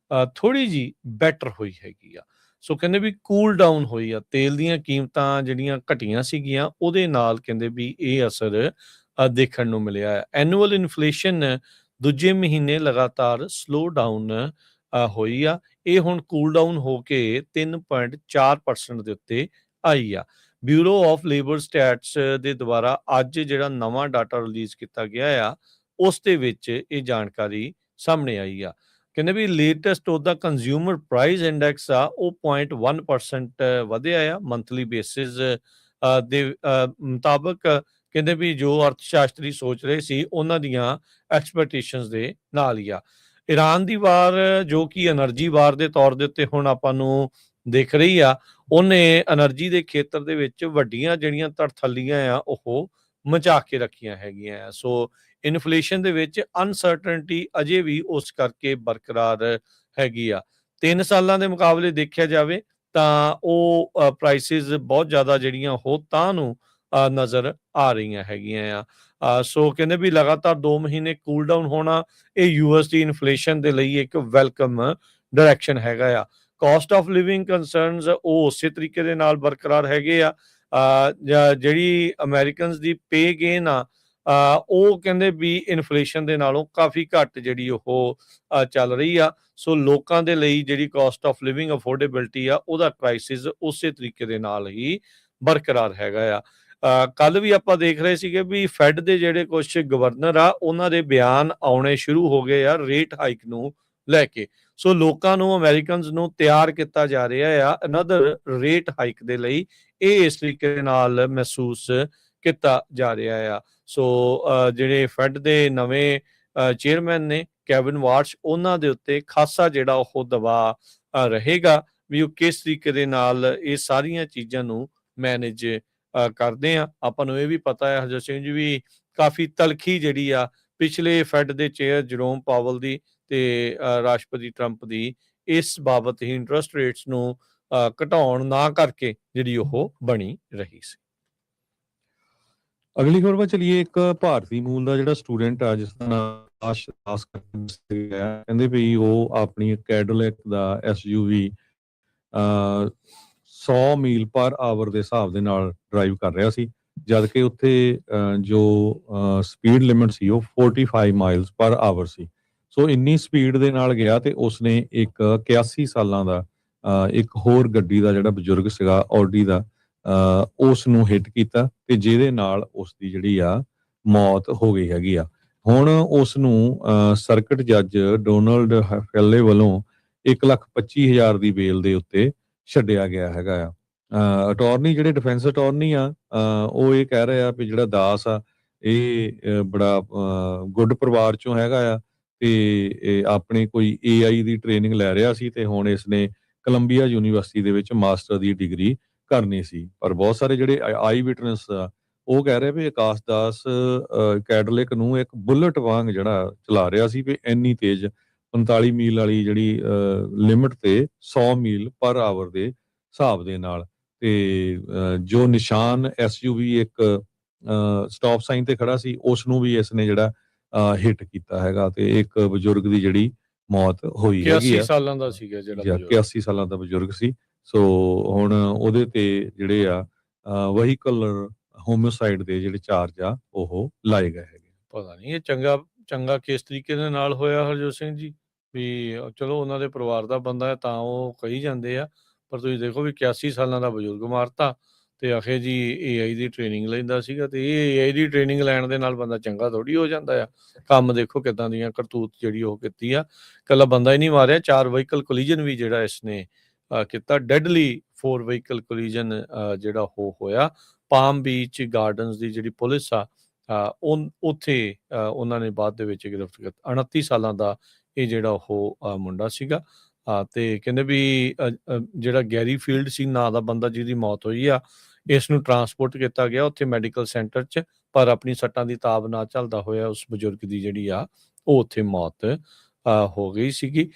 B: ਥੋੜੀ ਜੀ ਬੈਟਰ ਹੋਈ ਹੈਗੀ ਆ। ਸੋ ਕਹਿੰਦੇ ਵੀ ਕੂਲ ਡਾਊਨ ਹੋਈ ਆ, ਤੇਲ ਦੀਆਂ ਕੀਮਤਾਂ ਜਿਹੜੀਆਂ ਘਟੀਆਂ ਸੀਗੀਆਂ ਉਹਦੇ ਨਾਲ ਕਹਿੰਦੇ ਵੀ ਇਹ ਅਸਰ ਦੇਖਣ ਨੂੰ ਮਿਲਿਆ ਹੈ। ਐਨੂਅਲ ਇਨਫਲੇਸ਼ਨ ਦੂਜੇ ਮਹੀਨੇ ਲਗਾਤਾਰ ਸਲੋ ਡਾਊਨ ਹੋਈ ਆ। ਇਹ ਹੁਣ ਕੂਲ ਡਾਊਨ ਹੋ ਕੇ 3.4% ਦੇ ਉੱਤੇ ਆਈ ਆ। ਬਿਊਰੋ ਆਫ ਲੇਬਰ ਸਟੈਟਸ ਦੇ ਦੁਆਰਾ ਅੱਜ ਜਿਹੜਾ ਨਵਾਂ ਡਾਟਾ ਰਿਲੀਜ਼ ਕੀਤਾ ਗਿਆ ਆ ਉਸ ਦੇ ਵਿੱਚ ਇਹ ਜਾਣਕਾਰੀ ਸਾਹਮਣੇ ਆਈ ਆ। ਕਹਿੰਦੇ ਵੀ ਲੇਟੈਸਟ ਉਹਦਾ ਕੰਜ਼ਿਊਮਰ ਪ੍ਰਾਈਸ ਇੰਡੈਕਸ ਆ ਉਹ 0.1% ਵਧਿਆ ਆ ਮੰਥਲੀ ਬੇਸਿਸ ਦੇ ਮੁਤਾਬਕ। ਕਹਿੰਦੇ ਵੀ ਜੋ ਅਰਥ ਸ਼ਾਸਤਰੀ ਸੋਚ ਰਹੇ ਸੀ ਉਹਨਾਂ ਦੀਆਂ ਐਕਸਪੈਕਟੇਸ਼ਨਸ ਦੇ ਨਾਲ ਹੀ ਆ। ਈਰਾਨ ਦੀ ਵਾਰ ਜੋ ਕਿ એનર્ਜੀ ਵਾਰ ਦੇ ਤੌਰ ਦੇ ਉੱਤੇ ਹੁਣ ਆਪਾਂ ਨੂੰ ਦਿਖ ਰਹੀ ਆ, ਉਹਨੇ એનર્ਜੀ ਦੇ ਖੇਤਰ ਦੇ ਵਿੱਚ ਵੱਡੀਆਂ ਜਿਹੜੀਆਂ ਧੜਥੱਲੀਆਂ ਆ ਉਹ ਮਚਾ ਕੇ ਰੱਖੀਆਂ ਹੈਗੀਆਂ ਆ। ਸੋ ਇਨਫਲੇਸ਼ਨ ਦੇ ਵਿੱਚ ਅਨਸਰਟਨਟੀ ਅਜੇ ਵੀ ਉਸ ਕਰਕੇ ਬਰਕਰਾਰ ਹੈਗੀ ਆ। 3 ਸਾਲਾਂ ਦੇ ਮੁਕਾਬਲੇ ਦੇਖਿਆ ਜਾਵੇ ਤਾਂ ਉਹ ਪ੍ਰਾਈਸਿਸ ਬਹੁਤ ਜ਼ਿਆਦਾ ਜਿਹੜੀਆਂ ਉਹ ਤਾਂ ਨੂੰ ਨਜ਼ਰ ਆ ਰਹੀਆਂ ਹੈਗੀਆਂ ਆ। ਸੋ ਕਹਿੰਦੇ ਵੀ ਲਗਾਤਾਰ 2 ਮਹੀਨੇ ਕੂਲ ਡਾਊਨ ਹੋਣਾ ਇਹ ਯੂਐਸ ਦੀ ਇਨਫਲੇਸ਼ਨ ਦੇ ਲਈ ਇੱਕ ਵੈਲਕਮ ਡਾਇਰੈਕਸ਼ਨ ਹੈਗਾ ਆ। ਕਾਸਟ ਆਫ ਲਿਵਿੰਗ ਕੰਸਰਨਸ ਉਹ ਉਸੇ ਤਰੀਕੇ ਦੇ ਨਾਲ ਬਰਕਰਾਰ ਹੈਗੇ ਆ। ਜਿਹੜੀ ਅਮਰੀਕਨਸ ਦੀ ਪੇ ਗੇਨ ਆ ਉਹ ਕਹਿੰਦੇ ਵੀ ਇਨਫਲੇਸ਼ਨ ਦੇ ਨਾਲੋਂ ਕਾਫੀ ਘੱਟ ਜਿਹੜੀ ਉਹ ਚੱਲ ਰਹੀ ਆ। ਸੋ ਲੋਕਾਂ ਦੇ ਲਈ ਜਿਹੜੀ ਕਾਸਟ ਆਫ ਲਿਵਿੰਗ ਅਫੋਰਡੇਬਿਲਟੀ ਆ ਉਹਦਾ ਕ੍ਰਾਈਸਿਸ ਉਸੇ ਤਰੀਕੇ ਦੇ ਨਾਲ ਹੀ ਬਰਕਰਾਰ ਹੈਗਾ ਆ। ਕੱਲ ਵੀ ਆਪਾਂ ਦੇਖ ਰਹੇ ਸੀਗੇ ਵੀ ਫੈਡ ਦੇ ਜਿਹੜੇ ਕੁਝ ਗਵਰਨਰ ਆ ਉਹਨਾਂ ਦੇ ਬਿਆਨ ਆਉਣੇ ਸ਼ੁਰੂ ਹੋ ਗਏ ਆ ਰੇਟ ਹਾਈਕ ਨੂੰ ਲੈ ਕੇ। ਸੋ ਲੋਕਾਂ ਨੂੰ ਅਮਰੀਕਨਸ ਨੂੰ ਤਿਆਰ ਕੀਤਾ ਜਾ ਰਿਹਾ ਆ ਅਨਦਰ ਰੇਟ ਹਾਈਕ ਦੇ ਲਈ। ਇਹ ਇਸ ਤਰੀਕੇ ਨਾਲ ਮਹਿਸੂਸ ਕੀਤਾ ਜਾ ਰਿਹਾ ਆ। ਸੋ ਜਿਹੜੇ ਫੈਡ ਦੇ ਨਵੇਂ ਚੇਅਰਮੈਨ ਨੇ ਕੈਵਿਨ ਵਾਰਸ਼, ਉਹਨਾਂ ਦੇ ਉੱਤੇ ਖਾਸਾ ਜਿਹੜਾ ਉਹ ਦਬਾਅ ਰਹੇਗਾ ਵੀ ਉਹ ਕਿਸ ਤਰੀਕੇ ਦੇ ਨਾਲ ਇਹ ਸਾਰੀਆਂ ਚੀਜ਼ਾਂ ਨੂੰ ਮੈਨੇਜ ਕਰਦੇ ਆ। ਆਪਾਂ ਨੂੰ ਇਹ ਵੀ ਪਤਾ ਹੈ ਹਰਜੋਤ ਸਿੰਘ ਜੀ ਵੀ ਕਾਫੀ ਤਲਖੀ ਜਿਹੜੀ ਆ ਪਿਛਲੇ ਫੈਡ ਦੇ ਚੇਅਰ ਜਰੋਮ ਪਾਵਲ ਦੀ ਤੇ ਰਾਸ਼ਟਰਪਤੀ ਟਰੰਪ ਦੀ ਇਸ ਬਾਬਤ ਹੀ ਇੰਟਰਸਟ ਰੇਟਸ ਨੂੰ ਘਟਾਉਣ ਨਾ ਕਰਕੇ ਜਿਹੜੀ ਉਹ ਬਣੀ ਰਹੀ ਸੀ।
A: ਅਗਲੀ ਖਬਰ ਵੱਲ ਚਲੀਏ। ਇੱਕ ਭਾਰਤੀ ਮੂਲ ਦਾ ਜਿਹੜਾ ਸਟੂਡੈਂਟ ਆ ਜਿਸ ਦਾ ਨਾਮ ਆਕਾਸ਼ ਕਹਿੰਦੇ ਵੀ ਉਹ ਆਪਣੀ ਕੈਡਿਲੈਕ ਦਾ SUV 100 ਮੀਲ ਪਰ ਆਵਰ ਦੇ ਹਿਸਾਬ ਦੇ ਨਾਲ ਡਰਾਈਵ ਕਰ ਰਿਹਾ ਸੀ, ਜਦ ਕਿ ਉੱਥੇ ਜੋ ਸਪੀਡ ਲਿਮਿਟ ਸੀ ਉਹ 45 ਮਾਈਲਸ ਪਰ ਆਵਰ ਸੀ। ਸੋ ਇੰਨੀ ਸਪੀਡ ਦੇ ਨਾਲ ਗਿਆ ਤੇ ਉਸਨੇ ਇੱਕ 81 ਸਾਲਾਂ ਦਾ ਇੱਕ ਹੋਰ ਗੱਡੀ ਦਾ ਜਿਹੜਾ ਬਜ਼ੁਰਗ ਸੀਗਾ ਆਡੀ ਦਾ ਉਸ ਨੂੰ ਹਿੱਟ ਕੀਤਾ ਤੇ ਜਿਹਦੇ ਨਾਲ ਉਸ ਦੀ ਜਿਹੜੀ ਆ ਮੌਤ ਹੋ ਗਈ ਹੈਗੀ ਆ। ਹੁਣ ਉਸ ਨੂੰ ਸਰਕਟ ਜੱਜ ਡੋਨਲਡ ਫੈਲੇ ਵੱਲੋਂ 1,25,000 ਦੀ ਬੇਲ ਦੇ ਉੱਤੇ ਛੱਡਿਆ ਗਿਆ ਹੈਗਾ ਆ। ਅਟਾਰਨੀ ਜਿਹੜੇ ਡਿਫੈਂਸ ਅਟਾਰਨੀ ਆ ਉਹ ਇਹ ਕਹਿ ਰਹੇ ਆ ਵੀ ਜਿਹੜਾ ਦਾਸ ਆ ਇਹ ਬੜਾ ਗੁੱਡ ਪਰਿਵਾਰ ਚੋਂ ਹੈਗਾ ਆ ਤੇ ਆਪਣੀ ਕੋਈ AI ਦੀ ਟ੍ਰੇਨਿੰਗ ਲੈ ਰਿਹਾ ਸੀ ਤੇ ਹੁਣ ਇਸਨੇ ਕੋਲੰਬੀਆ ਯੂਨੀਵਰਸਿਟੀ ਦੇ ਵਿੱਚ ਮਾਸਟਰ ਦੀ ਡਿਗਰੀ ਕਰਨੀ ਸੀ। ਪਰ ਬਹੁਤ ਸਾਰੇ ਜਿਹੜੇ ਆਈ ਵਿਟਨੈਸ ਆ ਉਹ ਕਹਿ ਰਹੇ ਵੀ ਆਕਾਸ਼ ਦਾਸ ਕੈਡਲਿਕ ਨੂੰ ਇੱਕ ਬੁਲਟ ਵਾਂਗ ਜਿਹੜਾ ਚਲਾ ਰਿਹਾ ਸੀ ਵੀ ਇੰਨੀ ਤੇਜ਼ 45 ਮੀਲ ਵਾਲੀ ਜਿਹੜੀ ਲਿਮਿਟ ਤੇ 100 ਮੀਲ ਪਰ ਆਵਰ ਦੇ ਹਿਸਾਬ ਦੇ ਨਾਲ। ਤੇ ਜੋ ਨਿਸ਼ਾਨ SUV ਇੱਕ ਸਟਾਪ ਸਾਈਨ ਤੇ ਖੜਾ ਸੀ ਉਸ ਨੂੰ ਵੀ ਇਸ ਨੇ ਜਿਹੜਾ ਹਿੱਟ ਕੀਤਾ ਹੈਗਾ ਤੇ ਇੱਕ ਬਜ਼ੁਰਗ ਦੀ ਜਿਹੜੀ ਮੌਤ ਹੋਈ ਹੈਗੀ
B: 81 ਸਾਲਾਂ ਦਾ ਸੀਗਾ ਜਿਹੜਾ
A: 81 ਸਾਲਾਂ ਦਾ ਬਜ਼ੁਰਗ ਸੀ। ਸੋ ਹੁਣ ਉਹਦੇ ਤੇ ਜਿਹੜੇ ਆ ਵਹੀਕਲ ਹੋਮਿਸਾਈਡ ਦੇ ਜਿਹੜੇ ਚਾਰਜ ਆ ਉਹ ਲਾਏ ਗਏ ਹੈਗੇ।
B: ਪਤਾ ਨਹੀਂ ਇਹ ਚੰਗਾ ਕਿਸ ਤਰੀਕੇ ਦੇ ਨਾਲ ਹੋਇਆ ਹਰਜੋਤ ਸਿੰਘ ਜੀ ਵੀ ਚਲੋ ਉਹਨਾਂ ਦੇ ਪਰਿਵਾਰ ਦਾ ਬੰਦਾ ਹੈ ਤਾਂ ਉਹ ਕਹੀ ਜਾਂਦੇ ਆ, ਪਰ ਤੁਸੀਂ ਦੇਖੋ ਵੀ 81 ਸਾਲਾਂ ਦਾ ਬਜ਼ੁਰਗ ਮਾਰਤਾ ਤੇ ਆਖੇ ਜੀ AI ਦੀ ਟ੍ਰੇਨਿੰਗ ਲੈਂਦਾ ਸੀਗਾ ਤੇ ਇਹ AI ਦੀ ਟ੍ਰੇਨਿੰਗ ਲੈਣ ਦੇ ਨਾਲ ਬੰਦਾ ਚੰਗਾ ਥੋੜੀ ਹੋ ਜਾਂਦਾ ਆ। ਕੰਮ ਦੇਖੋ ਕਿੱਦਾਂ ਦੀਆਂ ਕਰਤੂਤ ਜਿਹੜੀ ਉਹ ਕੀਤੀ ਆ। ਇਕੱਲਾ ਬੰਦਾ ਹੀ ਨਹੀਂ ਮਾਰਿਆ, 4 ਵਹੀਕਲ ਕੋਲੀਜਨ ਵੀ ਜਿਹੜਾ ਇਸਨੇ ਕੀਤਾ। ਡੈਡਲੀ 4 ਵਹੀਕਲ ਕੋਲੀਜਨ ਜਿਹੜਾ ਉਹ ਹੋਇਆ। ਪਾਮ ਬੀਚ ਗਾਰਡਨਸ ਦੀ ਜਿਹੜੀ ਪੁਲਿਸ ਆ ਉੱਥੇ ਉਹਨਾਂ ਨੇ ਬਾਅਦ ਦੇ ਵਿੱਚ ਗ੍ਰਿਫਤ ਕੀਤਾ। 29 ਸਾਲਾਂ ਦਾ ਇਹ ਜਿਹੜਾ ਉਹ ਮੁੰਡਾ ਸੀਗਾ ਤੇ ਕਹਿੰਦੇ ਵੀ ਜਿਹੜਾ ਗੈਰੀ ਫੀਲਡ ਸੀ ਨਾਂ ਦਾ ਬੰਦਾ ਜਿਹਦੀ ਮੌਤ ਹੋਈ ਆ, ਇਸ ਨੂੰ ਟਰਾਂਸਪੋਰਟ ਕੀਤਾ ਗਿਆ ਉੱਥੇ ਮੈਡੀਕਲ ਸੈਂਟਰ 'ਚ, ਪਰ ਆਪਣੀ ਸੱਟਾਂ ਦੀ ਤਾਬ ਨਾ ਝੱਲਦਾ ਹੋਇਆ ਉਸ ਬਜ਼ੁਰਗ ਦੀ ਜਿਹੜੀ ਆ ਉਹ ਉੱਥੇ ਮੌਤ ਹੋ ਗਈ ਸੀਗੀ।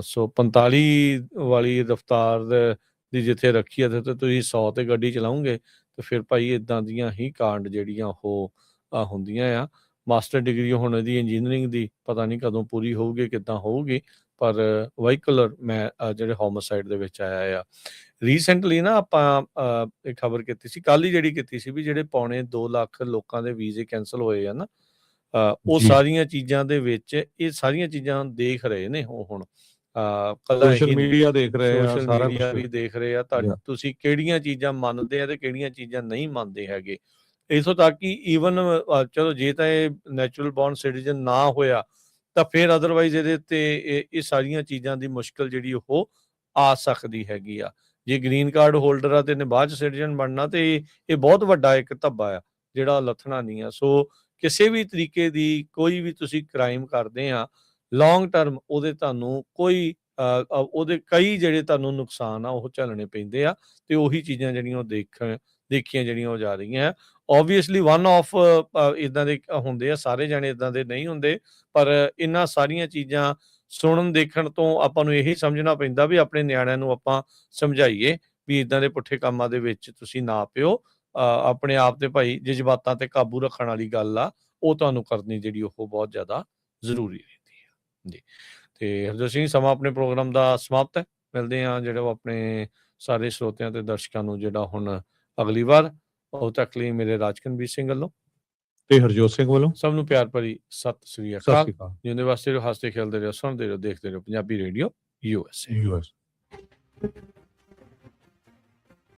B: ਸੋ 45 ਵਾਲੀ ਰਫਤਾਰ ਦੀ ਜਿੱਥੇ ਰੱਖੀ ਆ ਤੇ ਤੁਸੀਂ 100 ਤੇ ਗੱਡੀ ਚਲਾਉਂਗੇ ਤੇ ਫਿਰ ਭਾਈ ਇਦਾਂ ਦੀਆਂ ਹੀ ਕਾਂਡ ਜਿਹੜੀਆਂ ਉਹ ਹੁੰਦੀਆਂ ਆ। ਮਾਸਟਰ ਡਿਗਰੀ ਹੁਣ ਇਹਦੀ ਇੰਜੀਨੀਅਰਿੰਗ ਦੀ ਪਤਾ ਨਹੀਂ ਕਦੋਂ ਪੂਰੀ ਹੋਊਗੀ ਕਿੱਦਾਂ ਹੋਊਗੀ, ਪਰ ਵਹੀਕਲਰ ਜਿਹੜੇ ਹੋਮਿਸਾਈਡ ਦੇ ਵਿੱਚ ਆਇਆ ਆ। ਰੀਸੈਂਟਲੀ ਨਾ ਆਪਾਂ ਇੱਕ ਖਬਰ ਕੀਤੀ ਸੀ ਕੱਲ ਹੀ ਜਿਹੜੀ ਕੀਤੀ ਸੀ ਵੀ ਜਿਹੜੇ 2.25 ਲੱਖ ਲੋਕਾਂ ਦੇ ਵੀਜ਼ੇ ਕੈਂਸਲ ਹੋਏ ਆ ਨਾ, ਉਹ ਸਾਰੀਆਂ ਚੀਜ਼ਾਂ ਦੇ ਵਿੱਚ ਇਹ ਸਾਰੀਆਂ ਚੀਜ਼ਾਂ ਦੇਖ ਰਹੇ ਨੇ ਉਹ ਹੁਣ
A: ਸੋਸ਼ਲ ਮੀਡੀਆ ਦੇਖ ਰਹੇ ਆ, ਸਾਰਾ
B: ਕੁਝ ਵੀ ਦੇਖ ਰਹੇ ਆ। ਤੁਸੀਂ ਕਿਹੜੀਆਂ ਚੀਜ਼ਾਂ ਮੰਨਦੇ ਆ ਤੇ ਕਿਹੜੀਆਂ ਚੀਜ਼ਾਂ ਨਹੀਂ ਮੰਨਦੇ ਹੈਗੇ। ਇਥੋਂ ਤੱਕ ਕਿ ਈਵਨ ਚਲੋ ਜੇ ਤਾਂ ਇਹ ਨੈਚੁਰਲ ਬੌਰਨ ਸਿਟੀਜ਼ਨ ਨਾ ਹੋਇਆ ਤਾਂ ਫਿਰ ਅਦਰਵਾਈਜ਼ ਇਹਦੇ ਉੱਤੇ ਇਹ ਸਾਰੀਆਂ ਚੀਜ਼ਾਂ ਦੀ ਮੁਸ਼ਕਲ ਜਿਹੜੀ ਉਹ ਆ ਸਕਦੀ ਹੈਗੀ ਆ। ਜੇ ਗ੍ਰੀਨ ਕਾਰਡ ਹੋਲਡਰ ਆ ਤੇ ਇਹਨੇ ਬਾਅਦ ਚ ਸਿਟੀਜ਼ਨ ਬਣਨਾ ਤੇ ਇਹ ਬਹੁਤ ਵੱਡਾ ਇੱਕ ਧੱਬਾ ਆ। ਜਿਹੜਾ ਲੱਥਣਾ ਨਹੀਂ ਆ। ਸੋ ਕਿਸੇ ਵੀ ਤਰੀਕੇ ਦੀ ਕੋਈ ਵੀ ਤੁਸੀਂ ਕ੍ਰਾਈਮ ਕਰਦੇ ਆ, ਲੌਂਗ ਟਰਮ ਉਹਦੇ ਤੁਹਾਨੂੰ ਕੋਈ ਉਹਦੇ ਕਈ ਜਿਹੜੇ ਤੁਹਾਨੂੰ ਨੁਕਸਾਨ ਆ ਉਹ ਝੱਲਣੇ ਪੈਂਦੇ ਆ, ਤੇ ਉਹੀ ਚੀਜ਼ਾਂ ਜਿਹੜੀਆਂ ਉਹ ਦੇਖੀਆਂ ਜਿਹੜੀਆਂ ਉਹ ਜਾ ਰਹੀਆਂ। ਓਬਵੀਅਸਲੀ ਵਨ ਆਫ ਇਦਾਂ ਦੇ ਹੁੰਦੇ ਆ, ਸਾਰੇ ਜਾਣੇ ਇਦਾਂ ਦੇ ਨਹੀਂ ਹੁੰਦੇ, ਪਰ ਇਹਨਾਂ ਸਾਰੀਆਂ ਚੀਜ਼ਾਂ ਸੁਣਨ ਦੇਖਣ ਤੋਂ ਆਪਾਂ ਨੂੰ ਇਹੀ ਸਮਝਣਾ ਪੈਂਦਾ ਵੀ ਆਪਣੇ ਨਿਆਣਿਆਂ ਨੂੰ ਆਪਾਂ ਸਮਝਾਈਏ ਵੀ ਇਦਾਂ ਦੇ ਪੁੱਠੇ ਕੰਮਾਂ ਦੇ ਵਿੱਚ ਤੁਸੀਂ ਨਾ ਪਿਓ। ਆਪਣੇ ਆਪ ਤੇ ਭਾਈ ਜਜ਼ਬਾਤਾਂ ਤੇ ਕਾਬੂ ਰੱਖਣ ਵਾਲੀ ਗੱਲ ਆ, ਉਹ ਤੁਹਾਨੂੰ ਕਰਨੀ ਜਿਹੜੀ ਉਹ ਬਹੁਤ ਜ਼ਿਆਦਾ ਜ਼ਰੂਰੀ ਰਹਿੰਦੀ ਆ ਜੀ। ਤੇ ਹਰਜੋਤ ਸਿੰਘ, ਸਮਾਂ ਆਪਣੇ ਪ੍ਰੋਗਰਾਮ ਦਾ ਸਮਾਪਤ ਹੈ। ਮਿਲਦੇ ਹਾਂ ਜਿਹੜਾ ਉਹ ਆਪਣੇ ਸਾਰੇ ਸਰੋਤਿਆਂ ਤੇ ਦਰਸ਼ਕਾਂ ਨੂੰ ਜਿਹੜਾ ਹੁਣ ਅਗਲੀ ਵਾਰ। ਉਦੋਂ ਤੱਕ ਲਈ ਮੇਰੇ ਰਾਜਕਨਵੀਰ ਸਿੰਘ ਵੱਲੋਂ
A: ਤੇ ਹਰਜੋਤ ਸਿੰਘ ਵੱਲੋਂ
B: ਸਭ ਨੂੰ ਪਿਆਰ ਭਰੀ ਸਤਿ ਸ੍ਰੀ
A: ਸਤਿ
B: ਅਕਾਲ।
A: ਸ਼੍ਰੀ ਅਕਾਲ।
B: ਜਿਉਂਦੇ ਵਾਸਤੇ ਰਹੋ, ਹੱਸਦੇ ਖੇਲਦੇ ਰਹੋ, ਸੁਣਦੇ ਰਹੋ, ਦੇਖਦੇ ਰਹੋ ਪੰਜਾਬੀ ਰੇਡੀਓ USA।